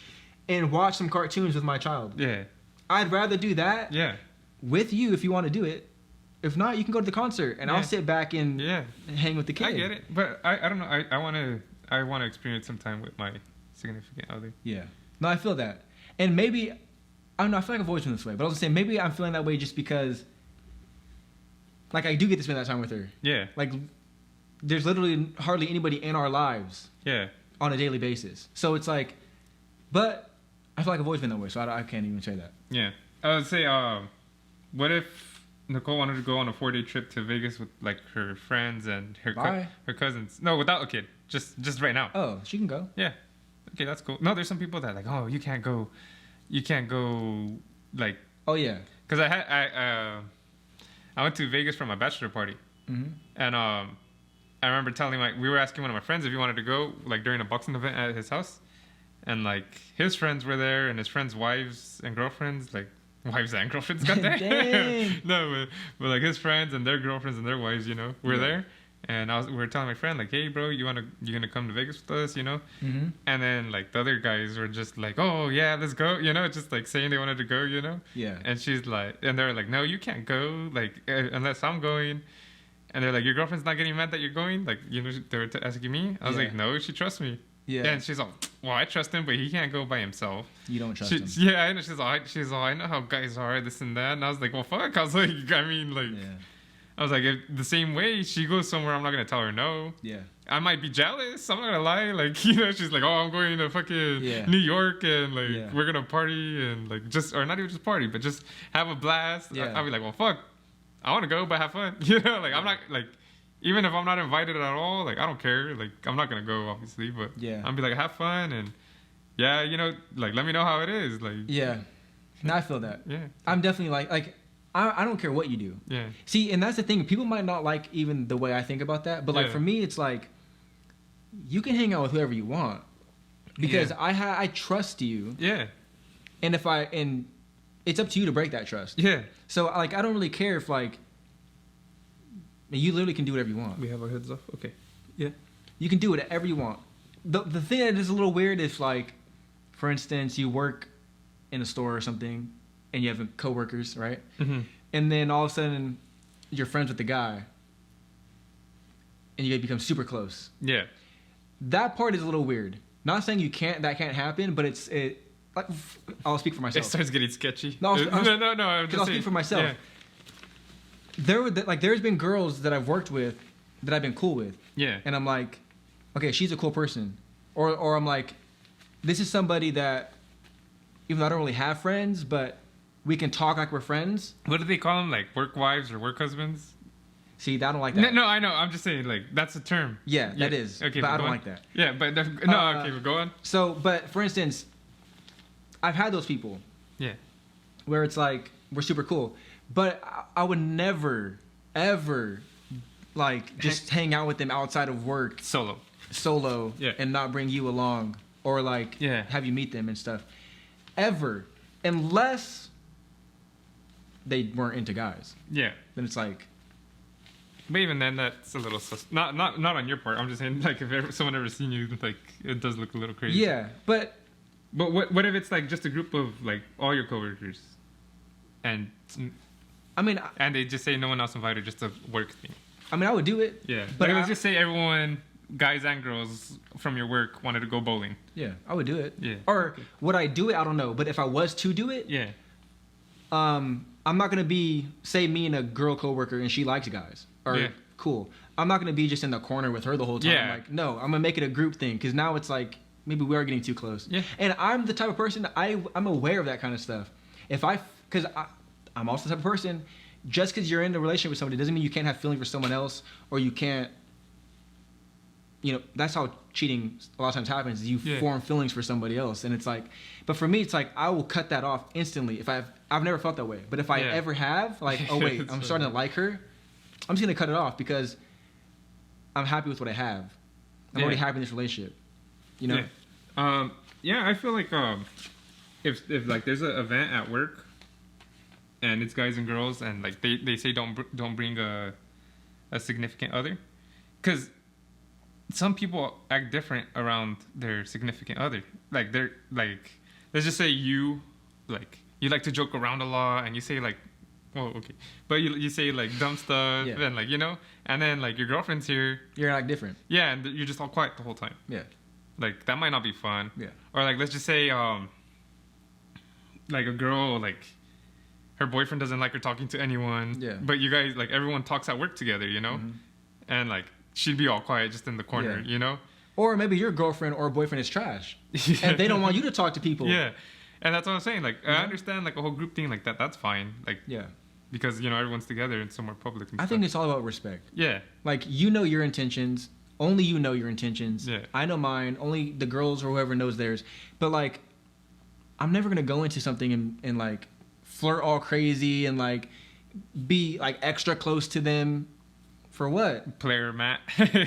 and watch some cartoons with my child. Yeah. I'd rather do that Yeah. with you if you want to do it. If not, you can go to the concert and Yeah. I'll sit back and Yeah. hang with the kid. I get it, but I don't know. I want to experience some time with my significant other. Yeah. No, I feel that. And maybe, I don't know, I feel like I've always been this way. But I was saying, maybe I'm feeling that way just because, like, I do get to spend that time with her. Yeah. Like, there's literally hardly anybody in our lives Yeah. on a daily basis. So it's like, but I feel like I've always been that way. So I can't even say that. Yeah. I would say, what if Nicole wanted to go on a 4-day trip to Vegas with like her friends and Bye. her cousins. No, without a kid. Just right now. Oh, she can go. Yeah. Okay, that's cool. No, there's some people that are like, oh, you can't go, like. Oh yeah. Cause I went to Vegas for my bachelor party, and I remember telling we were asking one of my friends if he wanted to go like during a boxing event at his house, and like his friends were there and his friends' wives and girlfriends, like wives and girlfriends got there. Dang. No, but like his friends and their girlfriends and their wives, were there. And we were telling my friend like, hey bro, you gonna come to Vegas with us, And then like the other guys were just like, oh yeah, let's go, just like saying they wanted to go, Yeah. And she's like, and they're like, no, you can't go, like unless I'm going. And they're like, your girlfriend's not getting mad that you're going, like they were asking me. I was like, no, she trusts me. Yeah. And she's like, well, I trust him, but he can't go by himself. You don't trust him. Yeah, I know. She's all, I know how guys are, this and that. And I was like, well, fuck. I was like, I mean, like. Yeah. I was like, if the same way she goes somewhere, I'm not gonna tell her no. Yeah. I might be jealous. I'm not gonna lie. Like, she's like, oh, I'm going to fucking New York and like we're gonna party and like or not even just party, but just have a blast. Yeah. I'll be like, well, fuck, I want to go, but have fun. Like I'm not like, even if I'm not invited at all, like I don't care. Like I'm not gonna go, obviously, but I'll be like, have fun and like let me know how it is. Like No, I feel that. Yeah. I'm definitely like. I don't care what you do. Yeah. See, and that's the thing. People might not like even the way I think about that, but like for me, it's like you can hang out with whoever you want because I trust you. Yeah. And and it's up to you to break that trust. Yeah. So like I don't really care if like you literally can do whatever you want. We have our heads off. Okay. Yeah. You can do whatever you want. The thing that is a little weird is like, for instance, you work in a store or something. And you have coworkers, right? Mm-hmm. And then all of a sudden, you're friends with the guy, and you become super close. Yeah. That part is a little weird. Not saying that can't happen, but it. Like, I'll speak for myself. It starts getting sketchy. No, I'll speak for myself. Yeah. There's been girls that I've worked with that I've been cool with. Yeah. And I'm like, okay, she's a cool person, or I'm like, this is somebody that, even though I don't really have friends, but we can talk like we're friends. What do they call them? Like work wives or work husbands? See, I don't like that. No, I know. I'm just saying, like, that's a term. Yeah, that is. Okay, but I don't like that. Yeah, but okay, but go on. So, but for instance, I've had those people. Yeah. Where it's like, we're super cool. But I would never, ever, like, just hang out with them outside of work. Solo. Yeah. And not bring you along. Or, like, have you meet them and stuff. Ever. Unless they weren't into guys. Yeah. Then it's like. But even then, that's a little not on your part. I'm just saying, like, if someone ever seen you, like, it does look a little crazy. Yeah, but what if it's like just a group of like all your coworkers, and I mean, and they just say no one else invited, just a work thing. I mean, I would do it. Yeah, but let's just say everyone, guys and girls from your work, wanted to go bowling. Yeah, I would do it. Yeah. Or would I do it? I don't know. But if I was to do it, I'm not gonna be say me and a girl coworker and she likes guys. Or cool. I'm not gonna be just in the corner with her the whole time. Yeah. Like, no, I'm gonna make it a group thing because now it's like maybe we are getting too close. Yeah. And I'm the type of person I'm aware of that kind of stuff. Because I'm also the type of person. Just because you're in a relationship with somebody doesn't mean you can't have feelings for someone else or you can't. You know, that's how cheating a lot of times happens. Is you form feelings for somebody else, and it's like. But for me, it's like I will cut that off instantly. If I've never felt that way, but if I ever have, like, oh wait, I'm starting to like her. I'm just gonna cut it off because I'm happy with what I have. I'm already happy in this relationship. You know? I feel like if like there's an event at work and it's guys and girls and like they say don't bring a significant other, because some people act different around their significant other. Like they're like, let's just say you like to joke around a lot and you say like. Oh, okay. But you say, like, dumb stuff, and, like, and then, like, your girlfriend's here. You're, like, different. Yeah, and you're just all quiet the whole time. Yeah. Like, that might not be fun. Yeah. Or, like, let's just say, like, a girl, like, her boyfriend doesn't like her talking to anyone. Yeah. But you guys, like, everyone talks at work together, Mm-hmm. And, like, she'd be all quiet just in the corner, Or maybe your girlfriend or boyfriend is trash. And they don't want you to talk to people. Yeah. And that's what I'm saying. Like, I understand, like, a whole group thing like that. That's fine. Like, because everyone's together and somewhere public. And I think it's all about respect. Yeah. Like, you know your intentions. Only you know your intentions. Yeah. I know mine. Only the girls or whoever knows theirs. But, like, I'm never going to go into something and, like, flirt all crazy and, like, be, like, extra close to them. For what? Player Matt.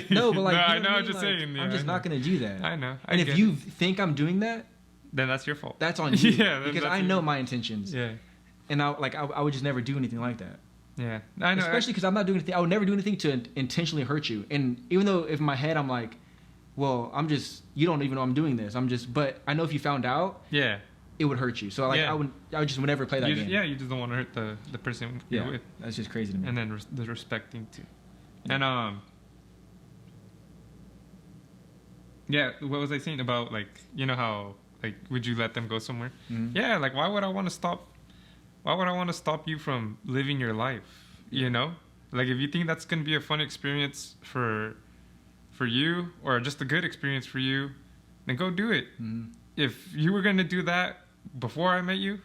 No, but, like, no, you I know what I'm just saying. I'm just not going to do that. I know. And if you think I'm doing that, then that's your fault. that's on you. Yeah, because I know my intentions. Yeah. And I would just never do anything like that. Yeah. I know. Especially because I'm not doing anything. I would never do anything to intentionally hurt you. And even though if in my head I'm like, well, you don't even know I'm doing this. but I know if you found out, yeah, it would hurt you. So like, Yeah. I just would never play that game. Yeah, you just don't want to hurt the person you're with. That's just crazy to me. And then the respect thing too. Yeah. And yeah, what was I saying about, like, how, like, would you let them go somewhere? Mhm. Yeah, like, why would I want to stop you from living your life? Like, if you think that's gonna be a fun experience for you, or just a good experience for you, then go do it. Mhm. If you were gonna do that before I met you,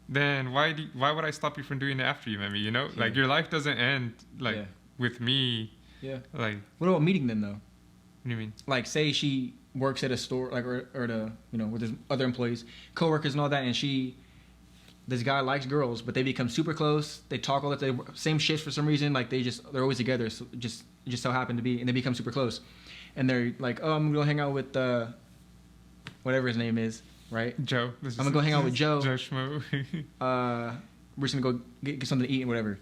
then why would I stop you from doing it after you met me? Yeah. Like, your life doesn't end like Yeah. with me. Yeah. Like, What about meeting them though? what do you mean? Like, say she works at a store, like, or with there's other employees, coworkers and all that, and this guy likes girls, but they become super close. They talk all the time, same shifts for some reason. Like, they're always together. So just so happen to be, and they become super close. And they're like, oh, I'm gonna go hang out with whatever his name is, right? Joe. I'm gonna go hang out with Joe. Joe Schmo. We're just gonna go get something to eat and whatever.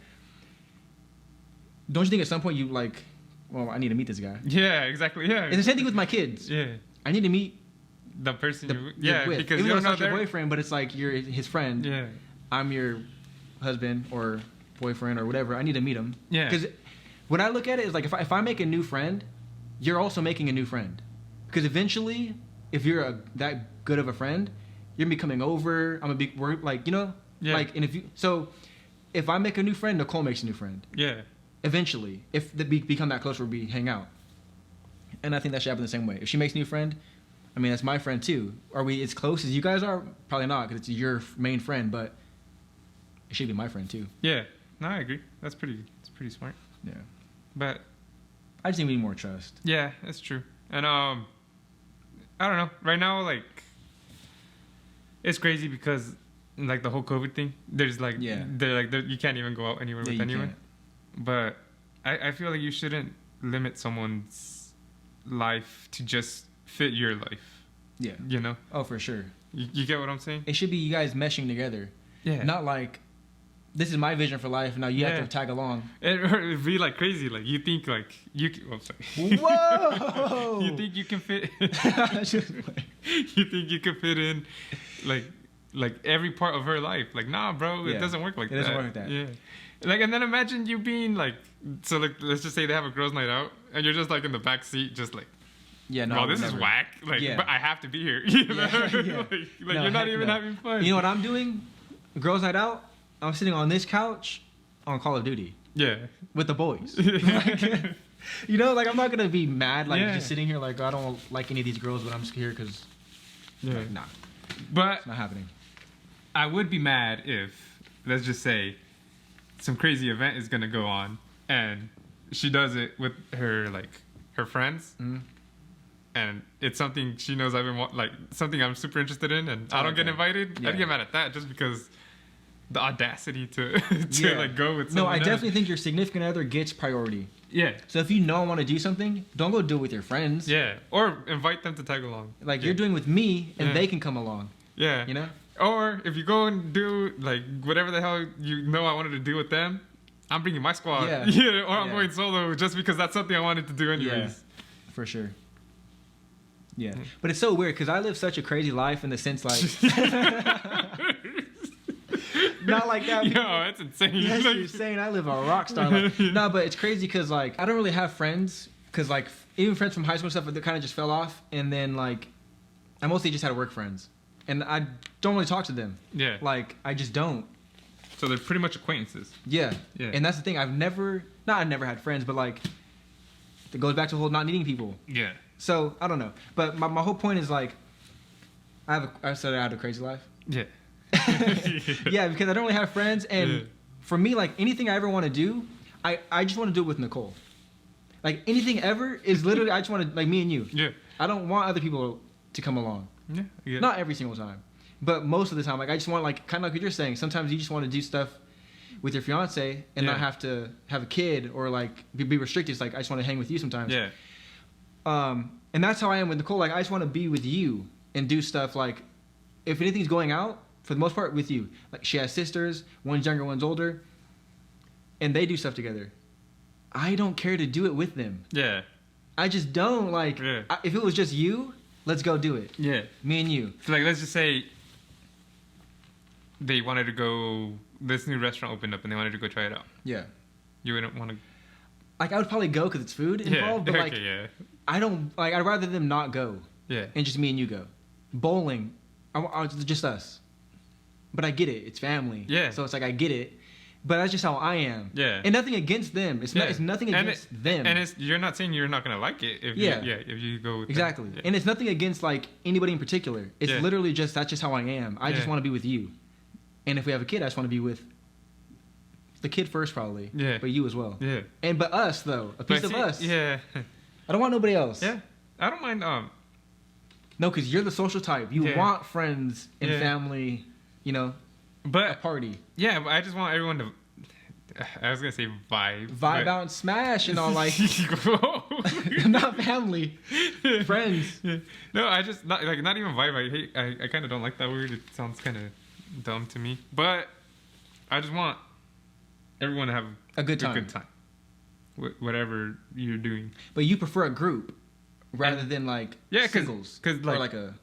Don't you think at some point you like, well, I need to meet this guy? Yeah, exactly. Yeah. It's the same thing with my kids. Yeah. I need to meet The person you're with. because Even you though don't it's know not your their boyfriend, but it's like you're his friend. Yeah. I'm your husband or boyfriend or whatever. I need to meet him. Yeah. Because when I look at it, it's like if I make a new friend, you're also making a new friend. Because eventually, if you're that good of a friend, you're gonna be coming over. We're like, Yeah. like, and if I make a new friend, Nicole makes a new friend. Yeah. Eventually, if they become that close where we hang out. And I think that should happen the same way. If she makes a new friend, I mean, that's my friend too. Are we as close as you guys are? Probably not, because it's your main friend, but it should be my friend too. Yeah. No, I agree. It's pretty smart. Yeah. But I just think we need more trust. yeah, that's true. And I don't know. Right now, like, it's crazy because, like, the whole COVID thing. There's like, Yeah. You can't even go out anywhere with anyone. But I feel like you shouldn't limit someone's life to just fit your life. Yeah. Oh, for sure. You get what I'm saying? It should be you guys meshing together. Yeah. Not like, this is my vision for life, now you have Yeah. to tag along. It'd be like crazy. Like, you think like sorry. Whoa! You think you can fit? You think you can fit in, like every part of her life? Like, nah, bro, it Yeah. doesn't work like that. It doesn't work like that. Yeah. Like, and then imagine you being like, so like, let's just say they have a girls' night out, and you're just like in the back seat, just like, Yeah, no. bro, this is never. whack. Like, Yeah. but I have to be here. You know? Yeah. Like No, you're not heck even no. having fun. You know what I'm doing? Girls' night out, I'm sitting on this couch on Call of Duty Yeah. with the boys. Like, like, I'm not going to be mad, like, Yeah. just sitting here, like, I don't like any of these girls, but I'm just here because, Yeah. nah, But it's not happening. I would be mad if, let's just say, some crazy event is gonna go on, and she does it with her friends, Mhm. and it's something she knows I've been something I'm super interested in, and I don't get Okay. invited. Yeah. I'd get mad at that just because the audacity to Yeah. like go with No, someone I else. definitely think your significant other gets priority. Yeah. So if you know I want to do something, don't go do it with your friends. Yeah. Or invite them to tag along. Like, Yeah. you're doing with me, and Yeah. they can come along. Yeah. You know? Or if you go and do like whatever the hell I wanted to do with them, I'm bringing my squad. Yeah. Or I'm Yeah. going solo just because that's something I wanted to do anyways. Yeah, for sure. Yeah, but it's so weird because I live such a crazy life in the sense like, not like that. Yo, that's insane. That's what Like- you're saying. I live a rock star life. No, but it's crazy because like I don't really have friends because like even friends from high school and stuff that kind of just fell off, and then like I mostly just had work friends, and I don't really talk to them. Yeah. Like I just don't. So they're pretty much acquaintances. Yeah. Yeah. And that's the thing. I've never had friends, but like it goes back to the whole not needing people. Yeah. So I don't know, but my whole point is like I said I had a crazy life. Yeah. Yeah, because I don't really have friends, and Yeah. for me, like anything I ever want to do, I just want to do it with Nicole. Like anything ever is literally I just want to like me and you. Yeah. I don't want other people to come along. Yeah. Not every single time, but most of the time. Like I just want like kind of like what you're saying. Sometimes you just want to do stuff with your fiance and not have to have a kid or like be restricted. It's like I just want to hang with you sometimes. Yeah. And that's how I am with Nicole. Like I just want to be with you and do stuff. Like if anything's going out, for the most part, with you. Like she has sisters, one's younger, one's older, and they do stuff together. I don't care to do it with them. Yeah. I just don't like. Yeah. If it was just you, let's go do it. Yeah. Me and you. So like, let's just say they wanted to go. This new restaurant opened up, and they wanted to go try it out. Yeah. You wouldn't want to. Like I would probably go because it's food involved, but like I don't like. I'd rather them not go. Yeah. And just me and you go. Bowling, just us. But I get it. It's family. Yeah. So it's like I get it. But that's just how I am. Yeah. And nothing against them. It's not. It's nothing against them. And you're not saying you're not gonna like it if if you go with exactly. them. Yeah. And it's nothing against like anybody in particular. It's literally just that's just how I am. I just want to be with you. And if we have a kid, I just want to be with the kid first, probably. Yeah. But you as well. Yeah. But us though, a piece of us. Yeah. I don't want nobody else. Yeah. I don't mind. No, because you're the social type. You want friends and family. You know. But a party. Yeah, but I just want everyone to. I was gonna say vibe out and smash and all like. Not family, friends. Yeah. No, I just not even vibe. I kind of don't like that word. It sounds kind of dumb to me. But I just want everyone to have a good time. Whatever you're doing. But you prefer a group rather than like singles, because like a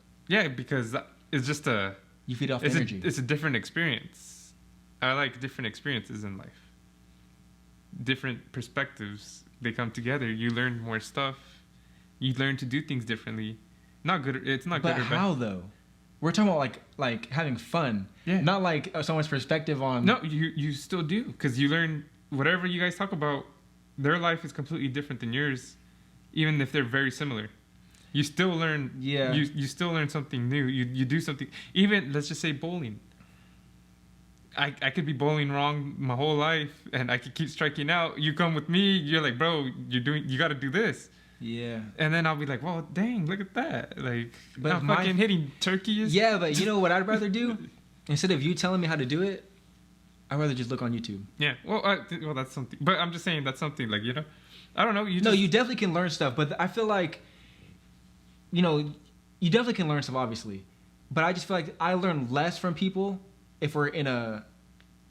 because it's just a. You feed off energy. It's a different experience. I like different experiences in life. Different perspectives. They come together. You learn more stuff. You learn to do things differently. Not good. It's not good or bad. But how though? We're talking about like having fun. Yeah. Not like someone's perspective on. No, you still do because you learn whatever you guys talk about. Their life is completely different than yours, even if they're very similar. You still learn. Yeah. You still learn something new. You do something. Even let's just say bowling. I could be bowling wrong my whole life, and I could keep striking out. You come with me. You're like, bro, you got to do this. Yeah. And then I'll be like, well, dang, look at that. Like, but I'm fucking hitting turkeys. Yeah, but you know what I'd rather do? Instead of you telling me how to do it, I'd rather just look on YouTube. Yeah. Well, that's something. But I'm just saying that's something like I don't know. You definitely can learn stuff, but I feel like. You definitely can learn stuff, obviously. But I just feel like I learn less from people if we're in a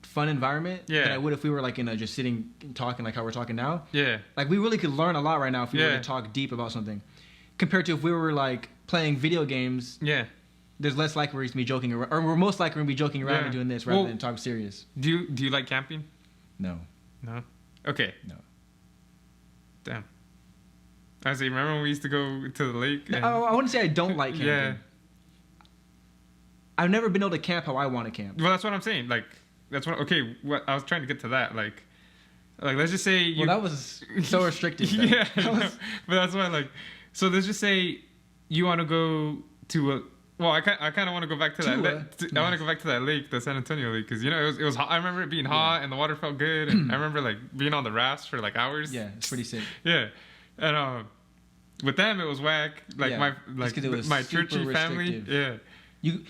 fun environment than I would if we were like in a just sitting talking like how we're talking now. Yeah. Like we really could learn a lot right now if we were to talk deep about something. Compared to if we were like playing video games. Yeah. There's less likely we're to be joking around, or we're most likely to be joking around and doing this rather than talk serious. Do you like camping? No. No? Okay. No. Damn. I remember when we used to go to the lake? No, I wouldn't say I don't like camping. Yeah. I've never been able to camp how I want to camp. Well, that's what I'm saying. Like, that's what. Okay, I was trying to get to that. Like let's just say you. Well, that was so restrictive. Yeah, but that's why. Like, so let's just say you want to go to a. Well, I kind of want to go back to that. I want to go back to that lake, the San Antonio lake, because it was hot. I remember it being hot and the water felt good. And I remember like being on the rafts for like hours. Yeah, it's pretty sick. Yeah. And with them it was whack. Like my churchy family. Yeah. You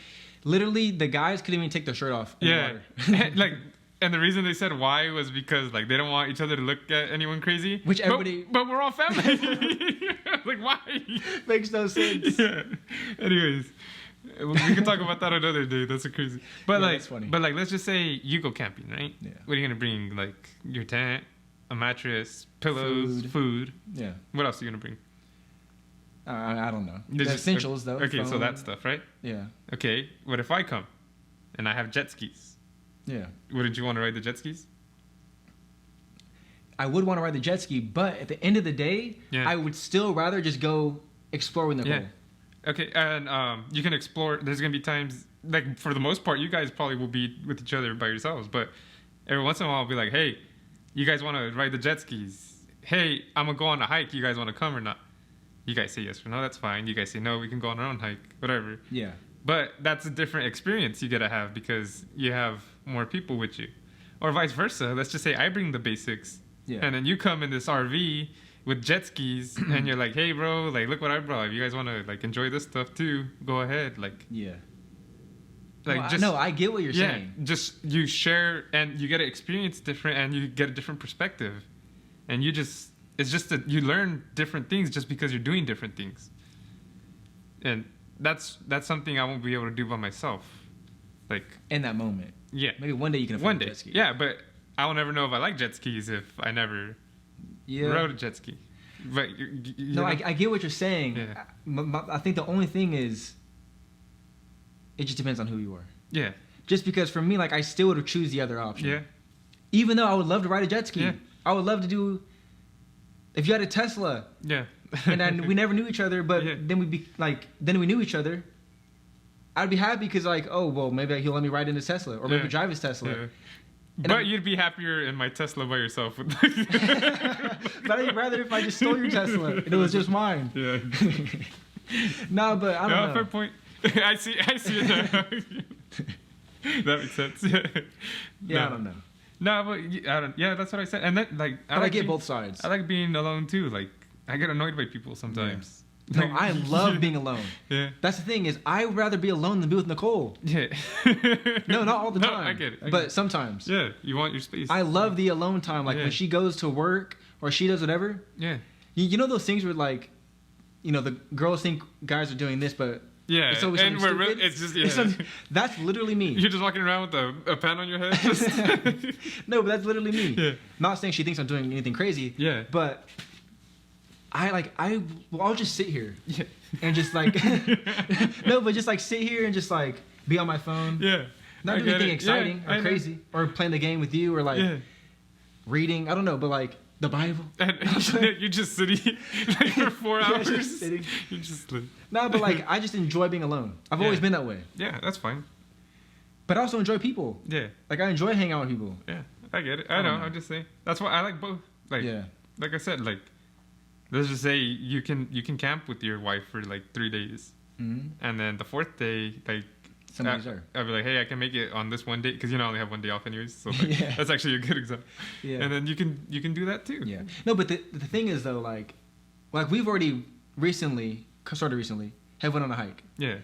literally the guys couldn't even take their shirt off in the water. And the reason they said why was because like they don't want each other to look at anyone crazy. Which everybody but we're all family. Like why? Makes no sense. Yeah. Anyways. We can talk about that another day. That's crazy. But that's funny. But let's just say you go camping, right? Yeah. What are you gonna bring? Like your tent, a mattress, pillows, food. Yeah. What else are you gonna bring? I don't know. The essentials, though. Okay, so that stuff, right? Yeah. Okay, what if I come and I have jet skis? Yeah. Wouldn't you want to ride the jet skis? I would want to ride the jet ski, but at the end of the day, I would still rather just go explore with Nicole. Yeah. Okay, and you can explore. There's going to be times, like, for the most part, you guys probably will be with each other by yourselves, but every once in a while, I'll be like, hey, you guys want to ride the jet skis? Hey, I'm going to go on a hike. You guys want to come or not? You guys say yes or no, that's fine. You guys say no, we can go on our own hike, whatever. Yeah. But that's a different experience you got to have because you have more people with you. or vice versa. Let's just say I bring the basics, Yeah. and then you come in this RV with jet skis, and you're like, hey, bro, like, look what I brought. If you guys want to like enjoy this stuff too, go ahead. Like, Yeah. like Well, just no, I get what you're saying. just you share and you get to experience different, and you get a different perspective, and you just it's just that you learn different things just because you're doing different things, and that's something I won't be able to do by myself, like In that moment. yeah, Maybe one day you can afford one a day, jet ski. yeah, but I will never know if I like jet skis if I never Yeah. rode a jet ski. But you No, know? I get what you're saying. Yeah. I think the only thing is, it just depends on who you are. yeah, Just because for me, like, I still would choose the other option. yeah, Even though I would love to ride a jet ski. Yeah. I would love to do, if you had a Tesla, yeah, and then we never knew each other, but Yeah. then then we knew each other, I'd be happy because, like, oh, well, maybe he'll let me ride in his Tesla, or maybe Yeah. drive his Tesla. yeah. And But I'm- you'd be happier in my Tesla by yourself. But I'd rather if I just stole your Tesla and it was just mine. Yeah. No, but I don't No, know. fair point. I see it now. That makes sense. Yeah, No. I don't know. No, but I don't. Yeah, that's what I said. And then like, But I like get being- both sides. I like being alone too. Like, I get annoyed by people sometimes. No, I love being alone. Yeah. That's the thing is, I would rather be alone than be with Nicole. Yeah. No, not all the No, time. I get it. I get But it. sometimes. Yeah, you want your space. I love the alone time. Like Yeah. when she goes to work or she does whatever. Yeah. You know those things where like, you know, the girls think guys are doing this, but Yeah. it's always and something we're stupid. it's just yeah. It's some- that's literally me. You're just walking around with a pen on your head. Just No, but that's literally me. Yeah. Not saying she thinks I'm doing anything crazy. Yeah. But I'll just sit here Yeah. and just like no, but just like sit here and just like be on my phone. Yeah. Not I doing get anything it. exciting Yeah, I or know. crazy or playing the game with you or like Yeah. reading. I don't know, but like the Bible. And you're just sitting like for 4 Yeah, hours. just sitting. You just like, No, but like I just enjoy being alone. I've Yeah. always been that way. yeah, that's fine. But I also enjoy people. Yeah, Like I enjoy hanging out with people. yeah, I get it. I don't know. know. I'm just saying. That's why I like both. Like, Yeah. like I said, like let's just say you can camp with your wife for like 3 days, Mm-hmm. and then the 4th day, like Somebody's there. I'll be like, hey, I can make it on this one day because you know I only have one day off anyways. So like, Yeah. that's actually a good example. Yeah. And then you can do that too. Yeah. No, but the thing is though, like we've already sort of recently, have went on a hike. Yeah.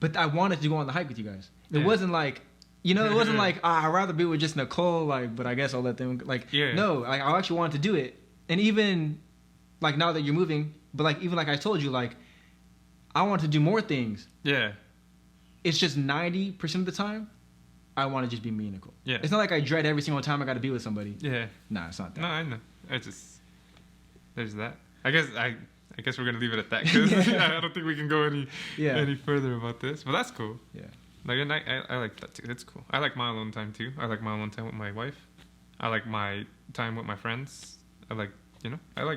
But I wanted to go on the hike with you guys. It Yeah. wasn't like, you know, it wasn't like, I'd rather be with just Nicole, like, but I guess I'll let them, like, Yeah. no, like, I actually wanted to do it. And even, like, now that you're moving, but, like, even like I told you, like, I want to do more things. Yeah. It's just 90% of the time, I want to just be me and Nicole. Yeah. It's not like I dread every single time I got to be with somebody. Yeah. Nah, it's not that. No, I know. There's that. I guess we're gonna leave it at that because Yeah. I don't think we can go any further about this. But that's cool. Yeah. Like, and I like that too. It's cool. I like my alone time too. I like my alone time with my wife. I like my time with my friends. I like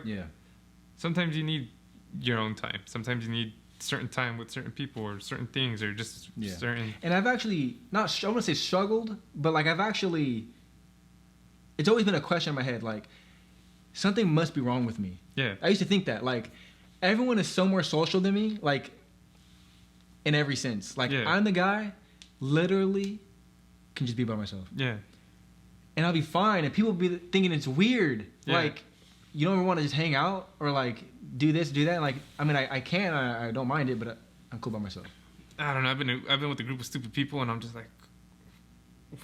Yeah. sometimes you need your own time. Sometimes you need certain time with certain people or certain things or just Yeah. certain. And I've actually I want to say struggled, but like it's always been a question in my head, like something must be wrong with me. Yeah. I used to think that like everyone is so more social than me, like in every sense. Like Yeah. I'm the guy, literally, can just be by myself, Yeah. and I'll be fine. And people be thinking it's weird, Yeah. like you don't ever want to just hang out or like do this, do that. Like I mean, I can, I don't mind it, but I'm cool by myself. I don't know. I've been with a group of stupid people, and I'm just like,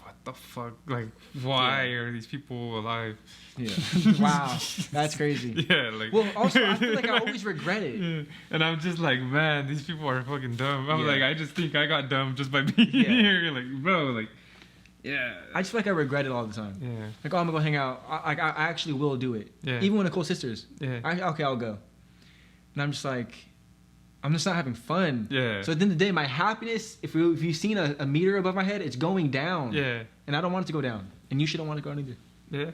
what the fuck? Like, why are these people alive? Yeah. Wow, that's crazy. Yeah, like. Well, also I feel like I always regret it. Yeah. And I'm just like, man, these people are fucking dumb. I'm Yeah. like, I just think I got dumb just by being Yeah. here. Like, bro, like, yeah. I just feel like I regret it all the time. Yeah. Like, oh, I'm gonna go hang out. I actually will do it. Yeah. Even when Nicole's sisters. Yeah. Okay, I'll go. And I'm just like, I'm just not having fun. Yeah. So at the end of the day, my happiness, if you've seen a meter above my head, it's going down. Yeah. And I don't want it to go down. And you shouldn't want it to go down either. Yeah.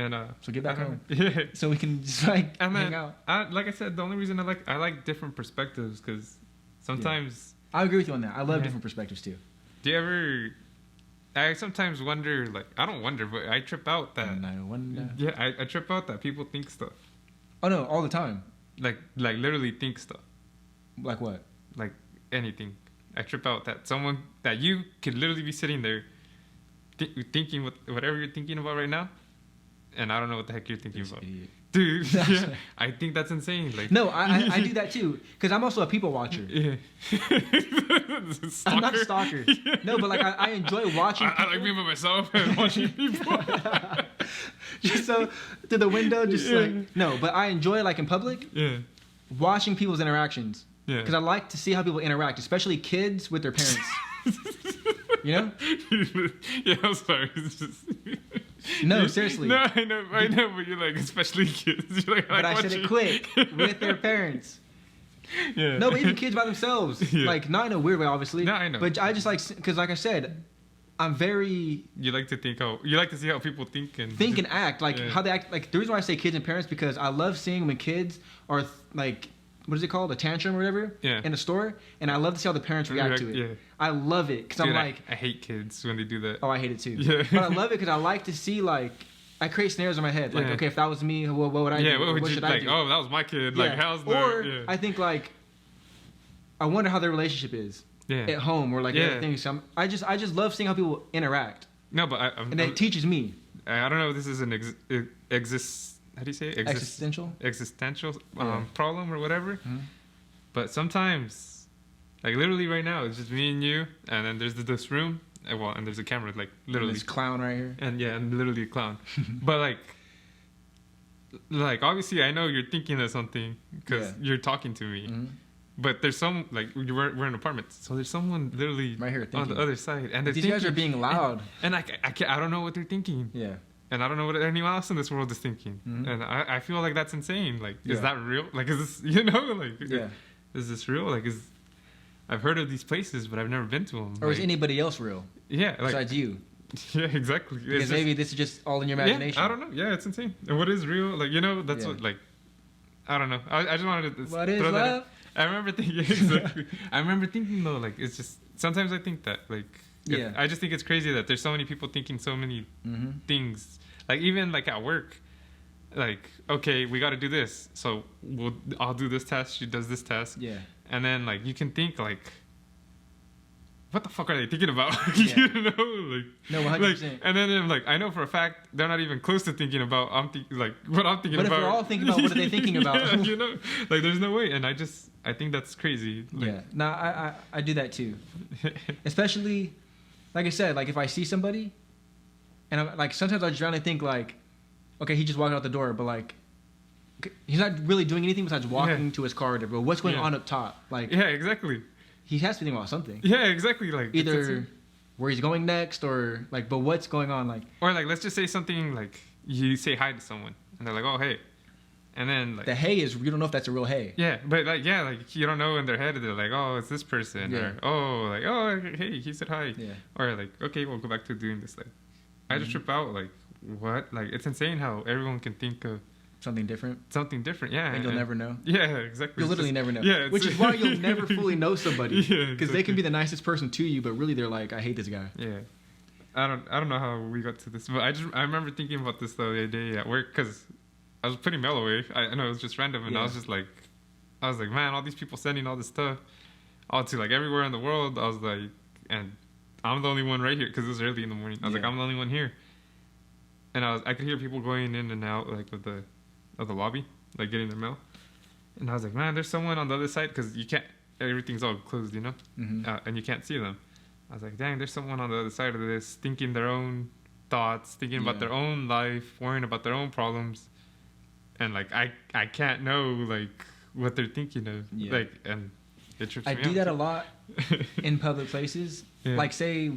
And So get back home. Yeah. So we can just like And hang then, out. like I said, the only reason I like different perspectives because sometimes. I agree with you on that. I love Yeah. different perspectives too. Do you ever? I sometimes wonder, like, I don't wonder, but I trip out that. And I wonder. Yeah, I trip out that people think stuff. Oh no, all the time. Like literally think stuff. Like what? Like anything. I trip out that someone that you could literally be sitting there thinking whatever you're thinking about right now, and I don't know what the heck you're thinking about. Idiot. Dude, yeah, I think that's insane. Like, no, I do that too, because I'm also a people watcher. Yeah. I'm not a stalker. Yeah. No, but like I enjoy watching. I like being by myself and watching people. Just so through the window, just Yeah. like no. But I enjoy like in public Yeah. watching people's interactions. Yeah. Because I like to see how people interact, especially kids with their parents. You know? Yeah, I'm sorry. It's just... No, seriously. No, I know, but you're like, especially kids. You're like, But I said it quick, with their parents. Yeah. No, but even kids by themselves. Yeah. Like, not in a weird way, obviously. No, I know. But I just like, because like I said, I'm very... You like to see how people think and act. Like, Yeah. how they act. Like, the reason why I say kids and parents, because I love seeing when kids are, like... What is it called? A tantrum or whatever? Yeah. In a store. And I love to see how the parents react to it. Yeah. I love it. Because I'm Dude, like... I hate kids when they do that. Oh, I hate it too. Yeah. But I love it because I like to see, like... I create scenarios in my head. Like, Yeah. okay, if that was me, what would I do? Yeah, what would you should like? I do? Oh, that was my kid. Yeah. Like, how's the? Or Yeah. I think, like... I wonder how their relationship is. Yeah. At home or, like, Yeah. everything. So I just love seeing how people interact. No, but And it teaches me. I don't know if this is an how do you say it? Existential? Existential Yeah. problem or whatever. Mm-hmm. But sometimes, like literally right now, it's just me and you, and then there's this room, and there's a camera, like literally, This clown right here. and yeah, and literally a clown. But like obviously, I know you're thinking of something because Yeah. you're talking to me. Mm-hmm. But there's some like we're in an apartment, so there's someone literally Right here on thinking. the other side, and they're These guys are being loud. and I can't, I don't know what they're thinking. Yeah. And I don't know what anyone else in this world is thinking. Mhm. And I feel like that's insane. Like, is Yeah. that real? Like, is this, you know, like, Yeah. is this real? Like, I've heard of these places, but I've never been to them. Or like, is anybody else real yeah, like, besides you? yeah, exactly. It's Because just- maybe this is just all in your imagination. Yeah, I don't know. Yeah, it's insane. And what is real? Like, you know, that's Yeah. what, like, I don't know. I just wanted to What is throw that in. love? I remember thinking, yeah, exactly. I remember thinking, though, like, it's just, sometimes I think that, like, Yeah. I just think it's crazy that there's so many people thinking so many Mm-hmm. things. Like even like at work, like okay, we got to do this, so I'll do this task. She does this task, Yeah. and then like you can think like, what the fuck are they thinking about? Yeah. You know, like No, like, 100%. and then like I know for a fact they're not even close to thinking about like what I'm thinking But if about. we're all thinking about what are they thinking about? Yeah, you know, like there's no way, and I think that's crazy. Like, Yeah. No, I do that too. Especially, like I said, like if I see somebody, and I'm like sometimes I just randomly think like, okay, he just walked out the door, but like, he's not really doing anything besides walking Yeah. to his car. But what's going Yeah. on up top? Like, yeah, exactly. he has to be thinking about something. Yeah, exactly. Like it's Either where he's going next, or like, but what's going on? Like or like let's just say something like you say hi to someone and they're like, oh hey, and then like the hey is you don't know if that's a real hey. yeah, but like yeah, like you don't know in their head they're like, oh it's this person, Yeah. or oh hey he said hi, Yeah. or like okay we'll go back to doing this. Like I just Mm-hmm. trip out like what, like it's insane how everyone can think of Something different, something different. Yeah, and you'll never know. Yeah, exactly. You'll It's literally just- never know. Yeah, it's- Which is why you'll never fully know somebody. Yeah, Because they can be exactly. the nicest person to you, but really they're like, I hate this guy. Yeah. I don't know how we got to this, but I remember thinking about this the other day at work because I was putting mail away. I know it was just random, and Yeah. I was like, man, all these people sending all this stuff, all to like everywhere in the world. I was like, and I'm the only one right here because it was early in the morning. I was like, Yeah. I'm the only one here, and I could hear people going in and out like of the lobby, like getting their mail, and I was like, man, there's someone on the other side because you can't, everything's all closed, you know, Mm-hmm. and you can't see them. I was like, dang, there's someone on the other side of this thinking their own thoughts, thinking about Yeah. their own life, worrying about their own problems. And like, I can't know like what they're thinking of. Yeah. Like, and it trips I me do out. that a lot in public places. Yeah. Like say,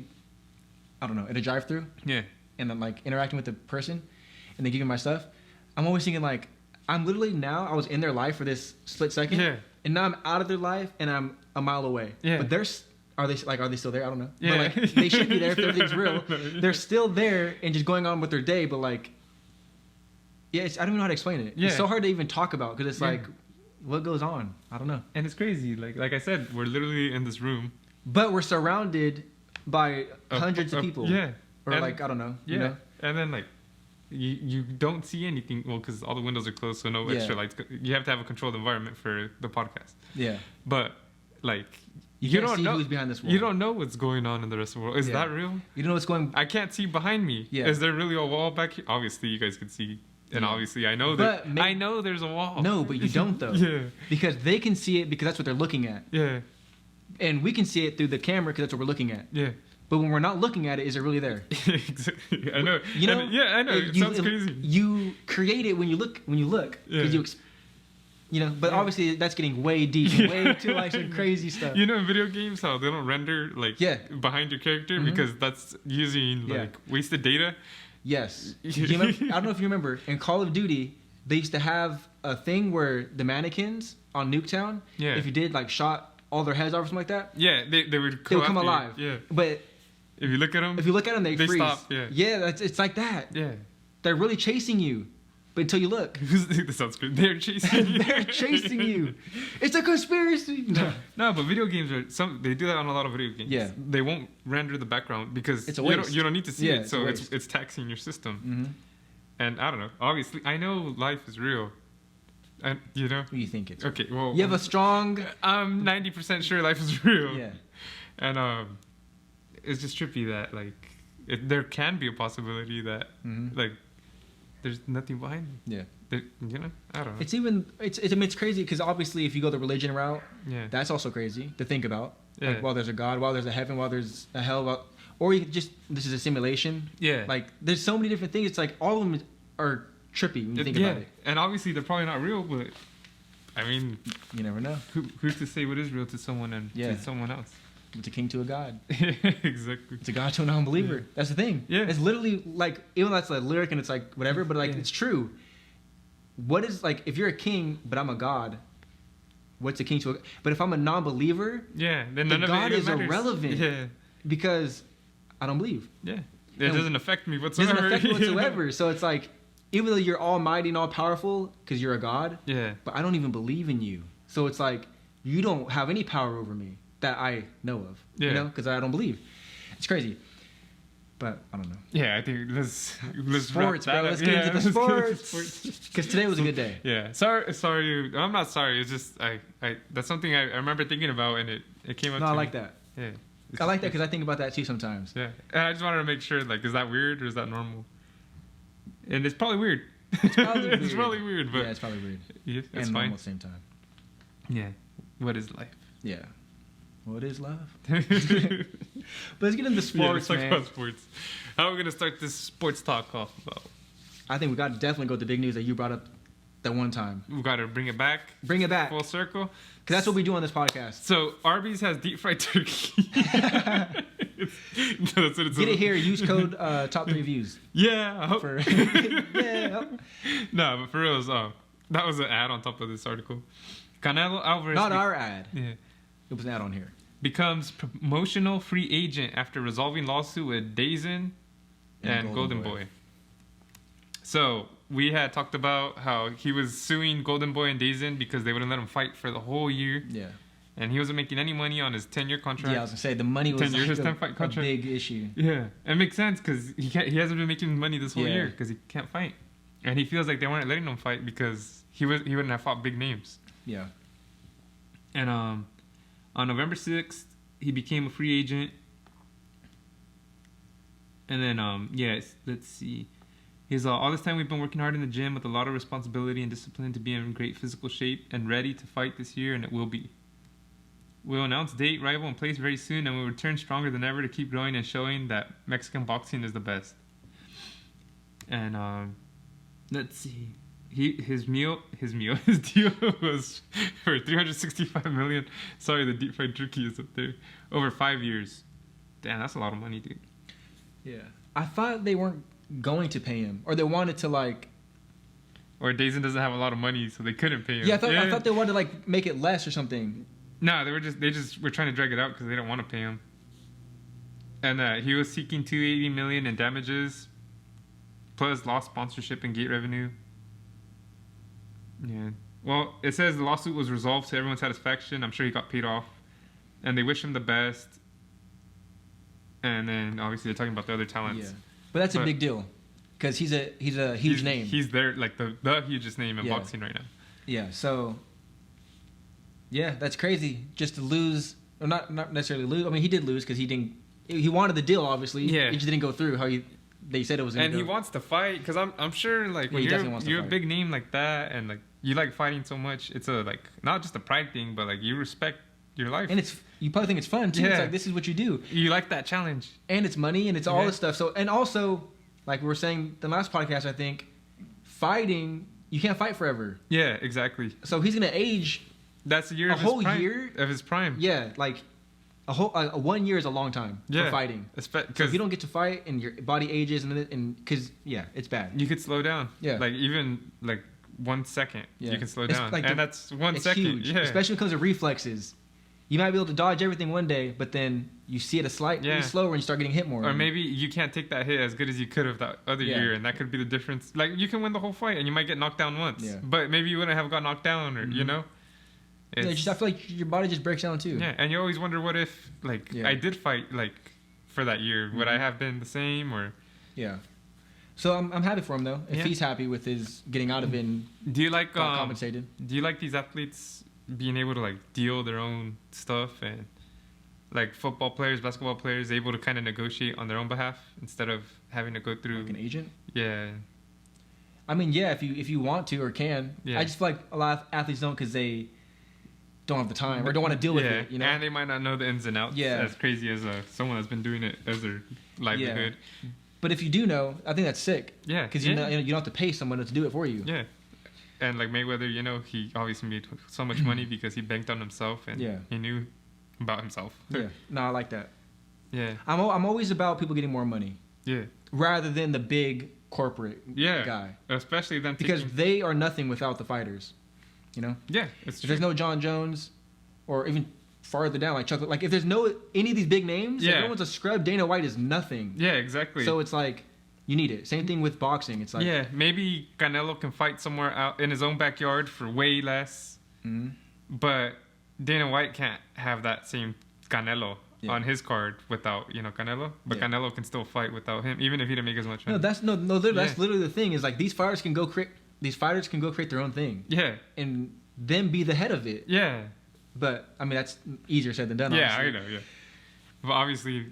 I don't know, at a drive-through, Yeah. and I'm like interacting with the person, and they give me my stuff. I'm always thinking like, I'm literally now, I was in their life for this split second, Yeah. and now I'm out of their life, and I'm a mile away. Yeah. But are they still there? I don't know. Yeah. But like, they should be there if Yeah. everything's real. No, yeah. They're still there and just going on with their day, but like, yeah, I don't even know how to explain it. Yeah. It's so hard to even talk about because it's Yeah. like, what goes on? I don't know. And it's crazy. Like I said, we're literally in this room. But we're surrounded by of- hundreds of people. Yeah. Or And- like, I don't know. Yeah. You know? And then like, you don't see anything. Well, because all the windows are closed, so no Yeah. extra lights. You have to have a controlled environment for the podcast. Yeah. But like You don't can't see know who's behind this wall. You don't know what's going on in the rest of the world. Is Yeah. that real? You don't know what's going. I can't see behind me. Yeah. Is there really a wall back here? Obviously, you guys can see, and obviously, I know that. I know there's a wall. No, but you don't though. Yeah. Because they can see it because that's what they're looking at, Yeah. and we can see it through the camera because that's what we're looking at. Yeah. But when we're not looking at it, is it really there? Exactly. I know. You know? And, yeah, I know. It sounds crazy. You create it when you look. Yeah. Because but obviously that's getting way deep, way to like some crazy stuff. You know, in video games, how they don't render like behind your character because that's using like wasted data. Yes. You remember, I don't know if you remember in Call of Duty, they used to have a thing where the mannequins on Nuketown, if you did like shot all their heads off or something like that, they would come alive. Yeah. But if you look at them, they freeze. Stop. Yeah, it's like that. Yeah. They're really chasing you. But until you look. This sounds good. They're chasing you. They're chasing you. It's a conspiracy. No, but video games they do that on a lot of video games. Yeah. They won't render the background because it's a waste. You don't need to see it, so it's taxing your system. Mm-hmm. And I don't know. Obviously, I know life is real. And you know? You think it's okay, well, you have a strong I'm 90% sure life is real. Yeah. And it's just trippy that like there can be a possibility that like there's nothing behind me. Yeah. You know? I don't know. It's crazy because obviously if you go the religion route, that's also crazy to think about. Yeah. Like, while there's a God, while there's a heaven, while there's a hell, or you just this is a simulation. Yeah. Like there's so many different things. It's like all of them are trippy when you think about it. And obviously they're probably not real, but I mean, you never know. Who's to say what is real to someone and to someone else? It's a king to a god. Exactly. It's a god to a non-believer. Yeah. That's the thing. Yeah. It's literally like, even though that's a lyric and it's like whatever, but like it's true. What is like if you're a king but I'm a god? What's a king to a? But if I'm a non-believer, then the none god of it is matters. irrelevant. Yeah. Because I don't believe. Yeah. It doesn't affect me whatsoever. It doesn't affect me whatsoever. So it's like, even though you're almighty and all powerful because you're a god. Yeah. But I don't even believe in you. So it's like you don't have any power over me that I know of. Yeah. You know, because I don't believe. It's crazy. But I don't know. Yeah, I think let's sports, bro. Let's get into the sports. Because today was a good day. Yeah. Sorry. I'm not sorry. It's just I that's something I remember thinking about and it came up. No, to I like me. that. Yeah. I like that because I think about that too sometimes. Yeah. And I just wanted to make sure, like, is that weird or is that normal? And it's probably weird. It's probably weird. It's probably weird, but yeah, it's probably weird. Yeah, it's and fine. normal at the same time. Yeah. What is life? Yeah. What is love? But let's get into sports, let's talk about sports. How are we gonna start this sports talk off about? I think we got to definitely go with the big news that you brought up that one time. We got to bring it back. Bring it back. Full circle. Because that's what we do on this podcast. So Arby's has deep fried turkey. That's what it's Get it here. Use code top 3 views. Yeah. I hope. Yeah. No, but for real, that was an ad on top of this article. Canelo Alvarez. Not our ad. Yeah. It was an ad on here. Becomes promotional free agent after resolving lawsuit with DAZN and Golden Boy. So we had talked about how he was suing Golden Boy and DAZN because they wouldn't let him fight for the whole year. Yeah. And he wasn't making any money on his 10-year contract. Yeah, I was going to say, the money was 10 years, like a big issue. Yeah. It makes sense because he hasn't been making money this whole year because he can't fight. And he feels like they weren't letting him fight because he wouldn't have fought big names. Yeah. And on November 6th, he became a free agent. And then, let's see. He's all this time we've been working hard in the gym with a lot of responsibility and discipline to be in great physical shape and ready to fight this year, and it will be. We'll announce date, rival, and place very soon, and we'll return stronger than ever to keep growing and showing that Mexican boxing is the best. And let's see. His deal was for $365 million. Sorry, the deep fried turkey is up there. Over 5 years. Damn, that's a lot of money, dude. Yeah. I thought they weren't going to pay him, or they wanted to like. Or DAZN doesn't have a lot of money, so they couldn't pay him. Yeah, I thought they wanted to like make it less or something. No, they just were trying to drag it out because they didn't want to pay him. And he was seeking $280 million in damages, plus lost sponsorship and gate revenue. Yeah. Well, it says the lawsuit was resolved to everyone's satisfaction. I'm sure he got paid off, and they wish him the best. And then obviously they're talking about the other talents. Yeah, but that's a big deal because he's a huge name. He's there like the hugest name in boxing right now. Yeah. So Yeah, that's crazy. Just to lose, or not necessarily lose. I mean, he did lose because he didn't. He wanted the deal, obviously. Yeah. It just didn't go through how they said it was. And he wants to fight because I'm sure like when you're a big name like that and like you like fighting so much, it's a like not just a pride thing, but like you respect your life. And you probably think it's fun too. Yeah. It's like this is what you do. You like that challenge. And it's money and it's all this stuff. So and also like we were saying the last podcast, I think fighting you can't fight forever. Yeah, exactly. So he's gonna age. That's a year. A of whole his prime, year of his prime. Yeah, like a whole 1 year is a long time for fighting. So if you don't get to fight and your body ages and because it's bad. You could slow down. Yeah. Like even like 1 second, you can slow down, like and that's 1 second. Huge, yeah. especially when it comes to reflexes. You might be able to dodge everything one day, but then you see it a slightly slower and you start getting hit more. Or maybe you can't take that hit as good as you could have that other year, and that could be the difference. Like you can win the whole fight, and you might get knocked down once, but maybe you wouldn't have got knocked down, or you know. I feel like your body just breaks down too. Yeah, and you always wonder what if I did fight like for that year, would I have been the same or? Yeah. So I'm happy for him though. If he's happy with his getting out of it, and do you like compensated? Do you like these athletes being able to like deal their own stuff and like football players, basketball players able to kind of negotiate on their own behalf instead of having to go through like an agent? Yeah. I mean, yeah, if you want to or can. Yeah. I just feel like a lot of athletes don't because they don't have the time or don't want to deal with it. You know, and they might not know the ins and outs. Yeah. As crazy as someone that's been doing it as their livelihood. Yeah. But if you do know, I think that's sick. Yeah. Because you don't have to pay someone to do it for you. Yeah. And like Mayweather, you know, he obviously made so much money because he banked on himself and he knew about himself. Yeah. No, I like that. Yeah. I'm always about people getting more money. Yeah. Rather than the big corporate guy. Especially them because they are nothing without the fighters. You know? Yeah. It's true. If there's no John Jones or even farther down like Chuck, like if there's no any of these big names, if everyone's a scrub, Dana White is nothing. Yeah, exactly. So it's like you need it. Same thing with boxing. It's like maybe Canelo can fight somewhere out in his own backyard for way less, but Dana White can't have that same Canelo on his card without Canelo. But Canelo can still fight without him, even if he didn't make as much money. That's literally the thing. Is like these fighters can go create their own thing. Yeah, and then be the head of it. Yeah, but I mean that's easier said than done. Yeah, obviously. I know. Yeah, but obviously,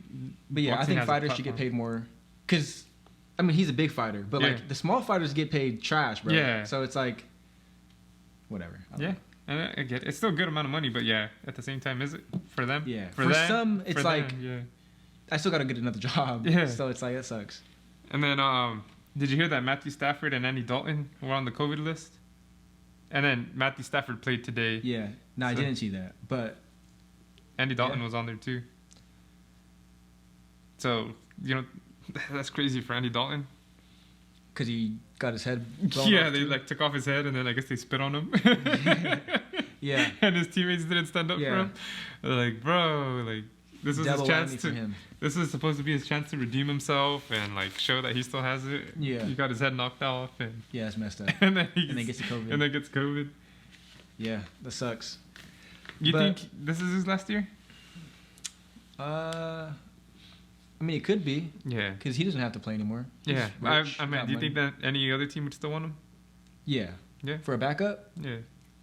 I think fighters should get paid more because. I mean, he's a big fighter, but like the small fighters get paid trash, bro. Yeah. So it's like, whatever. Yeah, and I get it. It's still a good amount of money, but at the same time, is it for them? Yeah. For some, it's like, I still got to get another job. Yeah. So it's like, that sucks. And then, did you hear that Matthew Stafford and Andy Dalton were on the COVID list? And then Matthew Stafford played today. Yeah. No, I didn't see that, but Andy Dalton was on there too. So, that's crazy for Andy Dalton. Because he got his head blown off they like took off his head and then I guess they spit on him. Yeah. And his teammates didn't stand up for him. They're like, bro, like this is his chance to. This is supposed to be his chance to redeem himself and like show that he still has it. Yeah. He got his head knocked off and. Yeah, it's messed up. and then gets COVID. And then gets COVID. Yeah, that sucks. You think this is his last year? I mean, it could be. Yeah. Because he doesn't have to play anymore. Yeah. I mean, do you think that any other team would still want him? Yeah. Yeah. For a backup? Yeah.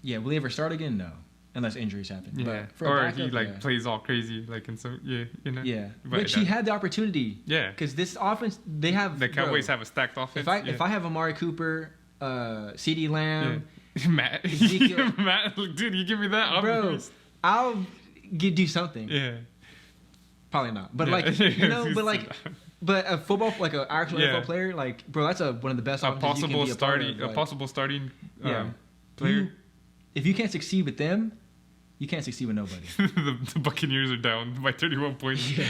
Yeah. Will he ever start again? No. Unless injuries happen. Yeah. But for or a backup, he plays all crazy like in some Yeah. Which he had the opportunity. Yeah. Because this offense, they have the Cowboys have a stacked offense. If I have Amari Cooper, CeeDee Lamb, Matt, Ezekiel, Matt, dude, you give me that, bro. I'll do something. Yeah. Probably not, but but a football, like an actual NFL player, like bro, that's one of the best. A possible starting player. If you can't succeed with them, you can't succeed with nobody. the Buccaneers are down by 31 points. Yeah,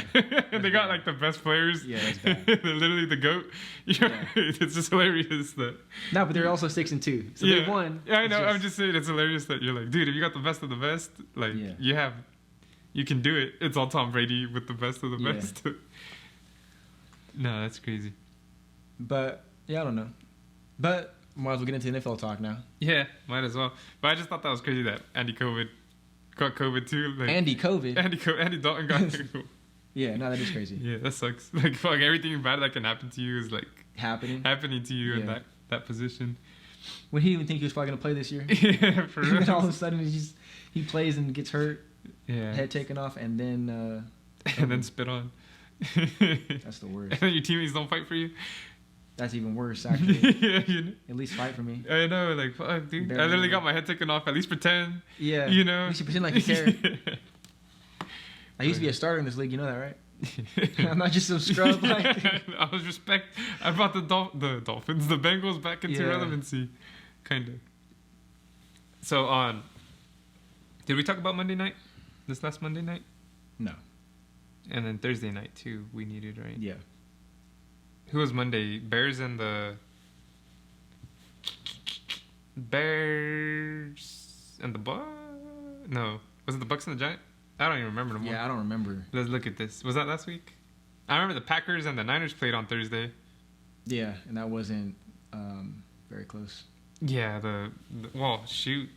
they got like the best players. Yeah, that's bad. They're literally the GOAT. It's just hilarious that. No, but they're also 6-2, so they won. Yeah, I know. I'm just saying it's hilarious that you're like, dude, if you got the best of the best, like you can do it. It's all Tom Brady with the best of the best. No, that's crazy. But I don't know. But might as well get into NFL talk now. Yeah, might as well. But I just thought that was crazy that Andy COVID got COVID too. Like, Andy COVID. Andy Dalton got COVID. Yeah, no, that is crazy. Yeah, that sucks. Like, fuck, everything bad that can happen to you is like happening to you in that position. When he didn't even think he was probably gonna play this year. Yeah, for And real. then all of a sudden he plays and gets hurt, Yeah. head taken off, and then And then spit on. that's the worst. And then your teammates don't fight for you. That's even worse, actually. Yeah, you know? At least fight for me. I know, like, fuck, dude. I literally got my head taken off. At least pretend. Yeah. You know? At least you pretend like you care. I used to be a starter in this league, you know that, right? I'm not just some scrub. Like, I was respect. I brought the Dolphins, the Bengals back into Yeah. relevancy, kind of. So did we talk about Monday night? This last Monday night, no. and then Thursday night too. We needed, right? Yeah. Who was Monday? Bears and the Bucks. No, was it the Bucks and the Giants? I don't even remember no more. Yeah, I don't remember. Let's look at this. Was that last week? I remember the Packers and the Niners played on Thursday. Yeah, and that wasn't very close. Yeah, well, shoot.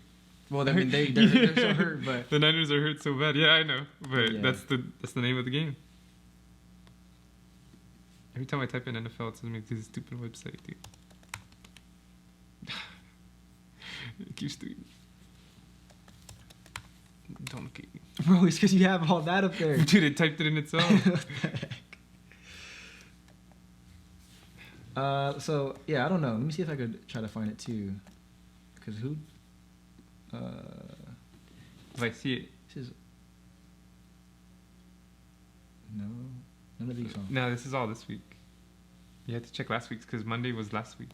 Well, I mean, they're so hurt, but The Niners are hurt so bad. Yeah, I know, but Yeah. that's the name of the game. Every time I type in NFL, it tells me this stupid website, dude. It keeps doing. Don't look at me. bro, it's because you have all that up there. Dude, it typed it in itself. What the heck? So yeah, I don't know. Let me see if I could try to find it too. Because who? If I see it. This is no, none of these songs. No, this is all this week. You had to check last week's because Monday was last week.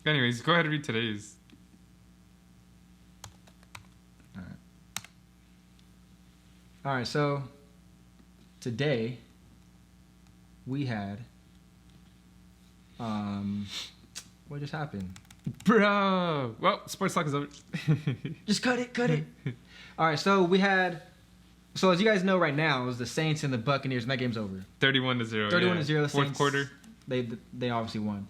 Anyways, go ahead and read today's. All right, so today we had what just happened? Bro! Well, sports talk is over. Just cut it. All right, so we had. So as you guys know, right now it was the Saints and the Buccaneers, and that game's over. 31-0. 31-0. Fourth Saints, quarter. They obviously won.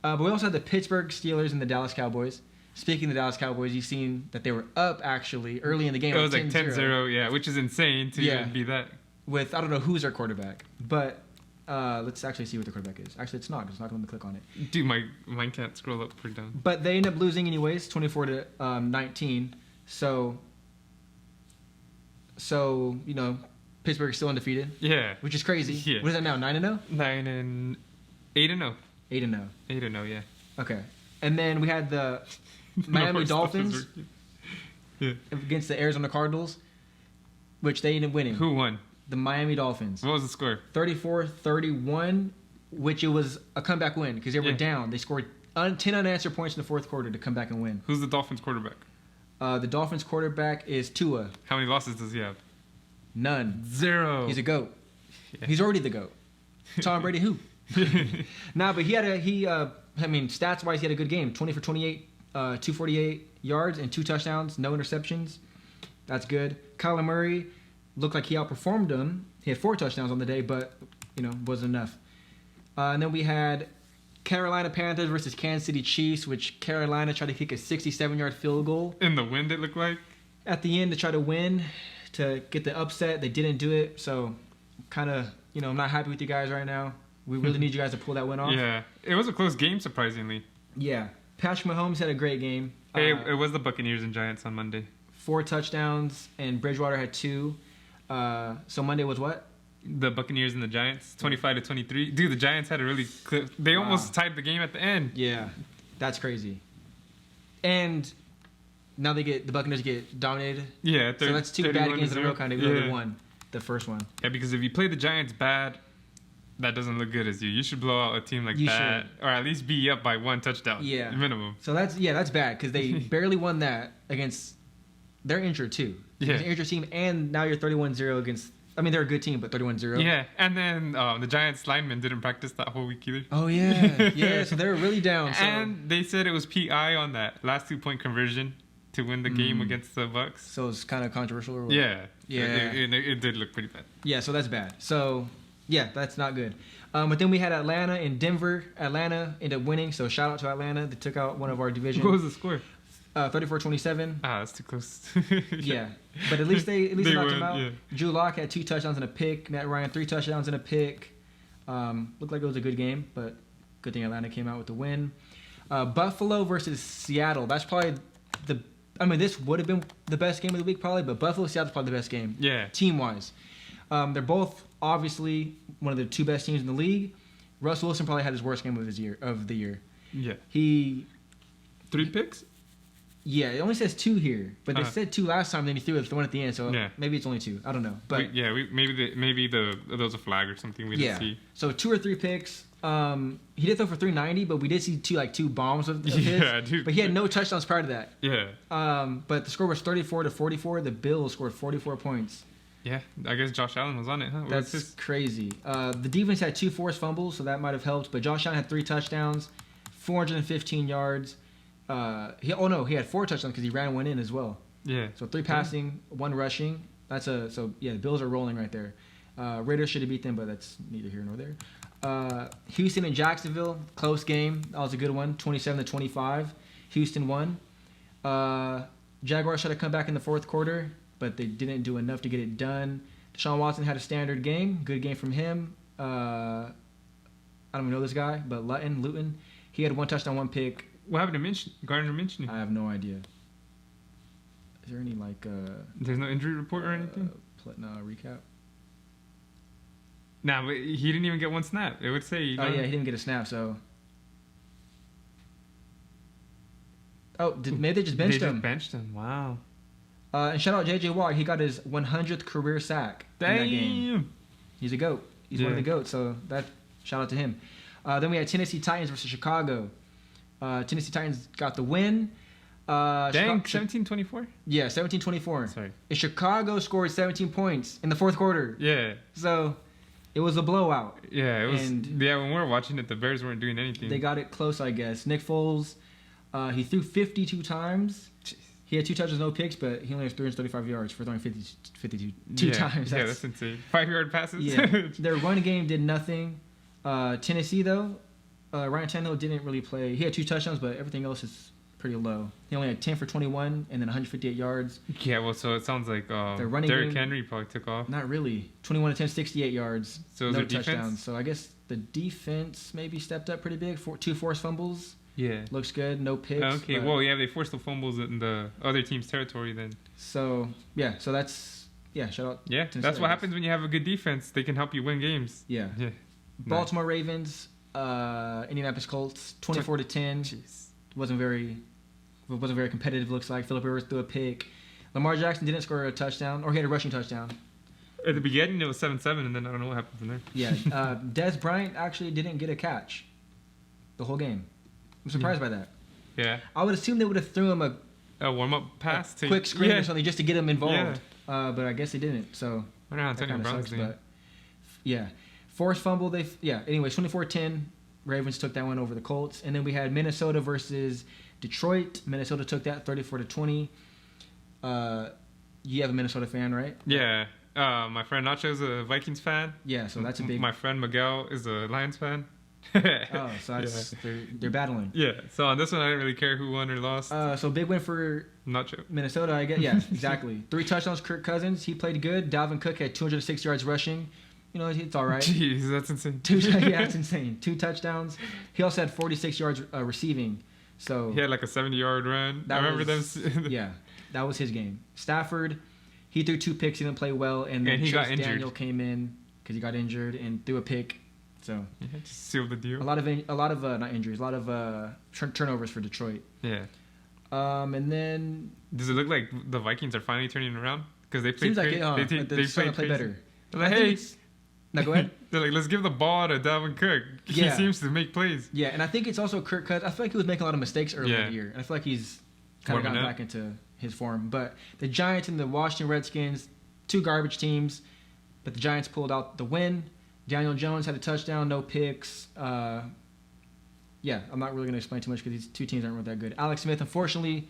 But we also had the Pittsburgh Steelers and the Dallas Cowboys. Speaking of the Dallas Cowboys, you've seen that they were up actually early in the game. It was like 10-0, yeah, which is insane to Yeah. even be that. With I don't know who's their quarterback, but let's actually see what the quarterback is. Actually, it's not. 'Cause it's not going to click on it. Dude, mine can't scroll up or down. But they end up losing anyways, 24-19. So you know, Pittsburgh is still undefeated, Yeah. which is crazy. Yeah. What is that now? 9-0? 8-0. 8-0. 8-0, yeah. Okay. And then we had the Miami No, stuff is Dolphins working. Yeah. against the Arizona Cardinals, which they ended up winning. Who won? The Miami Dolphins. What was the score? 34-31, which it was a comeback win because they were Yeah. down. They scored 10 unanswered points in the fourth quarter to come back and win. Who's the Dolphins quarterback? The Dolphins quarterback is Tua. How many losses does he have? None. 0. He's a GOAT. Yeah. He's already the GOAT. Tom Brady who? Nah, but stats wise he had a good game. 20 for 28, 248 yards and 2 touchdowns, no interceptions. That's good. Kyler Murray looked like he outperformed him. He had 4 touchdowns on the day, but wasn't enough. And then we had Carolina Panthers versus Kansas City Chiefs, which Carolina tried to kick a 67-yard field goal In the wind, it looked like. at the end to try to win, to get the upset. They didn't do it, so kind of, I'm not happy with you guys right now. We really need you guys to pull that win off. Yeah. It was a close game, surprisingly. Yeah. Patrick Mahomes had a great game. It was the Buccaneers and Giants on Monday. 4 touchdowns, and Bridgewater had 2. So Monday was what? The Buccaneers and the Giants, 25-23. Dude, the Giants had a really they almost tied the game at the end. Yeah. That's crazy. And now the Buccaneers get dominated. Yeah, So that's 2 bad games in a row, 31-0. kind of, even though they won the first one. Yeah, because if you play the Giants bad, that doesn't look good as you. You should blow out a team like You that, should. or at least be up by 1 touchdown. Yeah. Minimum. So that's bad because they barely won that against. They're injured too. Yeah. It's an injured team, and now you're 31-0 against. I mean, they're a good team, but 31-0. Yeah, and then the Giants linemen didn't practice that whole week either. Oh yeah, yeah. So they're really down. So. And they said it was PI on that last 2-point conversion to win the game against the Bucks. So it's kind of controversial. Or what? Yeah. Yeah. It did look pretty bad. Yeah. So that's bad. So yeah, that's not good. But then we had Atlanta and Denver. Atlanta ended up winning. So shout out to Atlanta. They took out one of our division. What was the score? 34-27. Ah, that's too close. Yeah, but at least they knocked won, him out. yeah. Drew Lock had 2 touchdowns and a pick. Matt Ryan 3 touchdowns and a pick. Looked like it was a good game, but Good thing Atlanta came out with the win. Buffalo versus Seattle. That's probably this would have been the best game of the week probably, but Buffalo Seattle's probably the best game. Yeah. Team wise, they're both obviously one of the two best teams in the league. Russell Wilson probably had his worst game of the year. Yeah. He 3 picks. Yeah, it only says 2 here, but they said 2 last time. Then he threw the one at the end, so maybe it's only 2. I don't know, but maybe there was a flag or something we didn't see. So 2 or 3 picks. He did throw for 390, but we did see two bombs of his. Yeah, dude. But he had no touchdowns prior to that. Yeah. But the score was 34-44. The Bills scored 44 points. Yeah, I guess Josh Allen was on it, huh? That's crazy. The defense had 2 forced fumbles, so that might have helped. But Josh Allen had 3 touchdowns, 415 yards. He had 4 touchdowns because he ran one in as well. Yeah. So 3 passing, 1 rushing. The Bills are rolling right there. Raiders should have beat them, but that's neither here nor there. Houston and Jacksonville, close game. That was a good one, 27-25. Houston won. Jaguars should have come back in the fourth quarter, but they didn't do enough to get it done. Deshaun Watson had a standard game. Good game from him. I don't even know this guy, but Luton. He had 1 touchdown, 1 pick. What happened to Gardner Minshew? I have no idea. Is there any There's no injury report or anything? Recap. Nah, but he didn't even get 1 snap. It would say. He didn't get a snap. So. Oh, maybe they just benched him. They just benched him. Wow. And shout out J.J. Watt. He got his 100th career sack. Damn. In that game. He's a GOAT. He's one of the GOATs. So shout out to him. Then we had Tennessee Titans versus Chicago. Tennessee Titans got the win. 17-24? Yeah, 17-24. Sorry. And Chicago scored 17 points in the fourth quarter. Yeah. So it was a blowout. Yeah, it was. When we were watching it, the Bears weren't doing anything. They got it close, I guess. Nick Foles, he threw 52 times. Jeez. He had 2 touches, no picks, but he only has 335 yards for throwing 52 times. That's insane. 5-yard passes. Yeah. Their run game did nothing. Tennessee, though, Ryan Tannehill didn't really play. He had 2 touchdowns, but everything else is pretty low. He only had 10 for 21 and then 158 yards. Yeah, well, so it sounds like Derrick Henry probably took off. Not really. 21 to 10, 68 yards. So no touchdowns. Defense? So I guess the defense maybe stepped up pretty big. 2 forced fumbles. Yeah. Looks good. No picks. Okay, they forced the fumbles in the other team's territory then. So, so that's, shout out. Yeah, that's what happens when you have a good defense. They can help you win games. Yeah. Baltimore Ravens, Indianapolis Colts, 24-10. Jeez. Wasn't very competitive, looks like. Phillip Rivers threw a pick. Lamar Jackson didn't score a touchdown, or he had a rushing touchdown. At the beginning, it was 7-7, and then I don't know what happened from there. Yeah, Dez Bryant actually didn't get a catch the whole game. I'm surprised by that. Yeah. I would assume they would have threw him a warm-up pass. Quick screen or something just to get him involved. Yeah. But I guess they didn't, so I don't know how Antonio Brown's doing. But yeah. Forced fumble, anyways, 24-10. Ravens took that one over the Colts. And then we had Minnesota versus Detroit. Minnesota took that 34-20. You have a Minnesota fan, right? Yeah. My friend Nacho is a Vikings fan. Yeah, so that's a big... My friend Miguel is a Lions fan. Oh, so that's, they're battling. Yeah, so on this one, I didn't really care who won or lost. So big win for Nacho. Minnesota, I guess. Yeah, exactly. 3 touchdowns, Kirk Cousins. He played good. Dalvin Cook had 206 yards rushing. It's all right. Jeez, that's insane. That's insane. 2 touchdowns. He also had 46 yards receiving. So he had like a 70-yard run. I remember them. Yeah, that was his game. Stafford, he threw 2 picks. He didn't play well, and then Chase Daniel came in because he got injured and threw a pick. So just seal the deal. A lot of not injuries, a lot of turnovers for Detroit. Yeah. And then does it look like the Vikings are finally turning around because they played? Seems like it. They're starting to play better. Like, hey. No, go ahead. They're like, let's give the ball to Dalvin Cook. He seems to make plays. Yeah, and I think it's also Kirk Cousins. I feel like he was making a lot of mistakes earlier in the year. And I feel like he's kind of gotten back into his form. But the Giants and the Washington Redskins, 2 garbage teams. But the Giants pulled out the win. Daniel Jones had a touchdown, no picks. I'm not really going to explain too much because these 2 teams aren't really that good. Alex Smith, unfortunately...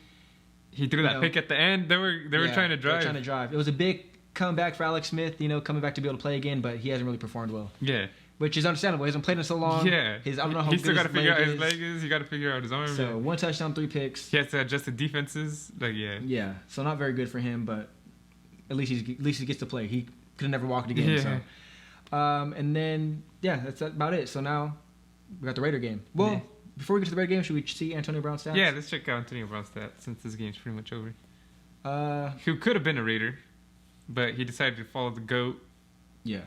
He threw that pick at the end. They were trying to drive. They were trying to drive. It was a big... comeback for Alex Smith, coming back to be able to play again, but he hasn't really performed well. Yeah. Which is understandable. He hasn't played in so long. Yeah. I don't know how He's still got to figure out his leg is. He got to figure out his arm. So 1 touchdown, 3 picks. He has to adjust the defenses. Yeah. So not very good for him, but at least he gets to play. He could have never walked again. Yeah. So. And then that's about it. So now We got the Raider game. Well, Yeah. before we get to the Raider game, should we see Antonio Brown's stats? Yeah, let's check out Antonio Brown's stats since this game's pretty much over. He Who could have been a Raider, but he decided to follow the GOAT. Yeah.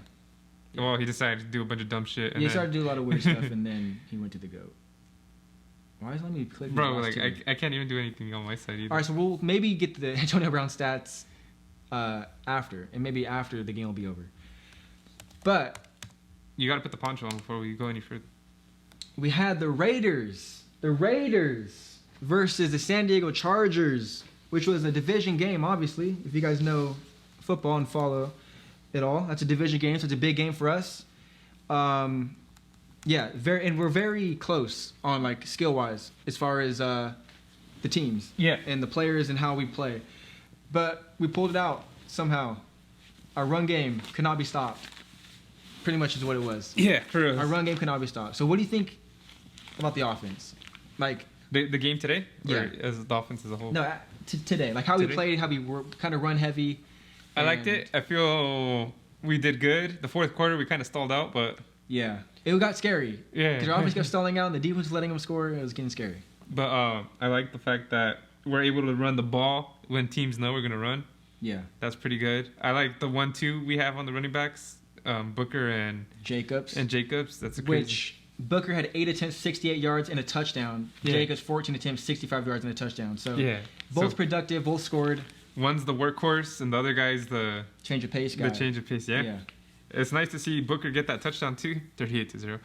Well, he decided to do a bunch of dumb shit. He started to do a lot of weird stuff, and then he went to the GOAT. Why is it letting me click? Bro, like I can't even do anything on my side either. All right, so we'll maybe get to the Antonio Brown stats after, and maybe after the game will be over. But You gotta put the poncho on before we go any further. we had the Raiders versus the San Diego Chargers, which was a division game, obviously. If you guys know football and follow it all, that's a division game, so it's a big game for us. Yeah, and we're very close on like skill wise as far as the teams, Yeah. and the players and how we play. But we pulled it out somehow. Our run game could not be stopped. Pretty much is what it was. Yeah, for real. Our run game could not be stopped. So what do you think about the offense? Like The game today? Yeah. Or as the offense as a whole? no, today, like how we Today? played, how we were kind of run heavy. I liked and- it. I feel we did good. The fourth quarter, we kind of stalled out, but Yeah, it got scary. Yeah. Because our offense kept stalling out, and the defense was letting them score. And it was getting scary. but I like the fact that we're able to run the ball when teams know we're gonna run. Yeah, That's pretty good. I like the 1-2 we have on the running backs, Booker and Jacobs. Jacobs. That's a crazy. Which Booker had 8 attempts, 68 yards, and a touchdown. Yeah. Jacobs 14 attempts, 65 yards, and a touchdown. So Yeah. both So productive, both scored. one's the workhorse and the other guy's the Change of pace guy. change of pace. Yeah. It's nice to see Booker get that touchdown too. 38-0.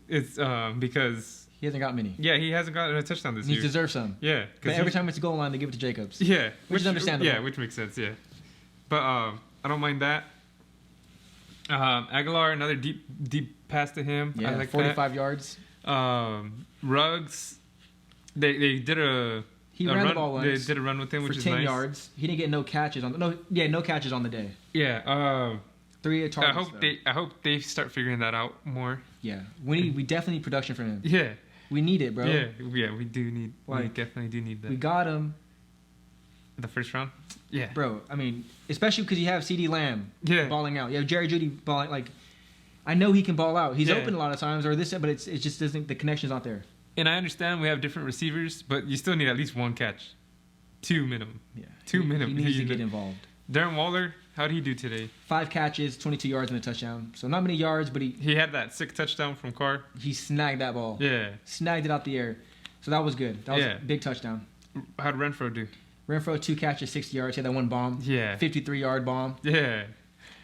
It's because He hasn't got many. he hasn't gotten a touchdown this He year. deserves some. Yeah, But every time it's a goal line, they give it to Jacobs. Yeah, Which is understandable. Yeah, which makes sense. Yeah, but I don't mind that. Aguilar, another deep pass to him. Yeah, I like 45 yards. that. Ruggs, they did He a ran run, the ball once They did a run with him, for which is 10 nice. yards. He didn't get no catches on no catches on the day. Yeah. 3 targets. I hope they start figuring that out more. Yeah, we definitely need production from him. Yeah. We need it, bro. Yeah. We do need. We Like, definitely do need that. We got him, The first round. Yeah. bro. I mean, especially because you have CD Lamb Yeah. balling out. You have Jerry Jeudy balling. Like, I know he can ball out. He's Yeah. open a lot of times, or this, but it just doesn't. The connection's not there. And I understand we have different receivers, but you still need at least one catch. 2 minimum. Yeah, 2 He minimum. needs to get involved. Darren Waller, how'd he do today? 5 catches, 22 yards, and a touchdown. So not many yards, but He had that sick touchdown from Carr. he snagged that ball. Yeah. Snagged it out the air. So that was good. That was Yeah. a big touchdown. How'd Renfro do? Renfro 2 catches, 60 yards. He had that one bomb. Yeah. 53-yard bomb. Yeah.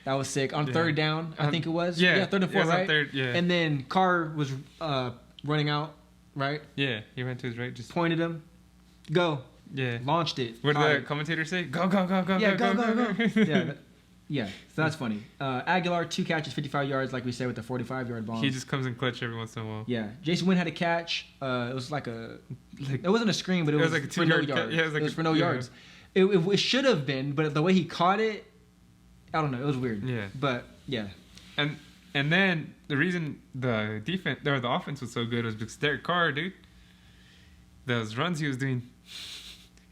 That was sick. On Yeah. third down, I think it was. Yeah. Third and It was 4, on right? third, yeah. And then Carr was running out, right? Yeah. He went to his right. Just Pointed him. Go. yeah. Launched it. What did All the right. commentator say? Go, go, go, go, Yeah, go, go. Yeah. Yeah. So that's funny. Aguilar, 2 catches, 55 yards, like we said, with the 45-yard bomb. He just comes in clutch every once in a while. Yeah. Jason Wynn had a catch. It was like a... Like, It wasn't a screen, but it was like a for no 2-yard catch. yards. Yeah, it was for no yards. It should have been, but the way he caught it, I don't know. It was weird. Yeah. But, yeah. And then the reason the defense or the offense was so good was because Derek Carr, dude. Those runs he was doing.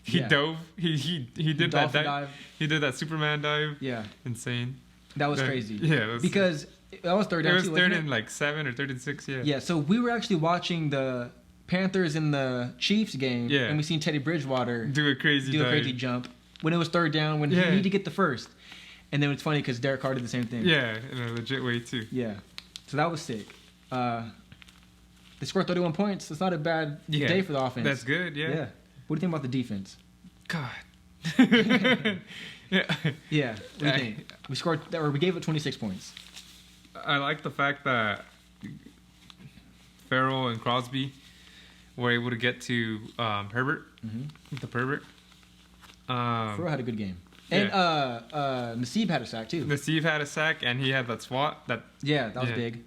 He Yeah. dove. He did that Dolphin dive. He did that Superman dive. Yeah. Insane. That was That- crazy. Yeah. It was, Because that was third down, it was too, third wasn't and it? like 7 or 3rd and 6. Yeah. Yeah, so we were actually watching the Panthers and the Chiefs game, Yeah. and we seen Teddy Bridgewater Do a crazy do a dive. crazy jump when it was third down, when Yeah. he needed to get the first. And then it's funny because Derek Carr did the same thing. Yeah, in a legit way too. Yeah. So that was sick. They scored 31 points. That's not a bad Yeah. day for the offense. That's good. Yeah. Yeah. What do you think about the defense? God. yeah. Yeah. What do you think? We gave it 26 points. I like the fact that Farrell and Crosby were able to get to Herbert, the pervert. Farrell had a good game. And Nassib had a sack too. Steve had a sack, and he had that swat. That Yeah, that was Yeah. big.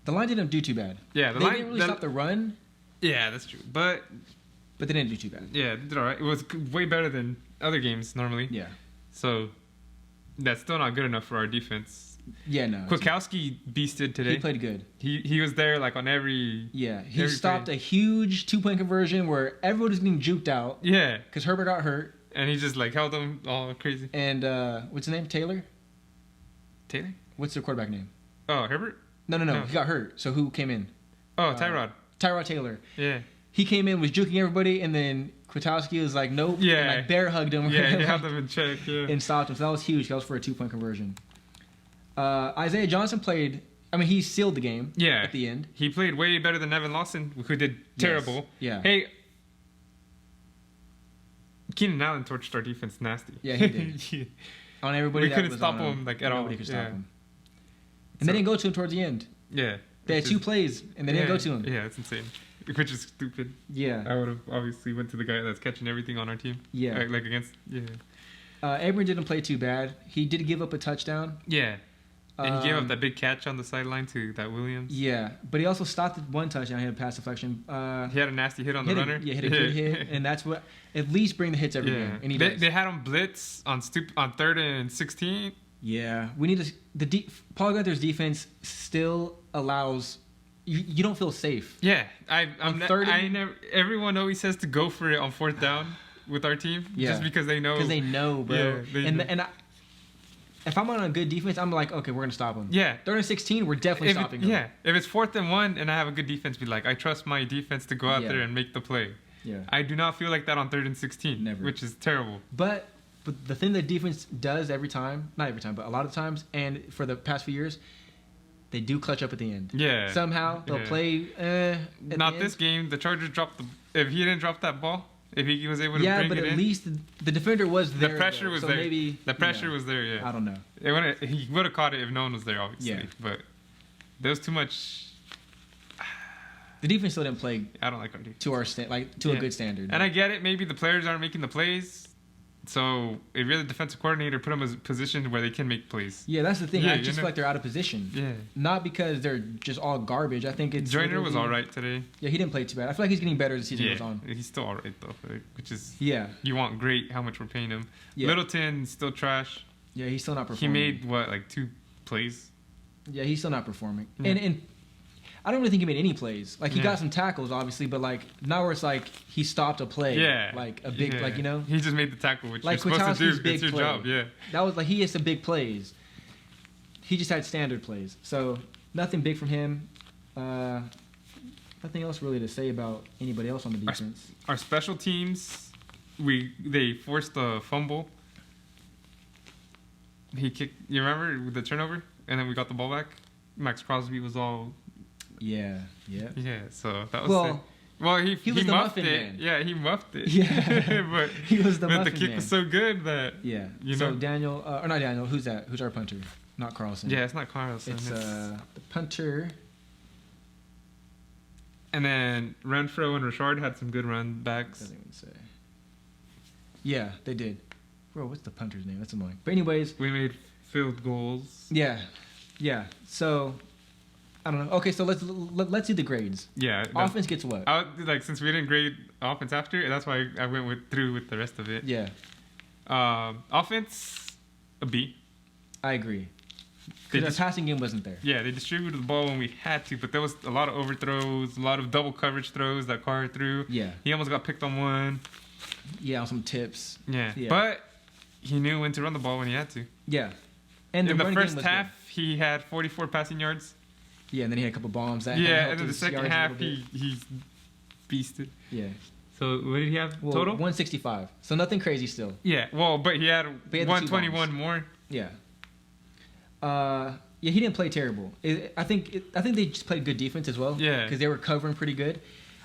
The line didn't do too bad. yeah, They didn't really stop the run, Yeah, that's true. But but they didn't do too bad. yeah, they did all right. It was way better than other games normally. Yeah. So that's still not good enough for our defense. Yeah, no. Kwiatkowski beasted today. He played good. He was there like on every. Yeah, he Every stopped play. a huge 2-point conversion where everyone was getting juked out Yeah, because Herbert got hurt. and he just like held them all crazy. And what's his name? Taylor? Taylor? What's their quarterback name? Oh, Herbert? No. No. He got hurt. So who came in? Oh, Tyrod. Tyrod Taylor. Yeah. He came in, was juking everybody, and then Kwiatkowski was like, nope. Yeah. And like bear hugged him. Yeah, he held them in check. Yeah. And stopped him. So that was huge. That was for a 2-point conversion. Isaiah Johnson played. I mean, he sealed the game. Yeah. At the end. He played way better than Evan Lawson, who did terrible. Yes. Yeah. Hey, Keenan Allen torched our defense nasty. Yeah, he did. Yeah. On everybody. We couldn't stop him like at all. Nobody could stop Yeah. him. And they didn't go to him towards the end. Yeah. They had Which 2 is- plays, and they didn't go to him. Yeah, it's insane. Which is stupid. Yeah. I would have obviously went to the guy that's catching everything on our team. Yeah. Like against. Yeah. Abram didn't play too bad. He did give up a touchdown. Yeah. And he gave up that big catch on the sideline to that Williams. Yeah, but he also stopped at 1 touchdown. He had a pass deflection. He had a nasty hit on the runner. Hit a good hit, and that's what at least bring the hits every game. And he does. They had him blitz on 3rd and 16. Yeah, we need to. Paul Guenther's defense still allows you don't feel safe. Yeah, everyone always says to go for it on 4th down with our team. Yeah. Just because they know. Because they know, bro. Yeah, if I'm on a good defense, I'm like, okay, we're gonna stop him. Yeah. 3rd and 16, we're definitely stopping him. Yeah, if it's 4th and 1 and I have a good defense, be like, I trust my defense to go out there and make the play. Yeah. I do not feel like that on 3rd and 16. Never. Which is terrible. But the thing that defense does every time, not every time, but a lot of times, and for the past few years, they do clutch up at the end. Yeah. Somehow they'll play. Not this game. The Chargers dropped if he didn't drop that ball, if he was able to bring it in. Yeah, but at least the defender was there. The pressure was there. Maybe the pressure was there. Yeah. I don't know. He would have caught it if no one was there, obviously. Yeah. But there was too much. The defense still didn't play. I don't like our defense. To a good standard. And I get it. Maybe the players aren't making the plays. So if you're the defensive coordinator, put them in a position where they can make plays. Yeah, that's the thing. Yeah, I just feel like they're out of position. Yeah. Not because they're just all garbage. I think it's. Joyner was all right today. Yeah, he didn't play too bad. I feel like he's getting better as the season goes on. He's still all right though, which is. Yeah. You want great how much we're paying him. Yeah. Littleton still trash. Yeah, he's still not performing. He made like 2 plays. Yeah, he's still not performing. Yeah. And I don't really think he made any plays. Like he got some tackles, obviously, but like not where it's like he stopped a play. Yeah. Like a big, like He just made the tackle, which like you're supposed to do. big It's your play. job. Yeah. That was like he has some big plays. He just had standard plays, so nothing big from him. Nothing else really to say about anybody else on the defense. Our special teams, they forced a fumble. He kicked. You remember with the turnover, and then we got the ball back. Max Crosby was all. Yeah. Yeah. Yeah. So that was. Well, he was the muffed muffin it. man. Yeah, he muffed it. Yeah. but he was the but muffin the kick man. was so good that. Yeah. You so know. Daniel, or not Daniel? Who's that? Who's our punter? Not Carlson. Yeah, it's not Carlson. It's the punter. And then Renfro and Richard had some good run backs. Doesn't even say. Yeah, they did. Bro, what's the punter's name? That's annoying. But anyways, We made field goals. yeah. So I don't know. Okay, so let's do the grades. Yeah. Offense gets what? Since we didn't grade offense after, that's why I went through with the rest of it. Yeah, Offense, a B. I agree. They Because the passing game wasn't there. Yeah, they distributed the ball when we had to, but there was a lot of overthrows, a lot of double coverage throws that Carr threw. Yeah. He almost got picked on one. Yeah, on some tips. Yeah. Yeah. But he knew when to run the ball when he had to. Yeah. And In the running game first was half, he had 44 passing yards. good. Yeah, and then he had a couple bombs. That Yeah, helped and then the his second yards a half, little bit. he beasted. Yeah. So what did he have Well, total? 165. So nothing crazy still. Yeah, well, but he had he had the 121 more. Yeah. Yeah, he didn't play terrible. I think they just played good defense as well. Yeah. Because they were covering pretty good.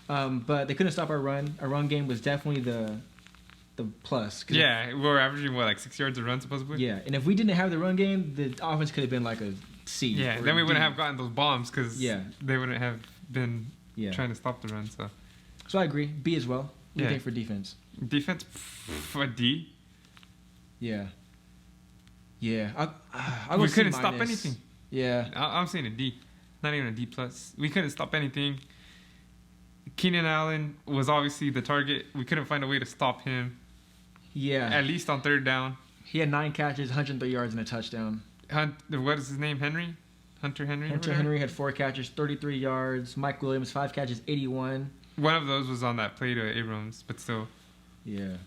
But they couldn't stop our run. Our run game was definitely the plus. Yeah, we were averaging, like 6 yards a run, supposedly? Yeah, and if we didn't have the run game, the offense could have been like a C. Yeah, or then we a wouldn't D. have gotten those bombs because they wouldn't have been trying to stop the run. So I agree. B as well. What do you Yeah. think for defense? Defense, a D. Yeah. Yeah. I We couldn't stop anything. Yeah. I'm saying a D, not even a D plus. We couldn't stop anything. Keenan Allen was obviously the target. We couldn't find a way to stop him. Yeah. At least on 3rd down. He had 9 catches, 103 yards, and a touchdown. What is his name? Henry? Hunter Henry? Hunter Henry had 4 catches, 33 yards. Mike Williams, 5 catches, 81. One of those was on that play to Abrams, but still. Yeah.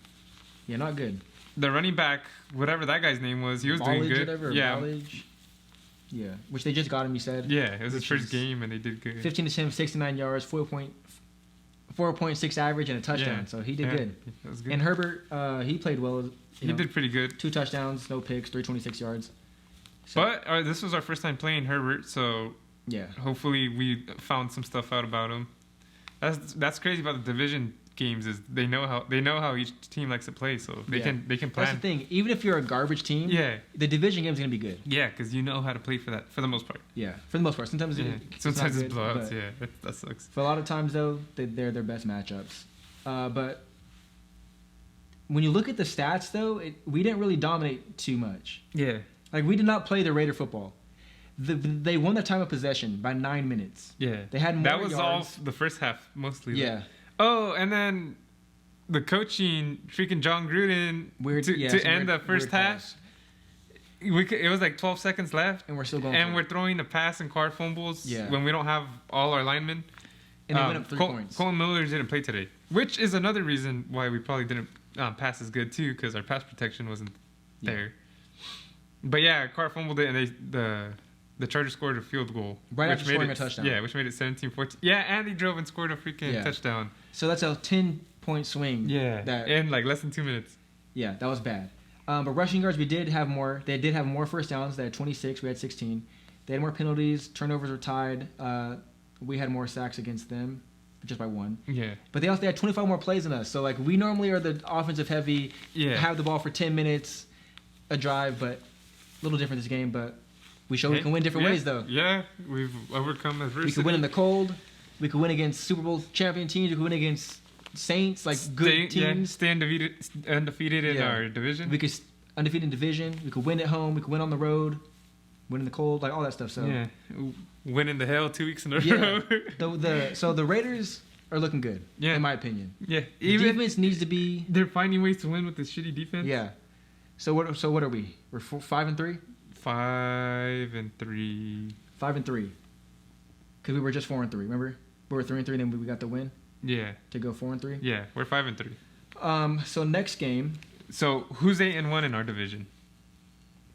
Yeah, not good. The running back, whatever that guy's name was, he was doing good. Whatever, yeah. Ballage. Yeah, which they just got him. You said. Yeah, it was his first game, and they did good. 15 attempts, 69 yards, 4.6 average, and a touchdown. Yeah. So he did good. That was good. And Herbert, he played well. He did pretty good. 2 touchdowns, no picks, 326 yards. So, But this was our first time playing Herbert, so yeah, hopefully we found some stuff out about him. That's crazy about the division games is they know how each team likes to play, so they can plan. That's the thing. Even if you're a garbage team, the division game is gonna be good. Yeah, because you know how to play for that for the most part. Yeah, for the most part. Sometimes it's not blowouts. good, Yeah, that sucks. For a lot of times though, they're their best matchups. But when you look at the stats though, we didn't really dominate too much. Yeah. Like we did not play the Raider football. They won the time of possession by 9 minutes. Yeah. They had more That was yards. all the first half mostly. Yeah. Oh, and then the coaching, freaking John Gruden, to end the first half. It was like 12 seconds left, and we're still going. And we're throwing a pass and car fumbles Yeah. when we don't have all our linemen. And they went up 3 points. Colin Miller didn't play today, which is another reason why we probably didn't pass as good too, because our pass protection wasn't there. But yeah, Carr fumbled it, and the Chargers scored a field goal. Right after scoring a touchdown. Yeah, which made it 17-14. Yeah, and he drove and scored a freaking touchdown. So that's a 10-point swing. Yeah, in like less than 2 minutes. Yeah, that was bad. But rushing yards, we did have more. They did have more first downs. They had 26. We had 16. They had more penalties. Turnovers were tied. We had more sacks against them, just by 1. Yeah. But they had 25 more plays than us. So like we normally are the offensive heavy. Yeah. Have the ball for 10 minutes, a drive, but a little different this game. But we showed we can win different ways though. Yeah, we've overcome adversity. We could win in the cold. We could win against Super Bowl champion teams. We could win against Saints, like good teams. Yeah, stay undefeated in our division. We could undefeated in division. We could win at home. We could win on the road. Win in the cold, like all that stuff. So yeah, win in the hell 2 weeks in a row. So the Raiders are looking good. Yeah, in my opinion. Yeah, the defense needs to be. They're finding ways to win with this shitty defense. Yeah. So what are we? We're 5-3. 5-3. 5-3. Because we were just 4-3. Remember, we were 3-3, then we got the win. Yeah. To go 4-3. Yeah, we're 5-3. So next game. So who's 8-1 in our division?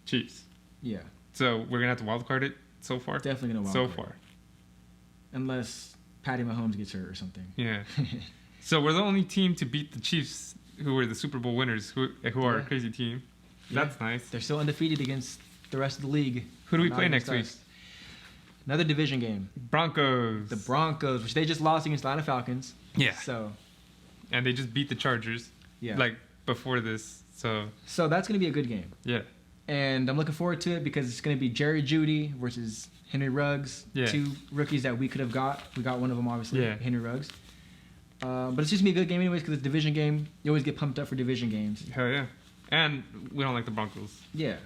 Chiefs. Yeah. So we're gonna have to wild card it so far. Definitely gonna wild card. So far. Unless Patty Mahomes gets hurt or something. Yeah. So we're the only team to beat the Chiefs, who were the Super Bowl winners, who are a crazy team. That's nice. They're still undefeated against the rest of the league. Who do we play next week? Another division game. Broncos. The Broncos, which they just lost against Atlanta Falcons. Yeah. And they just beat the Chargers. Yeah. Like before this. So that's gonna be a good game. Yeah. And I'm looking forward to it because it's gonna be Jerry Jeudy versus Henry Ruggs. Yeah. 2 rookies that we could have got. We got one of them obviously. Yeah. Henry Ruggs. But it's just gonna be a good game anyways because it's a division game. You always get pumped up for division games. Hell yeah. And we don't like the Broncos. Yeah.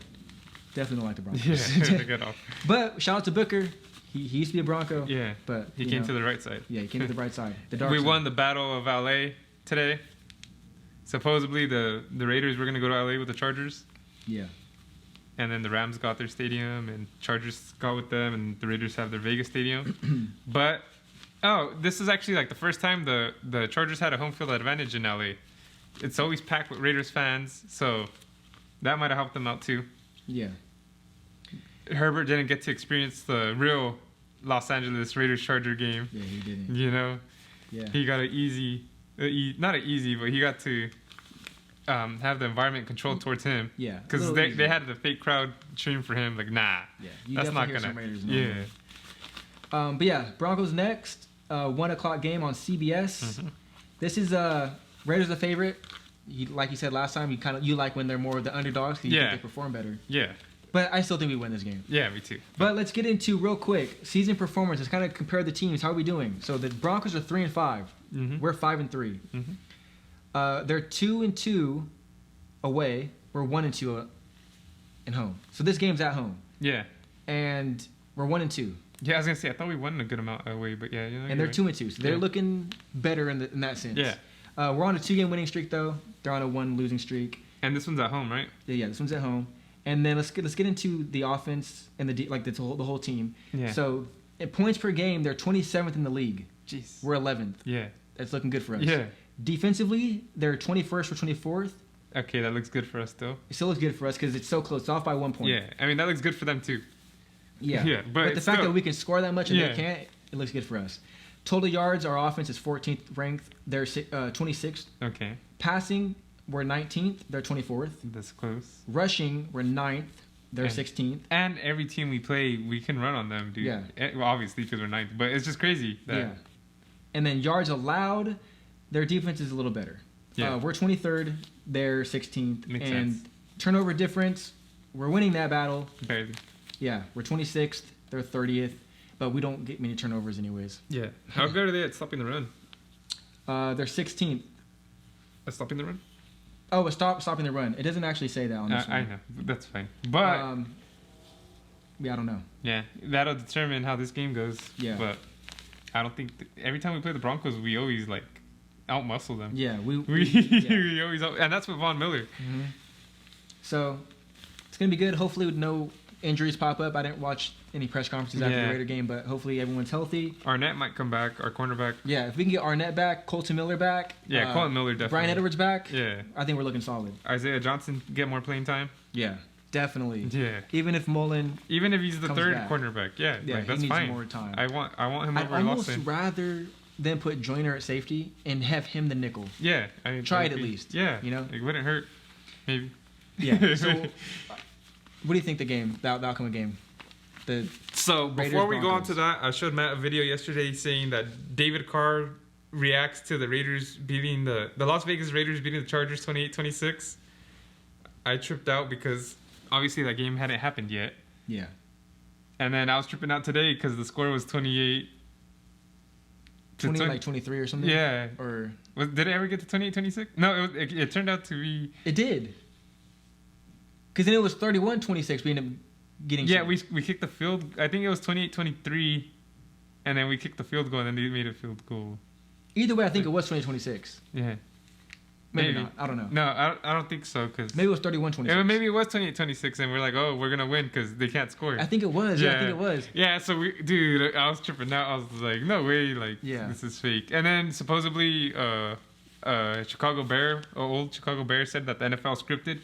Definitely don't like the Broncos. Yeah, get off. But shout out to Booker. He used to be a Bronco. Yeah. But he came to the right side. Yeah, he came to the right side. The dark we side. won the Battle of LA today. Supposedly the Raiders were gonna go to LA with the Chargers. Yeah. And then the Rams got their stadium and Chargers got with them and the Raiders have their Vegas stadium. But this is actually like the first time the Chargers had a home field advantage in LA. It's always packed with Raiders fans, so that might have helped them out too. Yeah. Herbert didn't get to experience the real Los Angeles Raiders Charger game. Yeah, he didn't. You know? Yeah. He got not an easy, but he got to have the environment controlled towards him. Yeah. Because they had the fake crowd cheering for him. Like, nah. Yeah. That's not going to. But yeah, Broncos next. 1 o'clock game on CBS. Mm-hmm. This is Raiders a favorite. Like you said last time, you like when they're more of the underdogs because you think they perform better. Yeah. But I still think we win this game. Yeah, me too. But let's get into real quick season performance. Let's kind of compare the teams. How are we doing? So the Broncos are 3-5. Mm-hmm. We're 5-3. Mm-hmm. They're 2-2 away. We're 1-2 at home. So this game's at home. Yeah. And we're 1-2. Yeah, I was gonna say I thought we won a good amount away, but yeah. And they're 2-2, so they're looking better in that sense. Yeah. We're on a 2-game winning streak though. They're on a 1 losing streak. And this one's at home, right? Yeah, this one's at home. And then let's get into the offense and the whole team. Yeah. So in points per game, they're 27th in the league. Jeez. We're 11th. Yeah. That's looking good for us. Yeah. Defensively, they're 21st or 24th. Okay, that looks good for us still. It still looks good for us because it's so close. It's off by 1 point. Yeah, I mean that looks good for them too. Yeah. Yeah, But the fact still- that we can score that much and Yeah. they can't, it looks good for us. Total yards, our offense is 14th ranked. They're 26th. Okay, Passing, we're 19th. They're 24th. that's close. Rushing, we're 9th. They're And- 16th. And every team we play, we can run on them, dude. Yeah. Well, obviously, because we're ninth. But it's just crazy. That, Yeah. And then yards allowed, their defense is a little better. Yeah. We're 23rd. They're 16th. Makes and sense. turnover difference, we're winning that battle. Barely. Yeah, we're 26th. They're 30th. But we don't get many turnovers anyways. Yeah. How good are they at stopping the run? They're 16th. At stopping the run? Oh, stopping the run. It doesn't actually say that on this I one. know. That's fine. But, Yeah, I don't know. yeah, that'll determine how this game goes. Yeah. But I don't think... every time we play the Broncos, we always, like, outmuscle them. Yeah, we We always... And that's with Von Miller. Mhm. So, it's going to be good. Hopefully with no injuries pop up. I didn't watch any press conferences after Yeah. the Raider game, but hopefully everyone's healthy. Arnett might come back, our cornerback. Yeah, if we can get Arnett back, Colton Miller back. Yeah, Colton Miller definitely. Brian Edwards back. Yeah. I think we're looking solid. Isaiah Johnson get more playing time. Yeah, definitely. Yeah. Even if Mullen, Even if he's the Comes third back. cornerback. Yeah, yeah, like, that's he needs fine. more time. I want him I'd over almost Lawson. rather than put Joyner at safety and have him the nickel. Yeah. Try it at agree. least, Yeah. you know? It wouldn't hurt. Maybe. Yeah. So, what do you think the outcome of the game? So Raiders, before we go on Broncos. to that, I showed Matt a video yesterday saying that David Carr reacts to the Raiders beating the Las Vegas Raiders beating the Chargers 28-26. I tripped out because obviously that game hadn't happened yet. Yeah. And then I was tripping out today because the score was 28 to 23 or something? Yeah. Or Did it ever get to 28-26? No, it turned out to be... it did. Because then it was 31-26. We ended up getting... Yeah, shit. we kicked the field... I think it was 28-23, and then we kicked the field goal, and then they made a field goal. Either way, I think it was 20-26. Yeah. Maybe not. I don't know. No, I don't think so, because... Maybe it was 31-26. Maybe it was 28-26, and we're like, oh, we're going to win because they can't score. I think it was. Yeah, I think it was. Yeah, so dude, I was tripping out. I was like, no way, like, Yeah. this is fake. And then supposedly, Chicago Bear, old Chicago Bear said that the NFL scripted.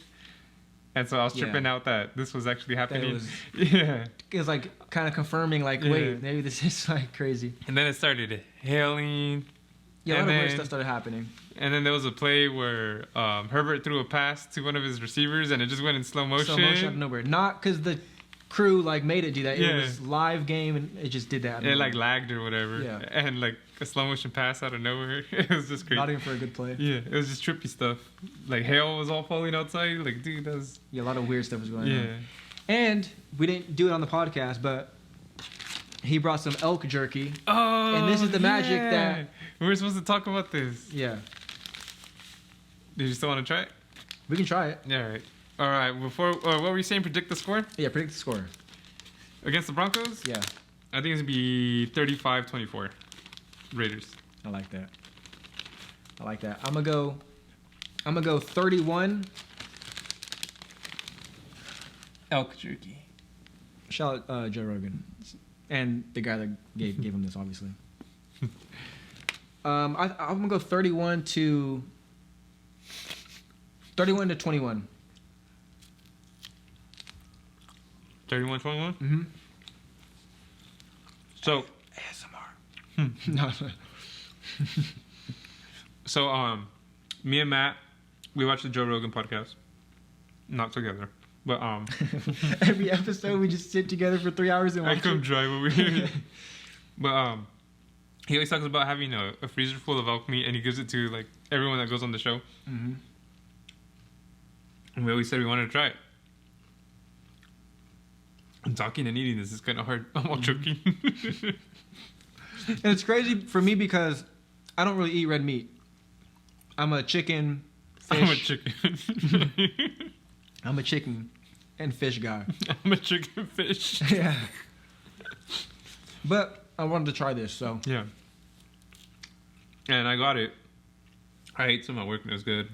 And so I was Yeah. tripping out that this was actually happening. was- Yeah. It was like kind of confirming, like, Yeah. wait, maybe this is like crazy. And then it started hailing. Yeah, a And lot of weird then- stuff started happening. And then there was a play where Herbert threw a pass to one of his receivers, and it just went in slow motion. So motion out of nowhere. Not because the crew like made it do that. Yeah. It was live game and it just did that. out of It like nowhere. lagged or whatever. Yeah. And like a slow motion pass out of nowhere. It was just crazy. Not even for a good play. Yeah, it was just trippy stuff. Like hail was all falling outside. Like, dude, that was... Yeah, a lot of weird stuff was going on. Yeah. And we didn't do it on the podcast, but he brought some elk jerky. Oh, And this is the magic that- we were supposed to talk about this. Yeah, Did you still want to try it? we can try it. Yeah, all right. All right. Before, what were you saying? Predict the score Yeah, predict the score. against the Broncos? Yeah, I think it's gonna be 35-24. Raiders. I like that. I like that. I'm gonna go 31. Elk Jerky. Shout out Joe Rogan and the guy that gave him this, obviously. I'm gonna go 31 to 21. 31-21. Mm-hmm. So, ASMR. No. so me and Matt, we watched the Joe Rogan podcast. Not together, but Every episode we just sit together for 3 hours and I watch come it. drive over here. But he always talks about having a freezer full of elk meat, and he gives it to like everyone that goes on the show. Mm-hmm. And we always said we wanted to try it. I'm talking and eating this is kind of hard. I'm all choking. And it's crazy for me because I don't really eat red meat. I'm a chicken, fish. I'm a chicken. I'm a chicken and fish guy. I'm a chicken fish. Yeah. But I wanted to try this, so. Yeah. And I got it. I ate some at work and it was good.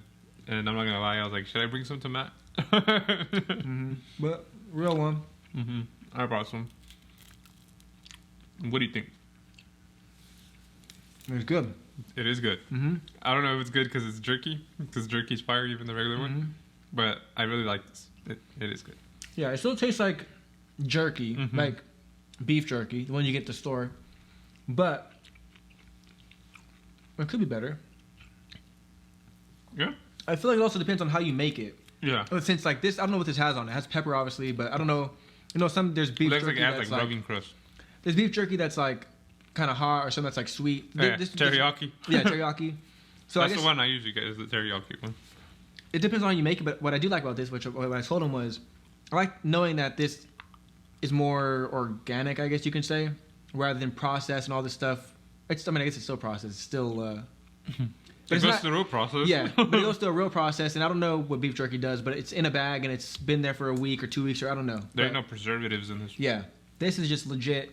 And I'm not gonna lie, I was like, should I bring some to Matt? Mm-hmm. But real one. Mm-hmm. I brought some. What do you think? It was good. It is good. Mm-hmm. I don't know if it's good because it's jerky, because jerky's fire, even the regular one. But I really like this. It is good. Yeah, it still tastes like jerky, Mhm. like beef jerky, the one you get at the store. But it could be better. Yeah. I feel like it also depends on how you make it. Yeah. Since like this, I don't know what this has on it. It has pepper, obviously, but I don't know. You know, there's beef Looks jerky like it has that's like rubbing crust. there's beef jerky that's like kind of hot or something that's like sweet. Yeah, teriyaki. Yeah, teriyaki. So that's I guess the one I usually get is the teriyaki one. it depends on how you make it. But what I do like about this, which what I told him was, I like knowing that this is more organic, I guess you can say, rather than processed and all this stuff. I guess it's still processed. It's still. It goes through a real process. Yeah, but it goes through a real process, and I don't know what beef jerky does, but it's in a bag and it's been there for a week or 2 weeks, or I don't know. There ain't no preservatives in this. Yeah, this is just legit.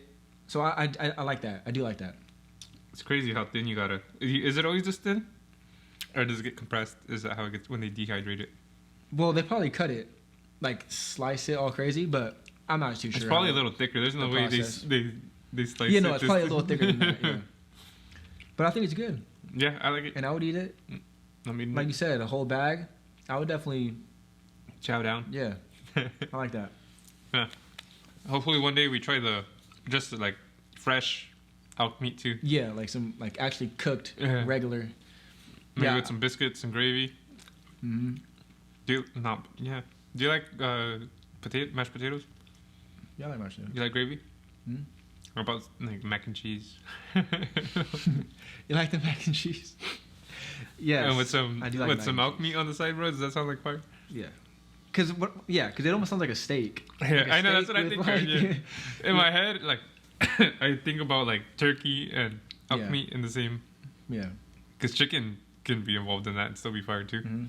So I like that. I do like that. It's crazy how thin you gotta. Is it always this thin, or does it get compressed? Is that how it gets when they dehydrate it? Well, they probably cut it, like slice it all crazy, but I'm not too sure. It's probably a little thicker. There's no way they slice it. Yeah, no, it's probably a little thicker than that. Yeah. But I think it's good. Yeah, I like it. And I would eat it. I mean, like you said, a whole bag. I would definitely chow down. Yeah, I like that. Yeah. Hopefully one day we try just like fresh elk meat too. Yeah, like some actually cooked regular. Maybe with some biscuits and gravy. Mm-hmm. Do you like mashed potatoes? Yeah, I like mashed potatoes. You like gravy? Mm-hmm. What about like mac and cheese? You like the mac and cheese? Yes. And with some elk meat on the side, bro. Does that sound like fire? Yeah. Because it almost sounds like a steak. Yeah, like I know that's what I think. Yeah. In my head, like I think about like turkey and elk meat in the same. Yeah. Because chicken can be involved in that and still be fire too. Mm-hmm.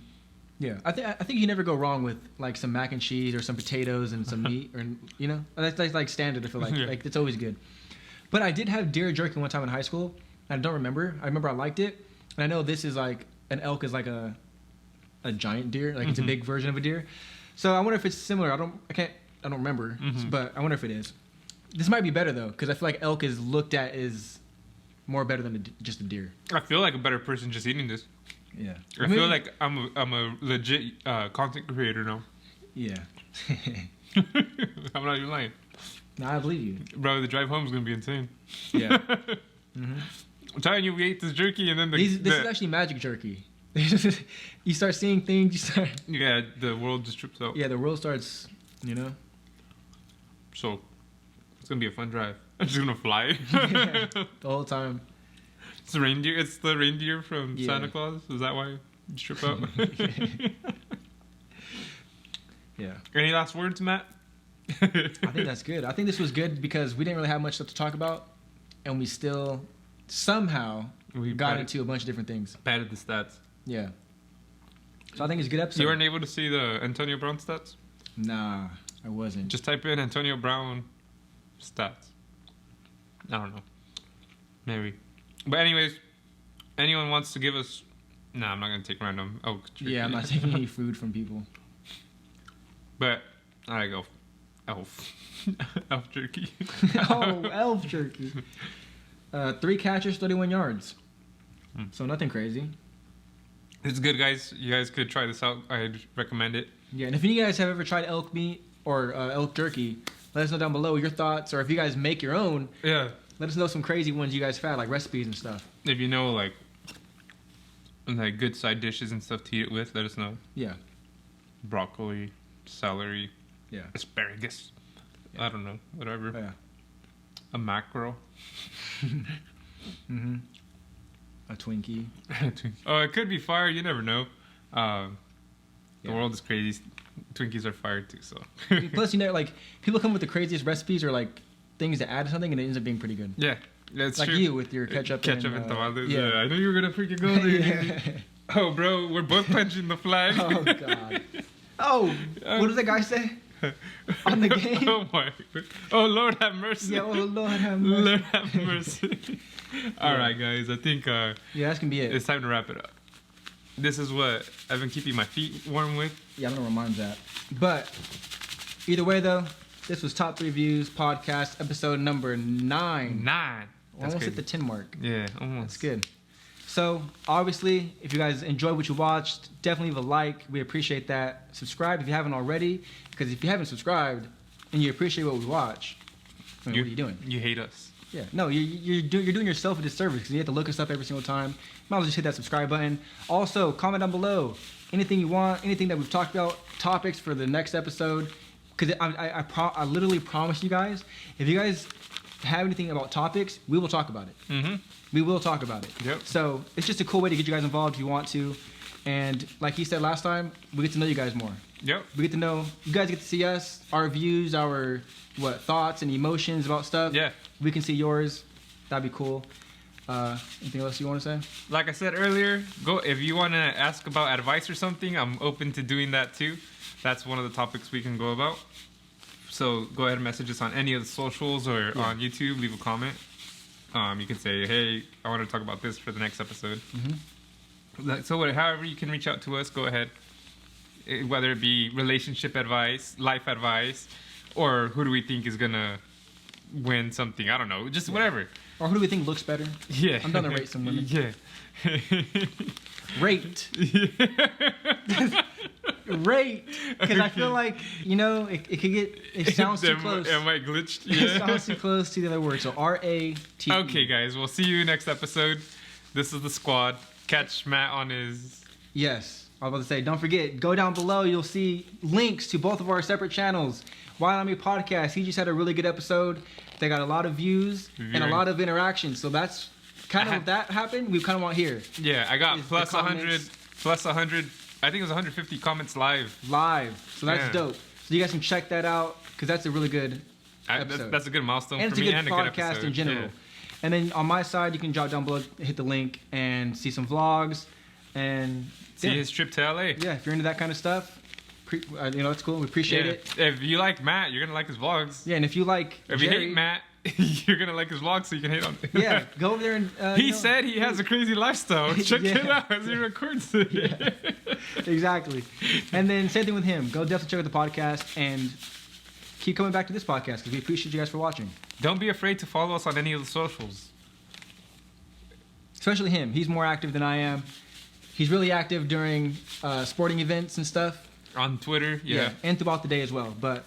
Yeah, I think you never go wrong with like some mac and cheese or some potatoes and some meat, or that's like standard. I feel like it's always good. But I did have deer jerky one time in high school. I don't remember. I remember I liked it, and I know this is like an elk is like a giant deer, like it's a big version of a deer. So I wonder if it's similar. I don't remember, but I wonder if it is. This might be better though, because I feel like elk is looked at as more better than just a deer. I feel like a better person just eating this. Yeah, I feel like I'm a legit content creator now. Yeah, I'm not even lying. No, I believe you, bro. The drive home is gonna be insane. Yeah, I'm telling you, we ate this jerky and then this is actually magic jerky. You start seeing things. Yeah, the world just trips out. Yeah, the world starts. So it's gonna be a fun drive. I'm just gonna fly the whole time. It's the reindeer. It's the reindeer from Santa Claus. Is that why you trip out? Yeah. Any last words, Matt? I think that's good. I think this was good because we didn't really have much stuff to talk about, and we still somehow got into a bunch of different things. Padded the stats. Yeah. So I think it's a good episode. You weren't able to see the Antonio Brown stats? Nah, I wasn't. Just type in Antonio Brown stats. I don't know. Maybe. But anyways, anyone wants to give us... Nah, I'm not going to take random elk jerky. Yeah, I'm not taking any food from people. But, I go. Elf. Elf jerky. Oh, elf jerky. 3 catches, 31 yards. So nothing crazy. It's good, guys. You guys could try this out. I'd recommend it. Yeah, and if you guys have ever tried elk meat or elk jerky, let us know down below your thoughts. Or if you guys make your own... Yeah. Let us know some crazy ones you guys found, like recipes and stuff. If you know, like good side dishes and stuff to eat it with, let us know. Yeah. Broccoli, celery, asparagus. Yeah. I don't know, whatever. Yeah. A mackerel. A Twinkie. Oh, it could be fire. You never know. The world is crazy. Twinkies are fire too. So. Plus, people come with the craziest recipes or like things to add to something, and it ends up being pretty good. Yeah, that's like true. You with your ketchup and tamales. Yeah, I knew you were gonna freaking go there. Oh, bro, we're both punching the flag. Oh God. Oh, what does that guy say on the game? Oh my! Oh Lord, have mercy. Yeah, oh Lord, have mercy. Lord, have mercy. All right, guys. I think that's gonna be it. It's time to wrap it up. This is what I've been keeping my feet warm with. Yeah, I don't know where mine's at. But either way, though, this was Top 3 Views podcast, episode number 9. Almost hit the 10 mark. Yeah, almost. That's good. So, obviously, if you guys enjoyed what you watched, definitely leave a like. We appreciate that. Subscribe if you haven't already, because if you haven't subscribed and you appreciate what we watch, I mean, what are you doing? You hate us. Yeah, no, you're doing yourself a disservice because you have to look us up every single time. Might as well just hit that subscribe button. Also, comment down below anything you want, anything that we've talked about, topics for the next episode. Because I literally promise you guys, if you guys have anything about topics, we will talk about it. Mm-hmm. We will talk about it. Yep. So it's just a cool way to get you guys involved if you want to. And like he said last time, we get to know you guys more. Yep. We get to know, you guys get to see us, our views, our thoughts and emotions about stuff. Yeah. We can see yours. That'd be cool. Anything else you want to say? Like I said earlier, if you want to ask about advice or something, I'm open to doing that too. That's one of the topics we can go about. So go ahead and message us on any of the socials or on YouTube. Leave a comment. You can say, hey, I want to talk about this for the next episode. Mm-hmm. So however you can reach out to us, go ahead. Whether it be relationship advice, life advice, or who do we think is going to win something. I don't know. Just whatever. Or who do we think looks better? Yeah. I'm down to rate some women. Yeah. Rate. Rate. Because I feel like, it could get, it sounds too close. Am I glitched? Yeah. It sounds too close to the other word. So R-A-T-E. Okay, guys. We'll see you next episode. This is the squad. Catch Matt on his... Yes. I was about to say, don't forget, go down below. You'll see links to both of our separate channels. Why Not Me Podcast. He just had a really good episode. They got a lot of views and a lot of interaction. So that's kind of that happened. We kind of want here. Yeah, I got plus 100. I think it was 150 comments live. So that's dope. So you guys can check that out because that's a really good episode. That's a good milestone and for me and a good podcast episode. in general. Yeah. And then on my side, you can drop down below, hit the link, and see some vlogs and see his trip to LA. Yeah, if you're into that kind of stuff, it's cool. We appreciate it. If you like Matt, you're gonna like his vlogs. Yeah, and if you like if Jerry, you hate Matt, you're gonna like his vlogs, so you can hate on him. Yeah, go over there and he said he has a crazy lifestyle. Check it out as he records it. Yeah. Exactly. And then same thing with him. Go definitely check out the podcast and keep coming back to this podcast because we appreciate you guys for watching. Don't be afraid to follow us on any of the socials. Especially him. He's more active than I am. He's really active during sporting events and stuff. On Twitter, yeah. And throughout the day as well. But,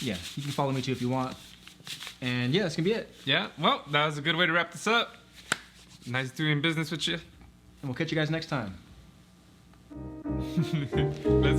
yeah, you can follow me too if you want. And, yeah, that's going to be it. Yeah, well, that was a good way to wrap this up. Nice doing business with you. And we'll catch you guys next time. Let's